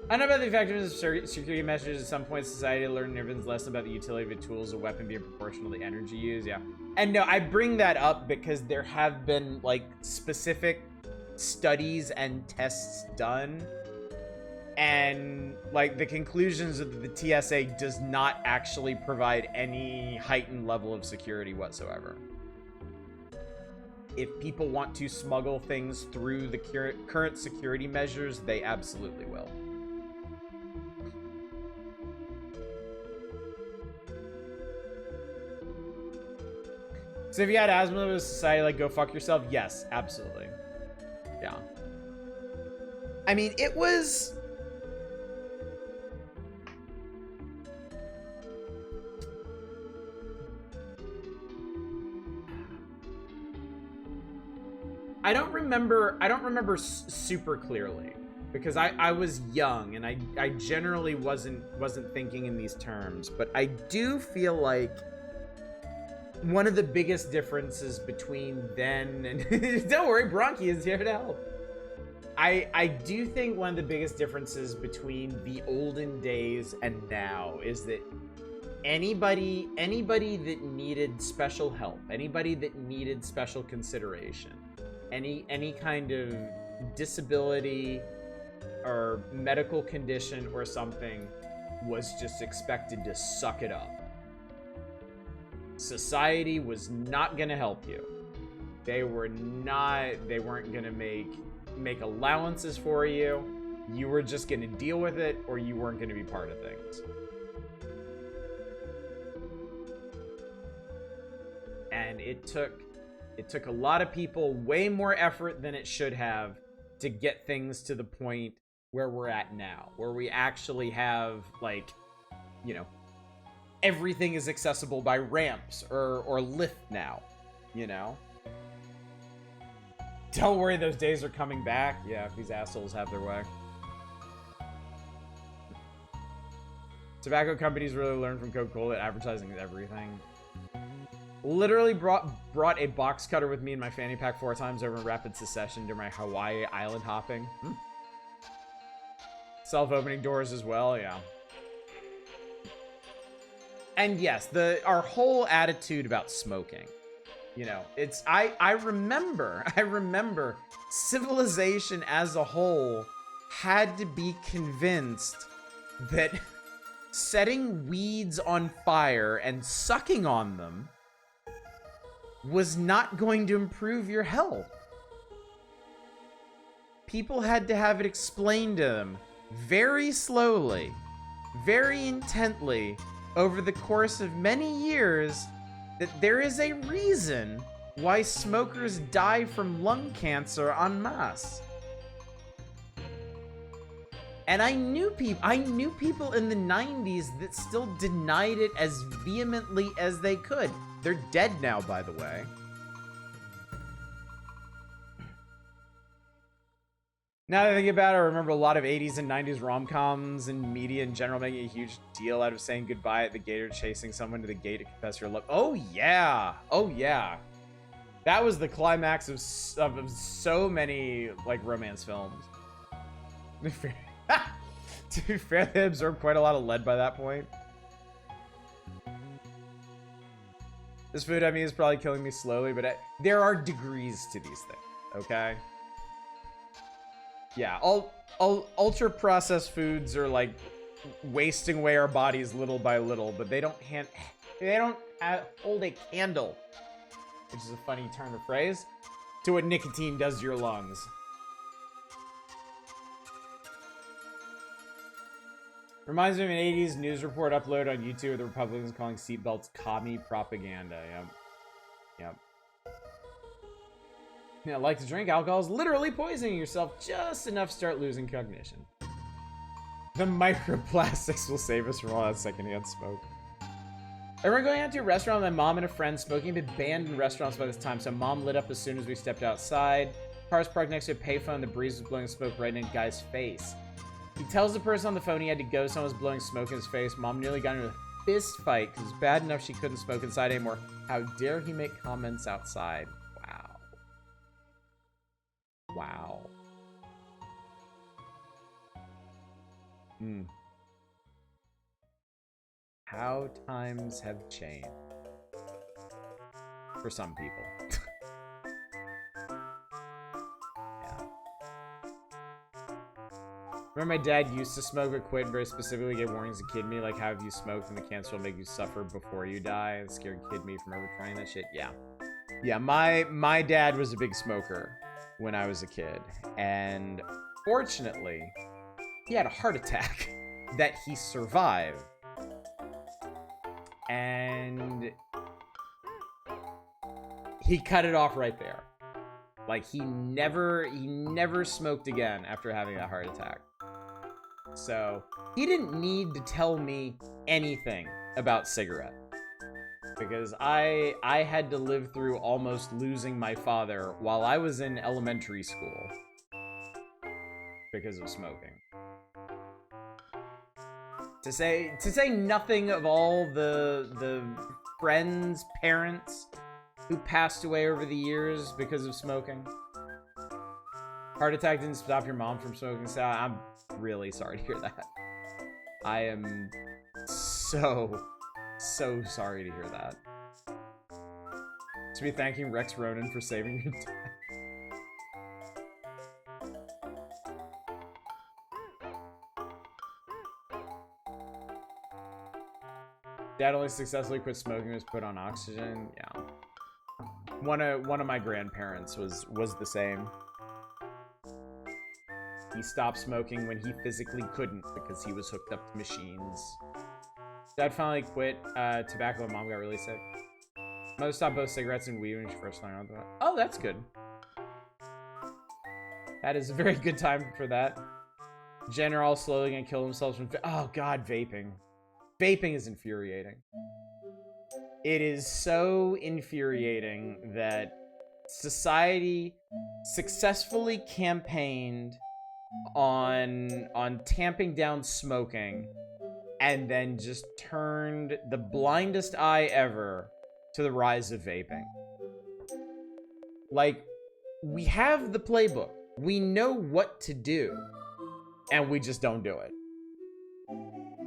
[SPEAKER 1] I know about the effectiveness of security measures. At some point, society learned everyone's lesson about the utility of a tool as a weapon being proportional to the energy used. Yeah. And no, I bring that up because there have been like specific studies and tests done. And like the conclusions of the TSA does not actually provide any heightened level of security whatsoever. If people want to smuggle things through the current security measures, they absolutely will. So if you had asthma, would society like go fuck yourself? Yes, absolutely. Yeah. I mean, it was... I don't remember super clearly because I was young and I generally wasn't thinking in these terms, but I do feel like one of the biggest differences between then and don't worry, Bronkie is here to help. I do think one of the biggest differences between the olden days and now is that anybody that needed special help, anybody that needed special consideration, any kind of disability or medical condition or something was just expected to suck it up. Society was not going to help you. They weren't going to make allowances for you. You were just going to deal with it, or you weren't going to be part of things. And it took a lot of people way more effort than it should have to get things to the point where we're at now, where we actually have, like, you know, everything is accessible by ramps or lift now, you know? Don't worry, those days are coming back. Yeah, if these assholes have their way. Tobacco companies really learn from Coca-Cola that advertising is everything. Literally brought a box cutter with me in my fanny pack 4 times over in rapid succession during my Hawaii island hopping. Self-opening doors as well, yeah. And yes, our whole attitude about smoking. You know, it's I remember civilization as a whole had to be convinced that setting weeds on fire and sucking on them was not going to improve your health. People had to have it explained to them very slowly, very intently, over the course of many years, that there is a reason why smokers die from lung cancer en masse. And I knew people in the 90s that still denied it as vehemently as they could. They're dead now, by the way. Now that I think about it, I remember a lot of 80s and 90s rom-coms and media in general making a huge deal out of saying goodbye at the gate or chasing someone to the gate to confess your love. Oh, yeah. Oh, yeah. That was the climax of so many, like, romance films. To be fair, they absorbed quite a lot of lead by that point. This food I mean is probably killing me slowly, but there are degrees to these things, okay? Yeah, ultra processed foods are like wasting away our bodies little by little, but they don't hold a candle, which is a funny turn of phrase, to what nicotine does to your lungs. Reminds me of an 80s news report upload on YouTube of the Republicans calling seatbelts commie propaganda. Yep. Yeah, like to drink alcohol is literally poisoning yourself just enough to start losing cognition. The microplastics will save us from all that secondhand smoke. I remember going out to a restaurant with my mom and a friend. Smoking had been banned in restaurants by this time, so mom lit up as soon as we stepped outside. Cars parked next to a payphone. The breeze was blowing smoke right in a guy's face. He tells the person on the phone he had to go. Someone was blowing smoke in his face. Mom nearly got into a fist fight because it was bad enough she couldn't smoke inside anymore. How dare he make comments outside? Wow. How times have changed. For some people. Yeah. Remember my dad used to smoke but quit and very specifically gave warnings to kid me, like how if you smoked and the cancer will make you suffer before you die. And scared kid me from ever trying that shit. Yeah. Yeah, my dad was a big smoker when I was a kid, and fortunately he had a heart attack that he survived, and he cut it off right there. Like, he never smoked again after having that heart attack. So he didn't need to tell me anything about cigarettes, because I had to live through almost losing my father while I was in elementary school because of smoking. To say nothing of all the friends, parents who passed away over the years because of smoking. Heart attack didn't stop your mom from smoking, so I'm really sorry to hear that. I am so sorry to hear that. To be thanking Rex Ronan for saving your dad. Dad only successfully quit smoking, was put on oxygen. Yeah. One of my grandparents was the same. He stopped smoking when he physically couldn't because he was hooked up to machines. Dad finally quit tobacco when mom got really sick. Mother stopped both cigarettes and weed when she first learned about that. Oh, that's good. That is a very good time for that. Jen are all slowly gonna kill themselves from... Oh, God, vaping. Vaping is infuriating. It is so infuriating that society successfully campaigned on tamping down smoking, and then just turned the blindest eye ever to the rise of vaping. Like, we have the playbook. We know what to do, and we just don't do it.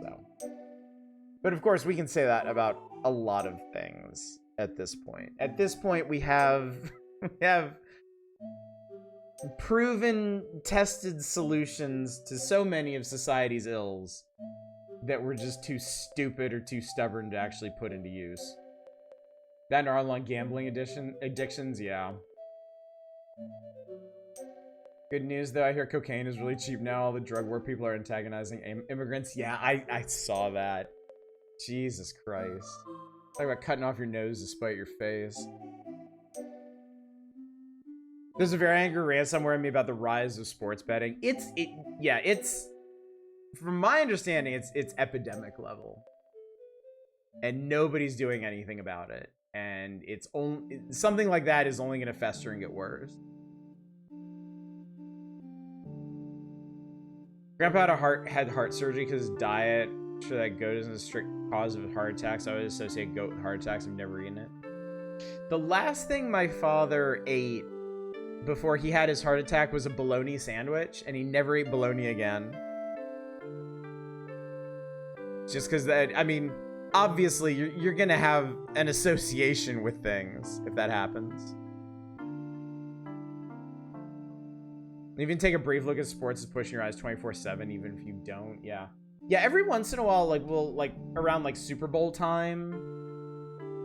[SPEAKER 1] So. But of course, we can say that about a lot of things at this point. At this point, we have proven, tested solutions to so many of society's ills that we're just too stupid or too stubborn to actually put into use. That and our online gambling addictions, yeah. Good news, though. I hear cocaine is really cheap now. All the drug war people are antagonizing immigrants. Yeah, I saw that. Jesus Christ. Talk about cutting off your nose to spite your face. There's a very angry rant somewhere in me about the rise of sports betting. It's from my understanding, it's epidemic level, and nobody's doing anything about it. And it's only something like that is only going to fester and get worse. Grandpa had heart surgery because his diet. Sure that goat isn't a strict cause of heart attacks. I always associate goat with heart attacks. I've never eaten it. The last thing my father ate before he had his heart attack was a bologna sandwich, and he never ate bologna again. Just because that, I mean, obviously you're gonna have an association with things if that happens. Even take a brief look at sports as pushing your eyes 24/7, even if you don't. Yeah, every once in a while, like we'll like around like Super Bowl time,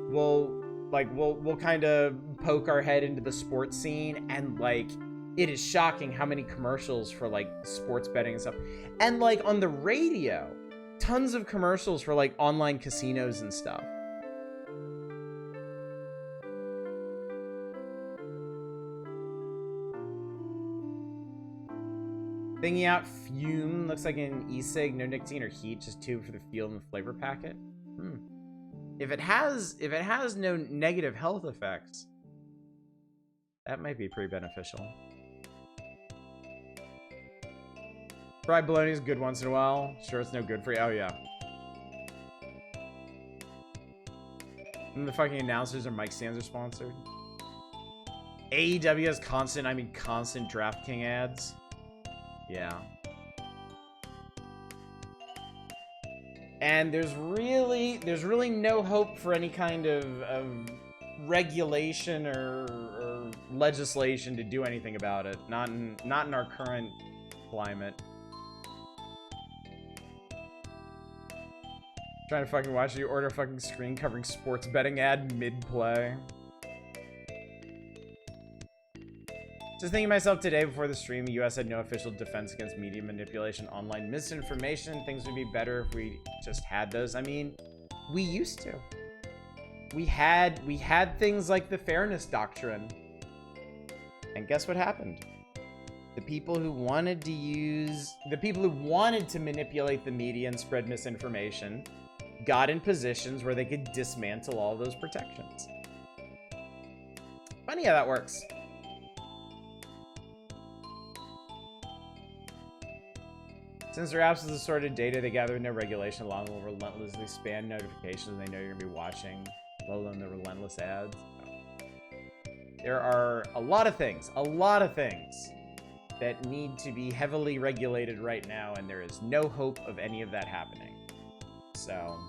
[SPEAKER 1] we'll kind of poke our head into the sports scene, and like it is shocking how many commercials for like sports betting and stuff. And like on the radio, tons of commercials for like online casinos and stuff. Thingy out fume looks like an e-cig, no nicotine or heat, just tube for the feel and the flavor packet. If it has no negative health effects, that might be pretty beneficial. Fried bologna is good once in a while. Sure, it's no good for you. Oh yeah. And the fucking announcers or mic stands are sponsored. AEW has constant DraftKings ads. Yeah. And there's really no hope for any kind of regulation or legislation to do anything about it. Not in our current climate. Trying to fucking watch you order a fucking screen covering sports betting ad mid-play. Just thinking to myself today before the stream, the US had no official defense against media manipulation, online misinformation. Things would be better if we just had those. I mean, we used to. We had things like the fairness doctrine. And guess what happened? The people who wanted to manipulate the media and spread misinformation got in positions where they could dismantle all those protections. Funny how that works. Since their absence of sorted data they gather with no regulation, along will relentlessly spam notifications they know you're going to be watching, let alone the relentless ads. There are a lot of things that need to be heavily regulated right now, and there is no hope of any of that happening. So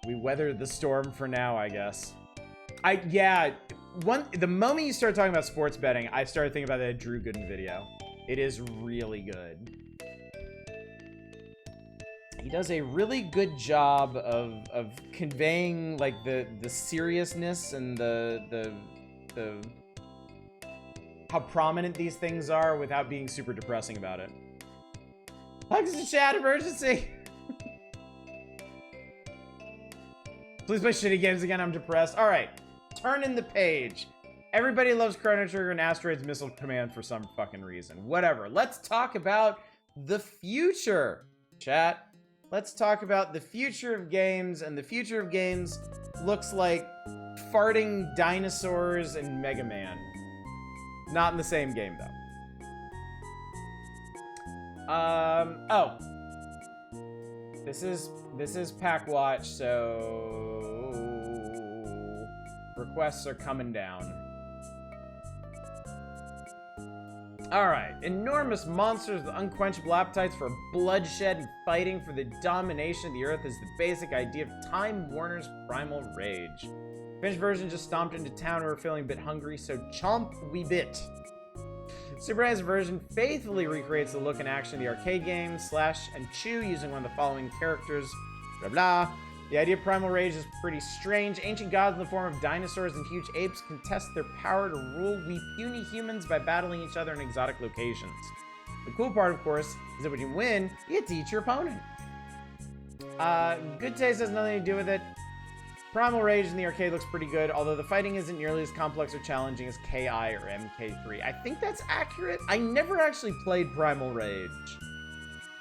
[SPEAKER 1] we weathered the storm for now, I guess. The moment you start talking about sports betting, I started thinking about that Drew Gooden video. It is really good. He does a really good job of conveying like the seriousness and the how prominent these things are without being super depressing about it. Hugs in chat, emergency! Please play shitty games again, I'm depressed. Alright, turn in the page. Everybody loves Chrono Trigger and Asteroids Missile Command for some fucking reason. Whatever. Let's talk about the future, chat. Let's talk about the future of games, and the future of games looks like farting dinosaurs and Mega Man. Not in the same game, though. Oh. This is Pack Watch, so requests are coming down. Alright. Enormous monsters with unquenchable appetites for bloodshed and fighting for the domination of the earth is the basic idea of Time Warner's Primal Rage. Finished version just stomped into town and we're feeling a bit hungry, so chomp we bit. Super NES version faithfully recreates the look and action of the arcade game, Slash and Chew, using one of the following characters, blah blah. The idea of Primal Rage is pretty strange. Ancient gods in the form of dinosaurs and huge apes contest their power to rule we puny humans by battling each other in exotic locations. The cool part, of course, is that when you win, you get to eat your opponent. Good taste has nothing to do with it. Primal Rage in the arcade looks pretty good, although the fighting isn't nearly as complex or challenging as KI or MK3. I think that's accurate. I never actually played Primal Rage.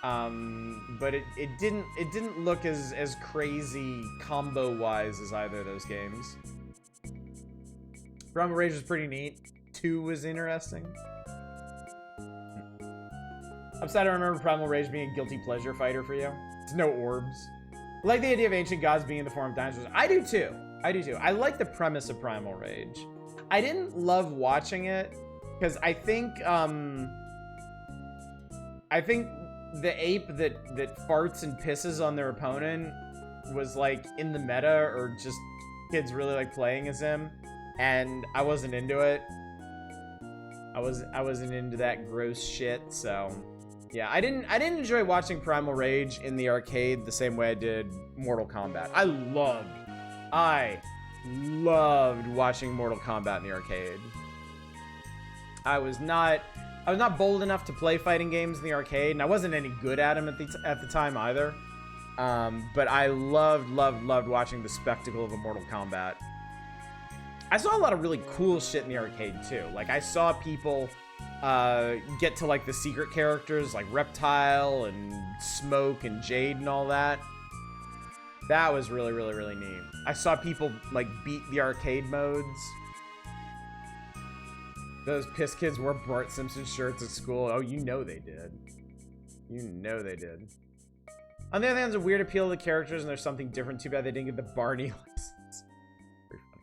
[SPEAKER 1] But it didn't look as crazy combo-wise as either of those games. Primal Rage was pretty neat. 2 was interesting. I'm sad I remember Primal Rage being a guilty pleasure fighter for you. It's no orbs. I like the idea of ancient gods being in the form of dinosaurs. I do too. I like the premise of Primal Rage. I didn't love watching it because I think the ape that farts and pisses on their opponent was like in the meta, or just kids really like playing as him, and I wasn't into it. I wasn't into that gross shit, so yeah, I didn't enjoy watching Primal Rage in the arcade the same way I did Mortal Kombat. I loved watching Mortal Kombat in the arcade. I was not bold enough to play fighting games in the arcade, and I wasn't any good at them at the time either. But I loved watching the spectacle of a Mortal Kombat. I saw a lot of really cool shit in the arcade too. Like, I saw people get to like the secret characters like Reptile and Smoke and Jade and all that. That was really neat. I saw people like beat the arcade modes. Those piss kids wore Bart Simpson shirts at school. Oh, you know they did. You know they did. On the other hand, there's a weird appeal to the characters, and there's something different. Too bad they didn't get the Barney license. Pretty funny.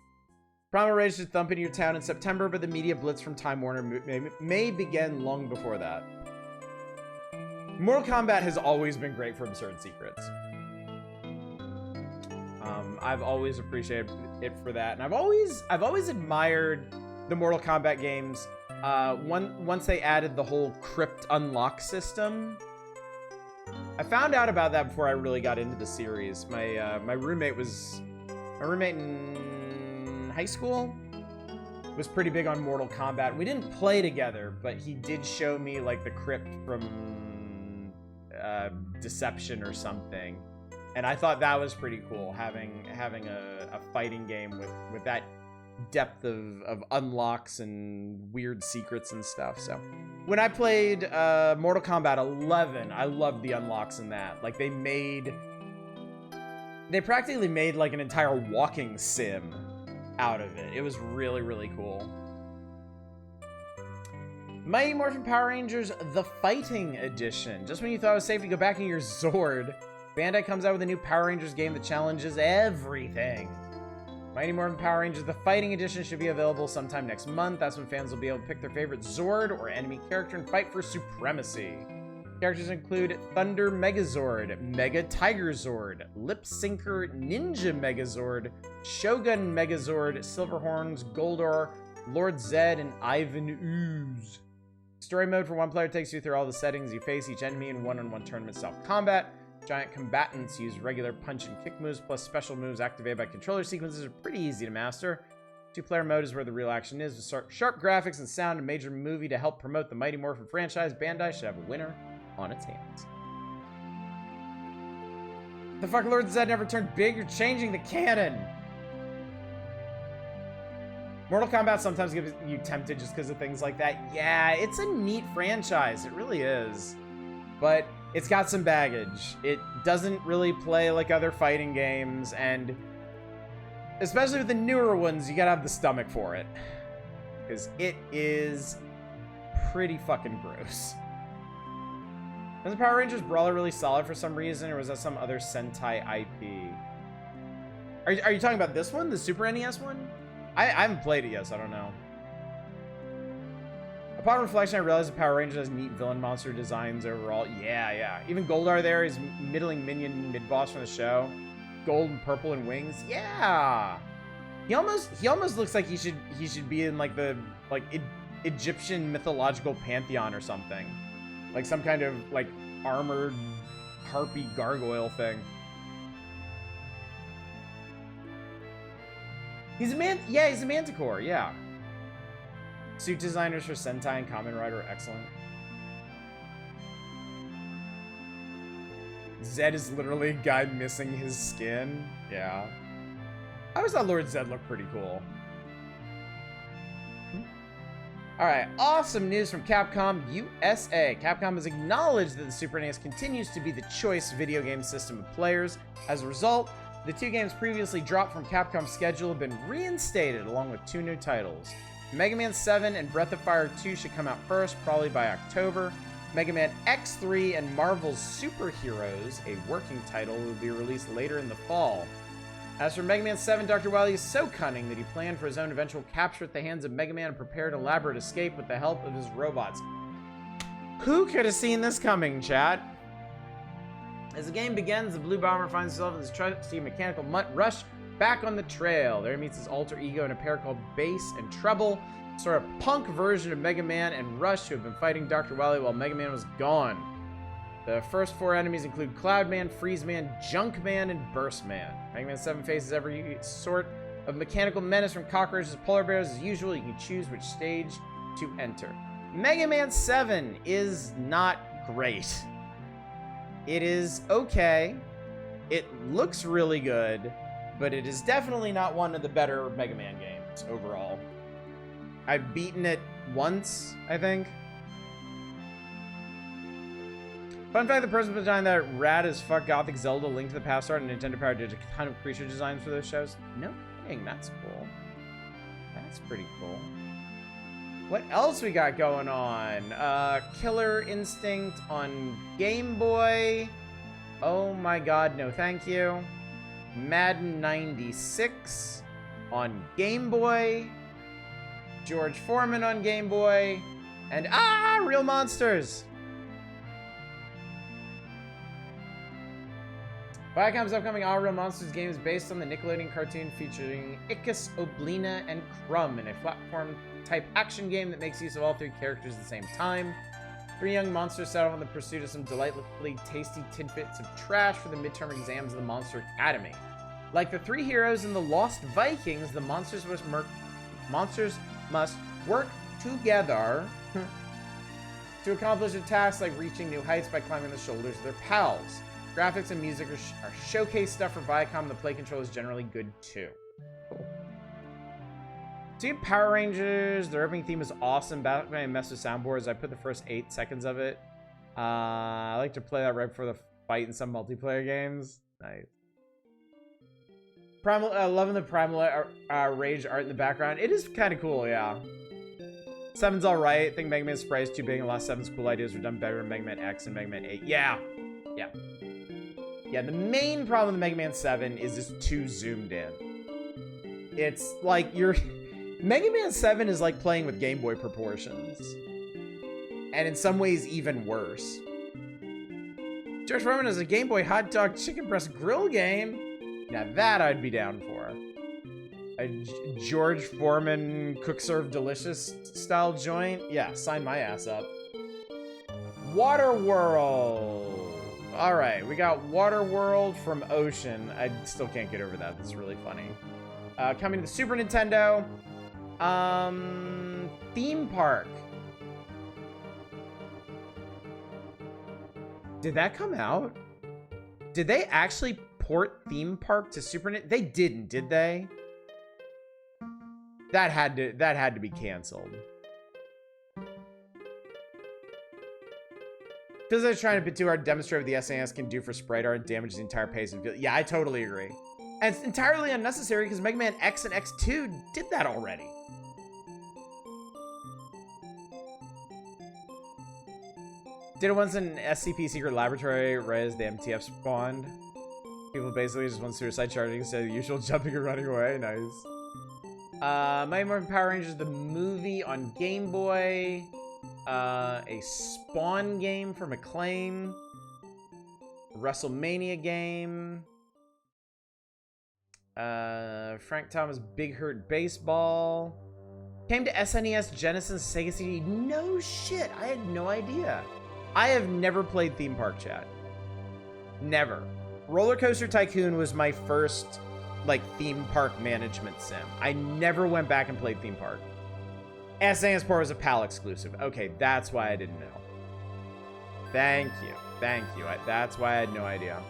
[SPEAKER 1] Primal Rage should thump into your town in September, but the media blitz from Time Warner may begin long before that. Mortal Kombat has always been great for absurd secrets. I've always appreciated it for that, and I've always admired the Mortal Kombat games. Once they added the whole crypt unlock system, I found out about that before I really got into the series. My roommate in high school was pretty big on Mortal Kombat. We didn't play together, but he did show me like the crypt from Deception or something. And I thought that was pretty cool, having a fighting game with that depth of unlocks and weird secrets and stuff. So when I played Mortal Kombat 11, I loved the unlocks in that. Like, they practically made like an entire walking sim out of it. It was really cool. Mighty Morphin Power Rangers The Fighting Edition. Just when you thought it was safe to go back in your Zord, Bandai comes out with a new Power Rangers game that challenges everything. Mighty Morphin Power Rangers The Fighting Edition should be available sometime next month. That's when fans will be able to pick their favorite Zord or enemy character and fight for supremacy. Characters include Thunder Megazord, Mega Tiger Zord, Lip Syncer Ninja Megazord, Shogun Megazord, Silverhorns, Goldor, Lord Zed, and Ivan Ooze. Story mode for one player takes you through all the settings you face each enemy in one-on-one tournament style combat. Giant combatants use regular punch and kick moves, plus special moves activated by controller sequences are pretty easy to master. Two-player mode is where the real action is. With sharp graphics and sound, a major movie to help promote the Mighty Morphin franchise, Bandai should have a winner on its hands. The fuck, Lord Zed never turned big? You're changing the canon! Mortal Kombat sometimes gives you tempted just because of things like that. Yeah, it's a neat franchise. It really is. But it's got some baggage. It doesn't really play like other fighting games, and Especially with the newer ones, you gotta have the stomach for it. Because it is pretty fucking gross. Was the Power Rangers Brawler really solid for some reason, or was that some other Sentai IP? Are you talking about this one? The Super NES one? I haven't played it yet, so I don't know. Upon reflection, I realized the Power Rangers has neat villain monster designs overall. Yeah. Even Goldar there is middling minion mid-boss from the show. Gold and purple and wings. Yeah. He almost looks like he should be in like the Egyptian mythological pantheon or something. Like some kind of like armored harpy gargoyle thing. He's a Manticore, yeah. Suit designers for Sentai and Kamen Rider are excellent. Zed is literally a guy missing his skin. Yeah. I always thought Lord Zed looked pretty cool. Alright, awesome news from Capcom USA. Capcom has acknowledged that the Super NES continues to be the choice video game system of players. As a result, the 2 games previously dropped from Capcom's schedule have been reinstated along with 2 new titles. Mega Man 7 and Breath of Fire 2 should come out first, probably by October. Mega Man X3 and Marvel's Super Heroes, a working title, will be released later in the fall. As for Mega Man 7, Dr. Wily is so cunning that he planned for his own eventual capture at the hands of Mega Man and prepared elaborate escape with the help of his robots. Who could have seen this coming, chat? As the game begins, the Blue Bomber finds himself in his trusty mechanical mutt Rush back on the trail. There he meets his alter ego in a pair called Bass and Treble, sort of punk version of Mega Man and Rush, who have been fighting Dr. Wily while Mega Man was gone. The first 4 enemies include Cloudman, Freezeman, Junkman, and Burstman. Mega Man 7 faces every sort of mechanical menace from cockroaches to polar bears. As usual, you can choose which stage to enter. Mega Man 7 is not great. It is okay. It looks really good, but it is definitely not one of the better Mega Man games overall. I've beaten it once, I think. Fun fact, the person behind that rad as fuck Gothic Zelda Link to the Past art and Nintendo Power did a ton of creature designs for those shows. No kidding, that's cool. That's pretty cool. What else we got going on? Killer Instinct on Game Boy. Oh my god, no thank you. Madden 96 on Game Boy. George Foreman on Game Boy. And Real Monsters. Viacom's upcoming Real Monsters game is based on the Nickelodeon cartoon featuring Ickis, Oblina, and Crumb in a platform-type action game that makes use of all 3 characters at the same time. 3 young monsters set off on the pursuit of some delightfully tasty tidbits of trash for the midterm exams of the Monster Academy. Like the 3 heroes in the Lost Vikings, the monsters must work together to accomplish a task like reaching new heights by climbing the shoulders of their pals. Graphics and music are showcase stuff for Viacom. The play control is generally good too. Cool. So you have Power Rangers. Their opening theme is awesome. Back when I messed with soundboards, I put the first 8 seconds of it. I like to play that right before the fight in some multiplayer games. Nice. Primal, loving the Primal Rage art in the background. It is kind of cool, yeah. 7's alright. I think Mega Man Spray is too big, and a lot of 7's cool ideas were done better in Mega Man X and Mega Man 8. Yeah. Yeah, the main problem with Mega Man 7 is it's too zoomed in. It's like Mega Man 7 is like playing with Game Boy proportions. And in some ways, even worse. George Foreman has a Game Boy hot dog chicken breast grill game. Now that I'd be down for. A George Foreman cook serve delicious style joint. Yeah, sign my ass up. Waterworld. All right, we got Waterworld from Ocean. I still can't get over that. That's really funny. Coming to the Super Nintendo. Theme Park. Did that come out? Did they actually port Theme Park to Super Nintendo? They didn't, did they? That had to be canceled. Because they're trying to be too hard to demonstrate what the SNES can do for sprite art and damage the entire pace of. Yeah, I totally agree. And it's entirely unnecessary because Mega Man X and X2 did that already. Did it once in SCP Secret Laboratory right as the MTF spawned. People basically just want suicide charging instead of the usual jumping and running away. Nice. Mighty Morphin Power Rangers, the movie on Game Boy. A Spawn game from Acclaim. WrestleMania game. Frank Thomas Big Hurt Baseball. Came to SNES, Genesis, Sega CD. No shit, I had no idea. I have never played Theme Park, chat. Never. Roller Coaster Tycoon was my first, like, theme park management sim. I never went back and played Theme Park. SNES Port was a PAL exclusive. Okay, that's why I didn't know. Thank you. Thank you. That's why I had no idea.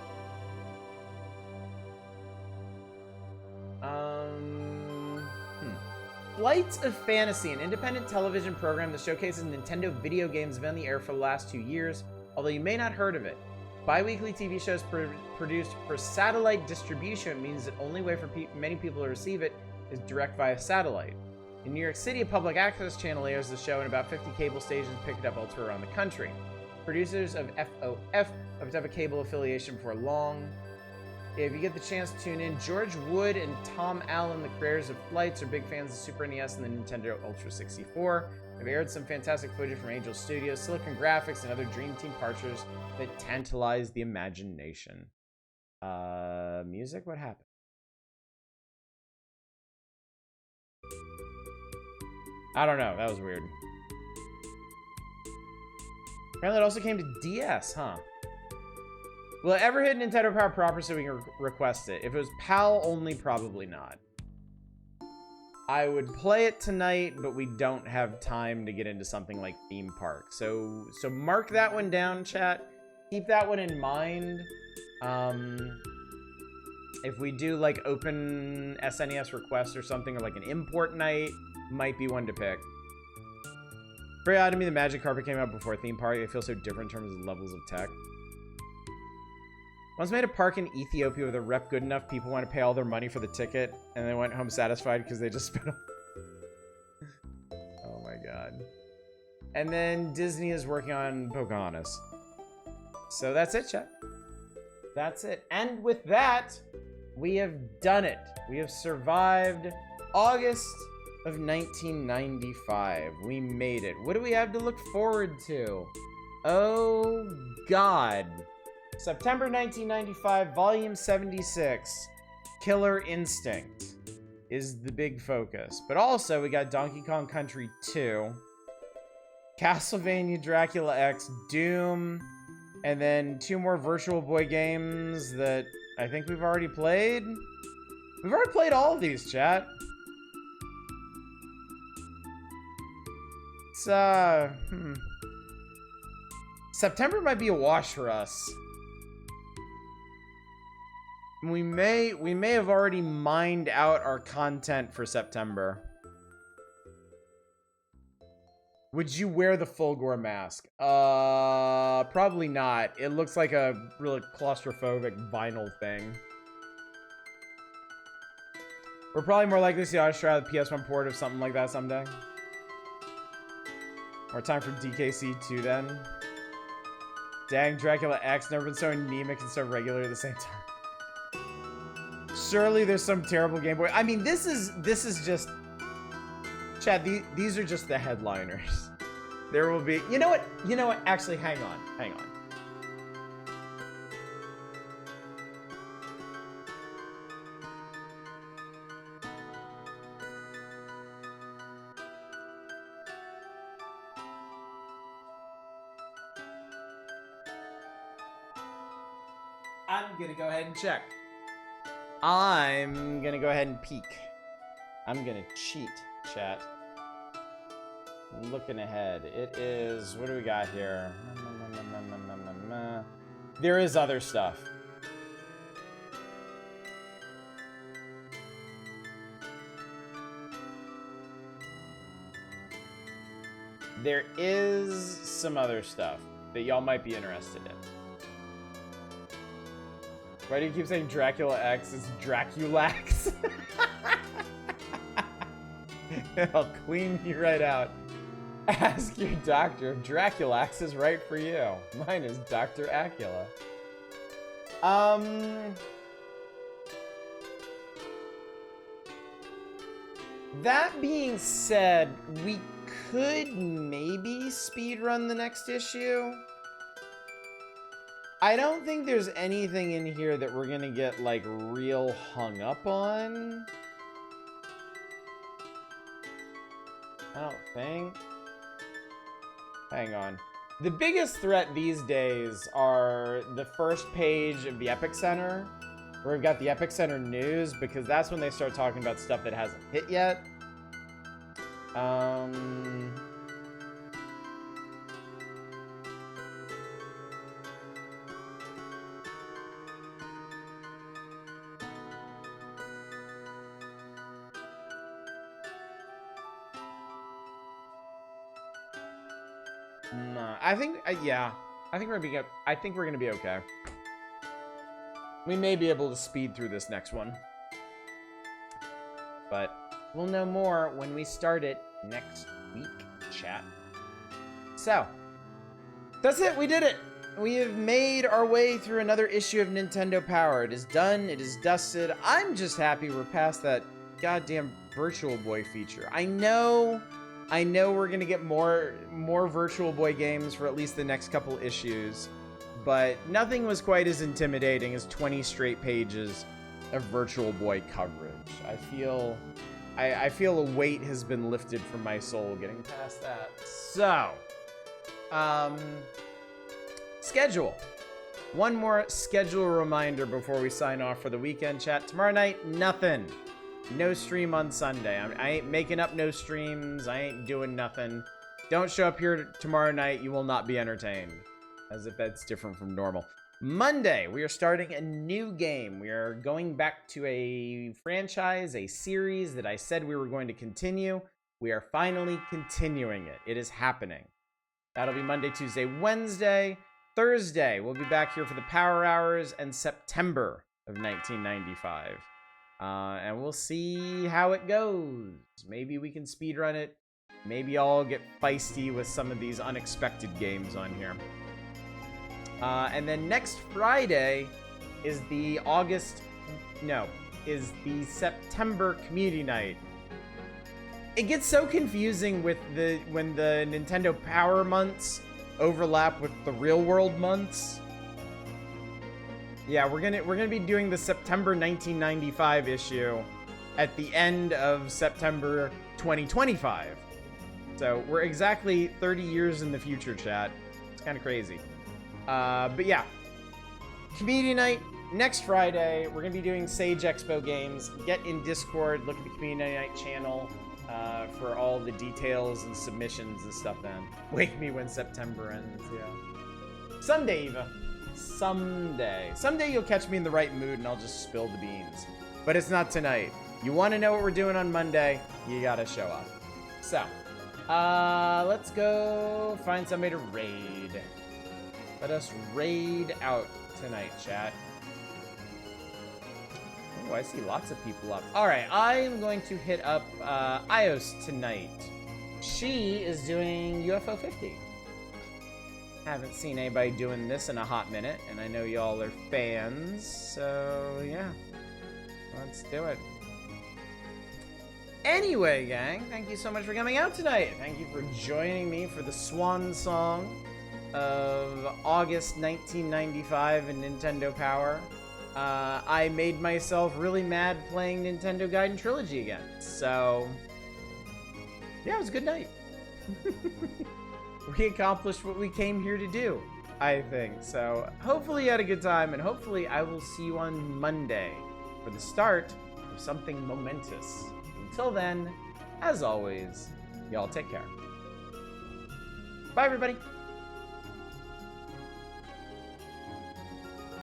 [SPEAKER 1] Flights of Fantasy, an independent television program that showcases Nintendo video games have been on the air for the last 2 years, although you may not heard of it. Bi-weekly TV shows produced for satellite distribution means the only way for many people to receive it is direct via satellite. In New York City, a public access channel airs the show, and about 50 cable stations pick it up elsewhere around the country. Producers of FOF hope to have a cable affiliation before long. If you get the chance to tune in, George Wood and Tom Allen, the creators of Flights, are big fans of Super NES and the Nintendo Ultra 64. They've aired some fantastic footage from Angel Studios, Silicon Graphics, and other Dream Team partners that tantalize the imagination. Music? What happened? I don't know. That was weird. Apparently it also came to DS, huh? Will it ever hit Nintendo Power proper so we can request it? If it was PAL only, probably not. I would play it tonight, but we don't have time to get into something like Theme Park. So mark that one down, chat. Keep that one in mind. If we do like open SNES request or something, or like an import night, might be one to pick. Very odd to me the Magic Carpet came out before Theme Park. It feels so different in terms of levels of tech. Once made a park in Ethiopia with a rep good enough, people want to pay all their money for the ticket, and they went home satisfied because they just spent. Oh my god. And then Disney is working on Pocahontas. So that's it, chat. That's it. And with that, we have done it. We have survived August of 1995. We made it. What do we have to look forward to? Oh god. September 1995, Volume 76, Killer Instinct is the big focus. But also, we got Donkey Kong Country 2, Castlevania Dracula X, Doom, and then 2 more Virtual Boy games that I think we've already played. We've already played all of these, chat. It's, September might be a wash for us. We may have already mined out our content for September. Would you wear the Fulgore mask? Probably not. It looks like a really claustrophobic vinyl thing. We're probably more likely to see Asteroids PS1 port of something like that someday. More time for DKC 2 then. Dang, Dracula X, never been so anemic and so regular at the same time. Surely there's some terrible Game Boy. I mean, this is just... Chad, these are just the headliners. There will be... You know what? You know what? Actually, hang on. Hang on. I'm gonna go ahead and check. I'm gonna go ahead and peek. I'm gonna cheat, chat. Looking ahead. It is... What do we got here? There is other stuff. There is some other stuff that y'all might be interested in. Why do you keep saying Dracula X? It's Draculax. I'll clean you right out. Ask your doctor if Draculax is right for you. Mine is Dr. Acula. That being said, we could maybe speedrun the next issue. I don't think there's anything in here that we're gonna get, like, real hung up on. I don't think. Hang on. The biggest threat these days are the first page of the Epic Center, where we've got the Epic Center news, because that's when they start talking about stuff that hasn't hit yet. I think, yeah. I think we're gonna be okay. We may be able to speed through this next one. But we'll know more when we start it next week, chat. So, that's it. We did it. We have made our way through another issue of Nintendo Power. It is done. It is dusted. I'm just happy we're past that goddamn Virtual Boy feature. I know we're gonna get more Virtual Boy games for at least the next couple issues, but nothing was quite as intimidating as 20 straight pages of Virtual Boy coverage. I feel a weight has been lifted from my soul getting past that. So, schedule. One more schedule reminder before we sign off for the weekend, chat. Tomorrow night, nothing. No stream on Sunday. I ain't making up no streams. I ain't doing nothing. Don't show up here tomorrow night. You will not be entertained. As if that's different from normal. Monday, we are starting a new game. We are going back to a franchise, a series that I said we were going to continue. We are finally continuing it. It is happening. That'll be Monday, Tuesday, Wednesday. Thursday, we'll be back here for the Power Hours and September of 1995. And we'll see how it goes. Maybe we can speedrun it. Maybe I'll get feisty with some of these unexpected games on here. And then next Friday is the September Community Night. It gets so confusing with when the Nintendo Power months overlap with the real world months. Yeah, we're gonna be doing the September 1995 issue at the end of September 2025. So we're exactly 30 years in the future, chat. It's kind of crazy. But yeah, Community Night next Friday. We're gonna be doing Sage Expo games. Get in Discord, look at the Community Night channel for all the details and submissions and stuff. Then wake me when September ends. Yeah, someday, Eva. Someday you'll catch me in the right mood and I'll just spill the beans. But it's not tonight. You want to know what we're doing on Monday? You gotta show up. So, let's go find somebody to raid. Let us raid out tonight, chat. Oh, I see lots of people up. Alright, I'm going to hit up Ios tonight. She is doing UFO 50. Haven't seen anybody doing this in a hot minute, and I know y'all are fans, so yeah. Let's do it. Anyway, gang, thank you so much for coming out tonight. Thank you for joining me for the swan song of August 1995 in Nintendo Power. I made myself really mad playing Nintendo Gaiden Trilogy again, so yeah, it was a good night. We accomplished what we came here to do, I think. So hopefully you had a good time, and hopefully I will see you on Monday for the start of something momentous. Until then, as always, y'all take care. Bye, everybody.